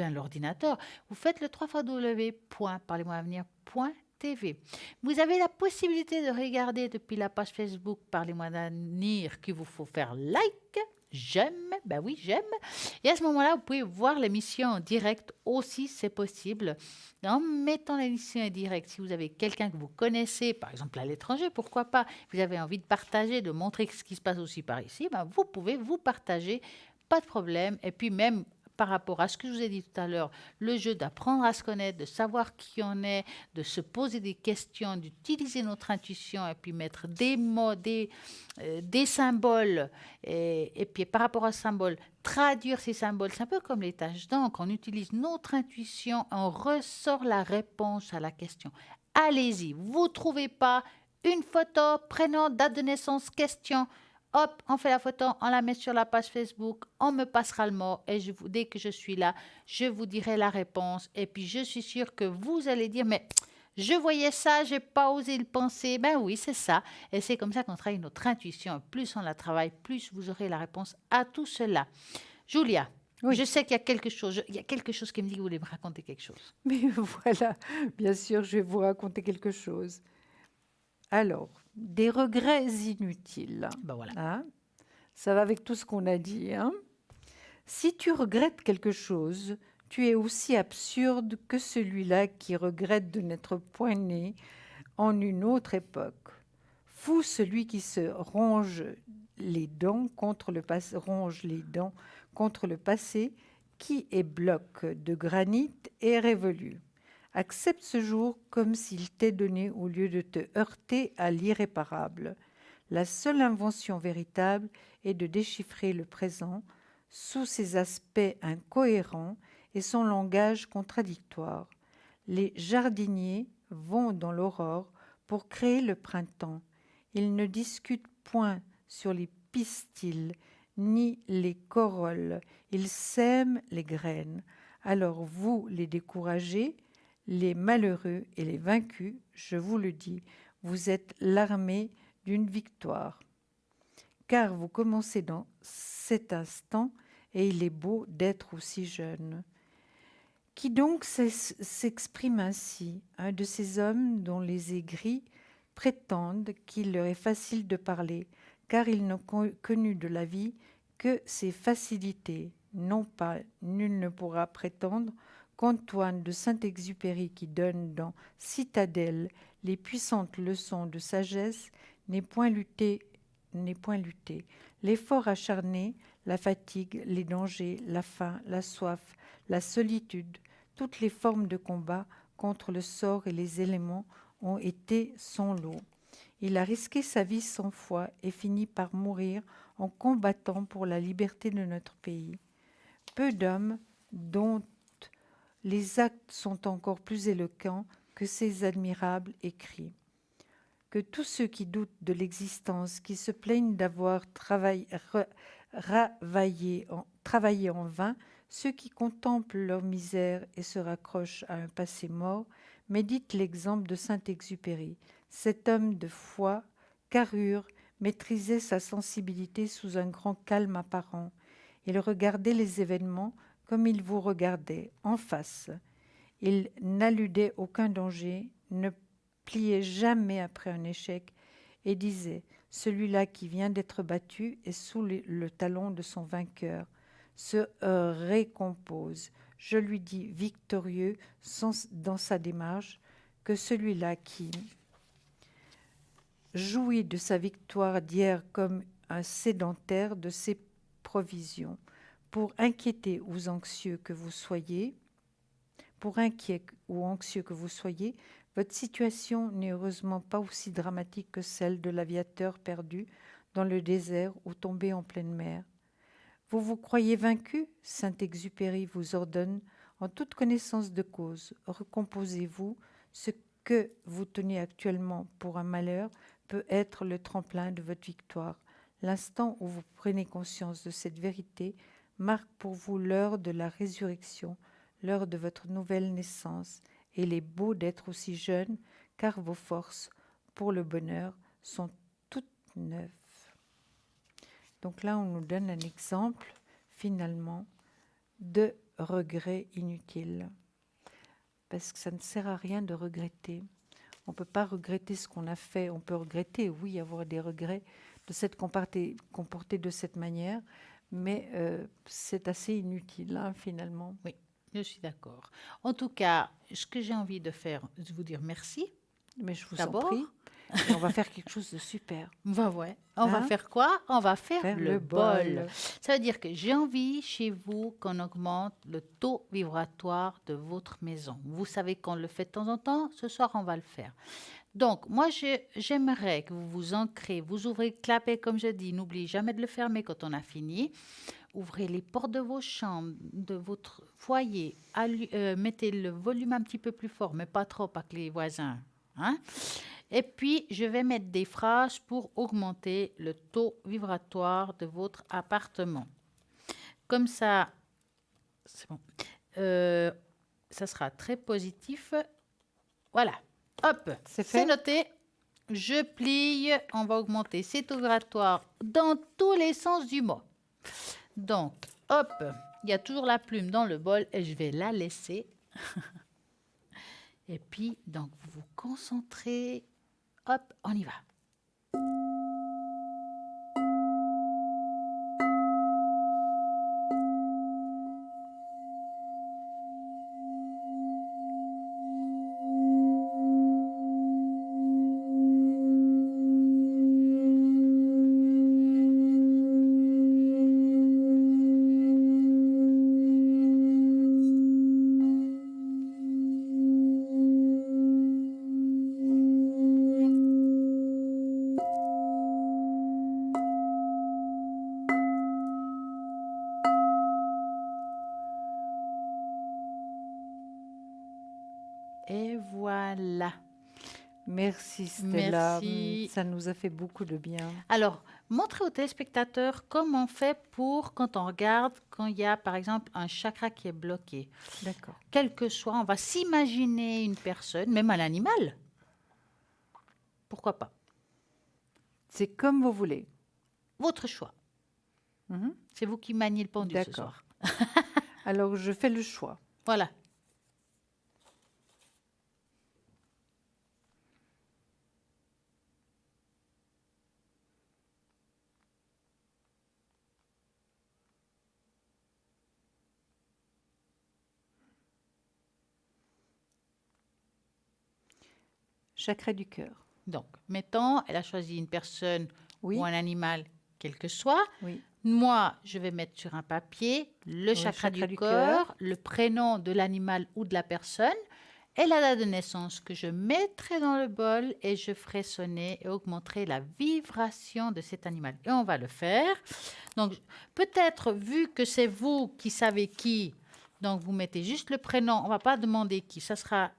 l'ordinateur, vous faites le 3w.parlez-moi-avenir.tv. Vous avez la possibilité de regarder depuis la page Facebook Parlez-moi d'avenir qu'il vous faut faire like, j'aime, ben oui, j'aime. Et à ce moment-là, vous pouvez voir l'émission en direct aussi, c'est possible. En mettant l'émission en direct, si vous avez quelqu'un que vous connaissez, par exemple à l'étranger, pourquoi pas, vous avez envie de partager, de montrer ce qui se passe aussi par ici, ben vous pouvez vous partager, pas de problème. Et puis même par rapport à ce que je vous ai dit tout à l'heure, le jeu d'apprendre à se connaître, de savoir qui on est, de se poser des questions, d'utiliser notre intuition et puis mettre des mots, des symboles et puis par rapport à ce symbole, traduire ces symboles. C'est un peu comme les tâches d'encre. On utilise notre intuition, on ressort la réponse à la question. Allez-y, vous ne trouvez pas une photo, prénom, date de naissance, question. Hop, on fait la photo, on la met sur la page Facebook, on me passera le mot et dès que je suis là, je vous dirai la réponse. Et puis, je suis sûre que vous allez dire, mais je voyais ça, j'ai pas osé le penser. Ben oui, c'est ça. Et c'est comme ça qu'on travaille notre intuition. Plus on la travaille, plus vous aurez la réponse à tout cela. Julia, Oui. je sais qu'il y a quelque chose. Il y a quelque chose qui me dit que vous voulez me raconter quelque chose. Mais voilà, bien sûr, je vais vous raconter quelque chose. Alors, des regrets inutiles. Ben voilà. Hein? Ça va avec tout ce qu'on a dit. Hein? Si tu regrettes quelque chose, tu es aussi absurde que celui-là qui regrette de n'être point né en une autre époque. Fou celui qui se ronge les dents contre le passé, qui est bloc de granit et révolu. Accepte ce jour comme s'il t'est donné au lieu de te heurter à l'irréparable. La seule invention véritable est de déchiffrer le présent sous ses aspects incohérents et son langage contradictoire. Les jardiniers vont dans l'aurore pour créer le printemps. Ils ne discutent point sur les pistils ni les corolles. Ils sèment les graines. Alors vous, les découragés, les malheureux et les vaincus, je vous le dis, vous êtes l'armée d'une victoire. Car vous commencez dans cet instant et il est beau d'être aussi jeune. Qui donc s'exprime ainsi, un de ces hommes dont les aigris prétendent qu'il leur est facile de parler, car ils n'ont connu de la vie que ses facilités. Non pas, nul ne pourra prétendre qu'Antoine de Saint-Exupéry, qui donne dans Citadelle les puissantes leçons de sagesse, n'ait point lutté. L'effort acharné, la fatigue, les dangers, la faim, la soif, la solitude, Toutes les formes de combat contre le sort et les éléments ont été son lot. Il a risqué sa vie 100 fois et fini par mourir en combattant pour la liberté de notre pays. Peu d'hommes dont les actes sont encore plus éloquents que ces admirables écrits. Que tous ceux qui doutent de l'existence, qui se plaignent d'avoir travaillé en vain, ceux qui contemplent leur misère et se raccrochent à un passé mort, méditent l'exemple de Saint-Exupéry. Cet homme de foi, carrure, maîtrisait sa sensibilité sous un grand calme apparent. Il regardait les événements comme il vous regardait, en face. Il n'alludait aucun danger, ne pliait jamais après un échec et disait « Celui-là qui vient d'être battu est sous le talon de son vainqueur, se récompose. Je lui dis victorieux dans sa démarche que celui-là qui jouit de sa victoire d'hier comme un sédentaire de ses provisions. Pour inquiéter ou anxieux que vous soyez, votre situation n'est heureusement pas aussi dramatique que celle de l'aviateur perdu dans le désert ou tombé en pleine mer. Vous vous croyez vaincu? Saint-Exupéry vous ordonne, en toute connaissance de cause, recomposez-vous. Ce que vous tenez actuellement pour un malheur peut être le tremplin de votre victoire. L'instant où vous prenez conscience de cette vérité marque pour vous l'heure de la résurrection, l'heure de votre nouvelle naissance. Et il est beau d'être aussi jeune, car vos forces pour le bonheur sont toutes neuves. Donc là, on nous donne un exemple, finalement, de regret inutile. Parce que ça ne sert à rien de regretter. On ne peut pas regretter ce qu'on a fait. On peut regretter, oui, avoir des regrets de s'être comporté de cette manière, mais c'est assez inutile, hein, finalement. Oui, je suis d'accord. En tout cas, ce que j'ai envie de faire, c'est vous dire merci. Mais je vous en D'abord. prie. Et on va faire quelque chose de super. Ben ouais. On va Hein? faire quoi? On va faire Faire le le bol. bol. Ça veut dire que j'ai envie chez vous qu'on augmente le taux vibratoire de votre maison. Vous savez qu'on le fait de temps en temps. Ce soir, on va le faire. Donc, moi, j'aimerais que vous vous ancrez, vous ouvrez le clapet, comme je dis. N'oubliez jamais de le fermer quand on a fini. Ouvrez les portes de vos chambres, de votre foyer. Mettez le volume un petit peu plus fort, mais pas trop, pas que les voisins. Hein? Et puis, je vais mettre des phrases pour augmenter le taux vibratoire de votre appartement. Comme ça, c'est bon. Ça sera très positif. Voilà. Hop, C'est fait? c'est noté. Je plie. On va augmenter ces taux vibratoires dans tous les sens du mot. Donc, hop, il y a toujours la plume dans le bol et je vais la laisser. Et puis, donc, vous vous concentrez. Hop, on y va. Et voilà. Merci Stella. Merci. Ça nous a fait beaucoup de bien. Alors, montrez aux téléspectateurs comment on fait pour, quand on regarde, quand il y a, par exemple, un chakra qui est bloqué. D'accord. Quel que soit, on va s'imaginer une personne, même un animal. Pourquoi pas? C'est comme vous voulez. Votre choix. Mhm. C'est vous qui maniez le pendule ce D'accord. soir. Alors, je fais le choix. Voilà. Chakra du cœur. Donc, mettons, elle a choisi une personne Oui. ou un animal, quel que soit. Oui. Moi, je vais mettre sur un papier le chakra du cœur, le prénom de l'animal ou de la personne et la date de naissance que je mettrai dans le bol et je ferai sonner et augmenterai la vibration de cet animal. Et on va le faire. Donc, peut-être, vu que c'est vous qui savez qui, donc vous mettez juste le prénom, on ne va pas demander qui, ça sera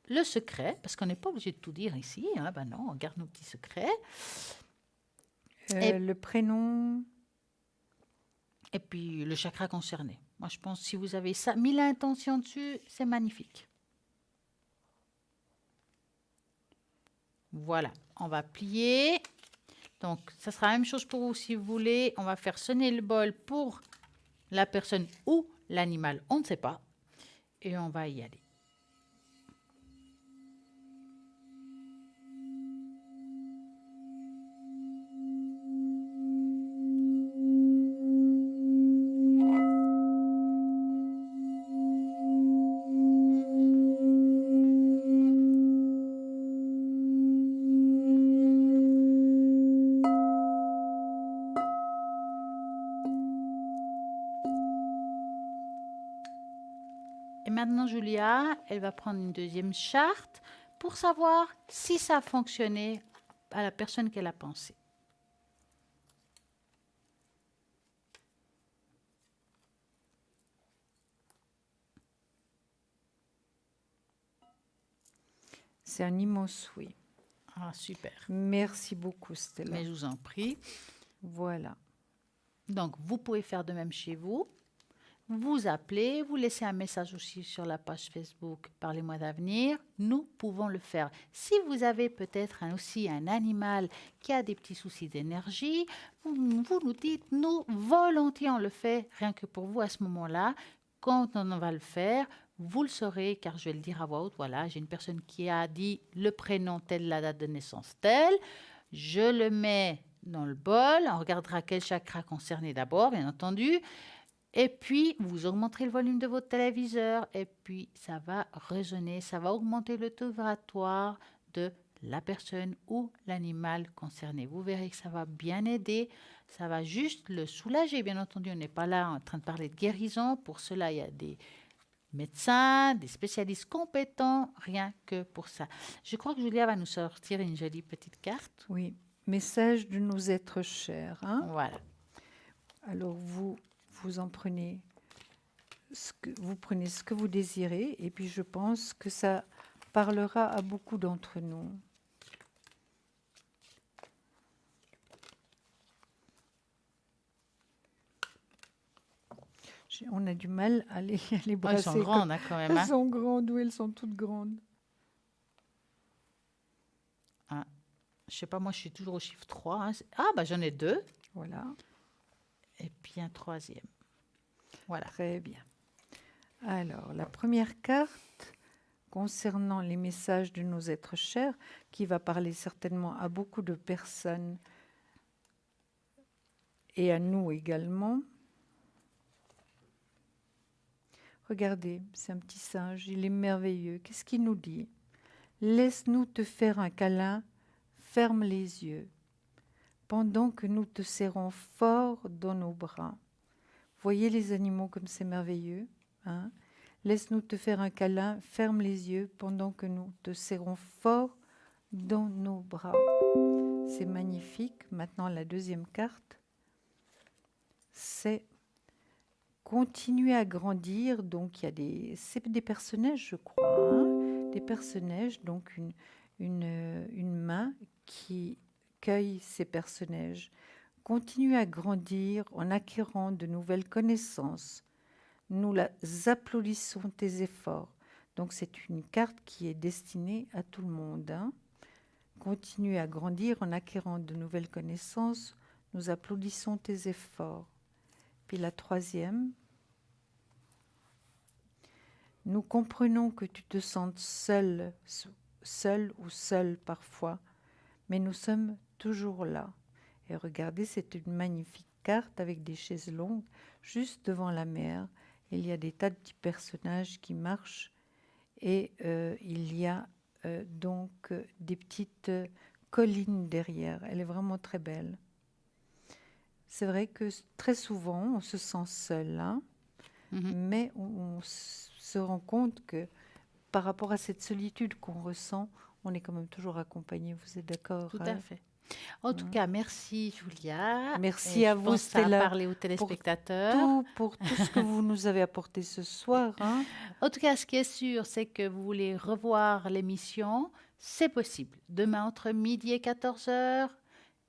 le secret, parce qu'on n'est pas obligé de tout dire ici. Hein, ben non, on garde nos petits secrets. Le prénom. Et puis le chakra concerné. Moi, je pense que si vous avez ça, mis l'intention dessus, c'est magnifique. Voilà, on va plier. Donc, ça sera la même chose pour vous si vous voulez. On va faire sonner le bol pour la personne ou l'animal, on ne sait pas. Et on va y aller. Et maintenant, Julia, elle va prendre une deuxième charte pour savoir si ça a fonctionné à la personne qu'elle a pensée. C'est un immense oui. Ah, super. Merci beaucoup, Stella. Mais je vous en prie. Voilà. Donc, vous pouvez faire de même chez vous. Vous appelez, vous laissez un message aussi sur la page Facebook Parlez-moi d'avenir. Nous pouvons le faire. Si vous avez peut-être aussi un animal qui a des petits soucis d'énergie, vous nous dites, nous, volontiers, on le fait, rien que pour vous à ce moment-là. Quand on va le faire, vous le saurez, car je vais le dire à voix haute. Voilà, j'ai une personne qui a dit le prénom tel, la date de naissance telle. Je le mets dans le bol. On regardera quel chakra concerné d'abord, bien entendu. Et puis, vous augmenterez le volume de votre téléviseur et puis ça va résonner, ça va augmenter le taux vibratoire de la personne ou l'animal concerné. Vous verrez que ça va bien aider, ça va juste le soulager. Bien entendu, on n'est pas là en train de parler de guérison. Pour cela, il y a des médecins, des spécialistes compétents, rien que pour ça. Je crois que Julia va nous sortir une jolie petite carte. Oui, message de nos êtres chers. Hein? Voilà. Alors, vous en prenez vous prenez ce que vous désirez et puis je pense que ça parlera à beaucoup d'entre nous. On a du mal à les brasser. Elles sont grandes hein, quand même. Hein. Elles sont grandes, oui, elles sont toutes grandes. Ah, je sais pas, moi je suis toujours au chiffre 3. Hein. Ah, bah j'en ai 2. Voilà. Et puis un troisième. Voilà. Très bien. Alors, la première carte concernant les messages de nos êtres chers, qui va parler certainement à beaucoup de personnes et à nous également. Regardez, c'est un petit singe, il est merveilleux. Qu'est-ce qu'il nous dit? Laisse-nous te faire un câlin, ferme les yeux, pendant que nous te serrons fort dans nos bras. Voyez les animaux comme c'est merveilleux, hein? Laisse-nous te faire un câlin, ferme les yeux pendant que nous te serrons fort dans nos bras. C'est magnifique. Maintenant, la deuxième carte, c'est continuer à grandir. Donc, c'est des personnages, je crois, hein? Des personnages, donc une main qui cueille ces personnages. Continue à grandir en acquérant de nouvelles connaissances. Nous applaudissons tes efforts. Donc, c'est une carte qui est destinée à tout le monde. Hein. Continue à grandir en acquérant de nouvelles connaissances. Nous applaudissons tes efforts. Puis la troisième. Nous comprenons que tu te sens seul ou seul parfois, mais nous sommes toujours là. Et regardez, c'est une magnifique carte avec des chaises longues juste devant la mer. Il y a des tas de petits personnages qui marchent et il y a donc des petites collines derrière. Elle est vraiment très belle. c'est vrai que très souvent, on se sent seul, hein, Mhm. mais on se rend compte que par rapport à cette solitude qu'on ressent, on est quand même toujours accompagné. Vous êtes d'accord? Tout à fait. En tout Mm. cas, merci Julia. Merci Et à je vous, pense que ça a Stella, parlé aux téléspectateurs. pour tout ce que vous nous avez apporté ce soir, hein. En tout cas, ce qui est sûr, c'est que vous voulez revoir l'émission, c'est possible. Demain, entre midi et 14 heures,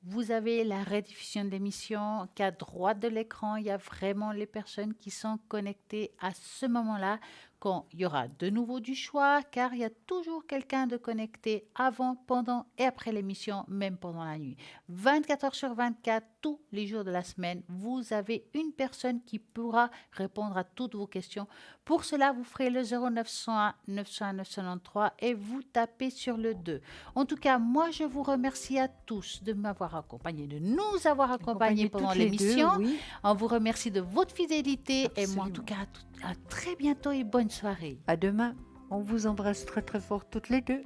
vous avez la rediffusion de l'émission qu'à droite de l'écran, il y a vraiment les personnes qui sont connectées à ce moment-là, quand il y aura de nouveau du choix, car il y a toujours quelqu'un de connecté avant, pendant et après l'émission, même pendant la nuit. 24 heures sur 24, tous les jours de la semaine, vous avez une personne qui pourra répondre à toutes vos questions. Pour cela, vous ferez le 0901 901 993 et vous tapez sur le 2. En tout cas, moi, je vous remercie à tous de m'avoir accompagné, de nous avoir accompagnés Accompagnés pendant toutes les deux, l'émission. oui. On vous remercie de votre fidélité et moi, en Absolument. tout cas, à très bientôt et bonne soirée. À demain. On vous embrasse très très fort toutes les deux.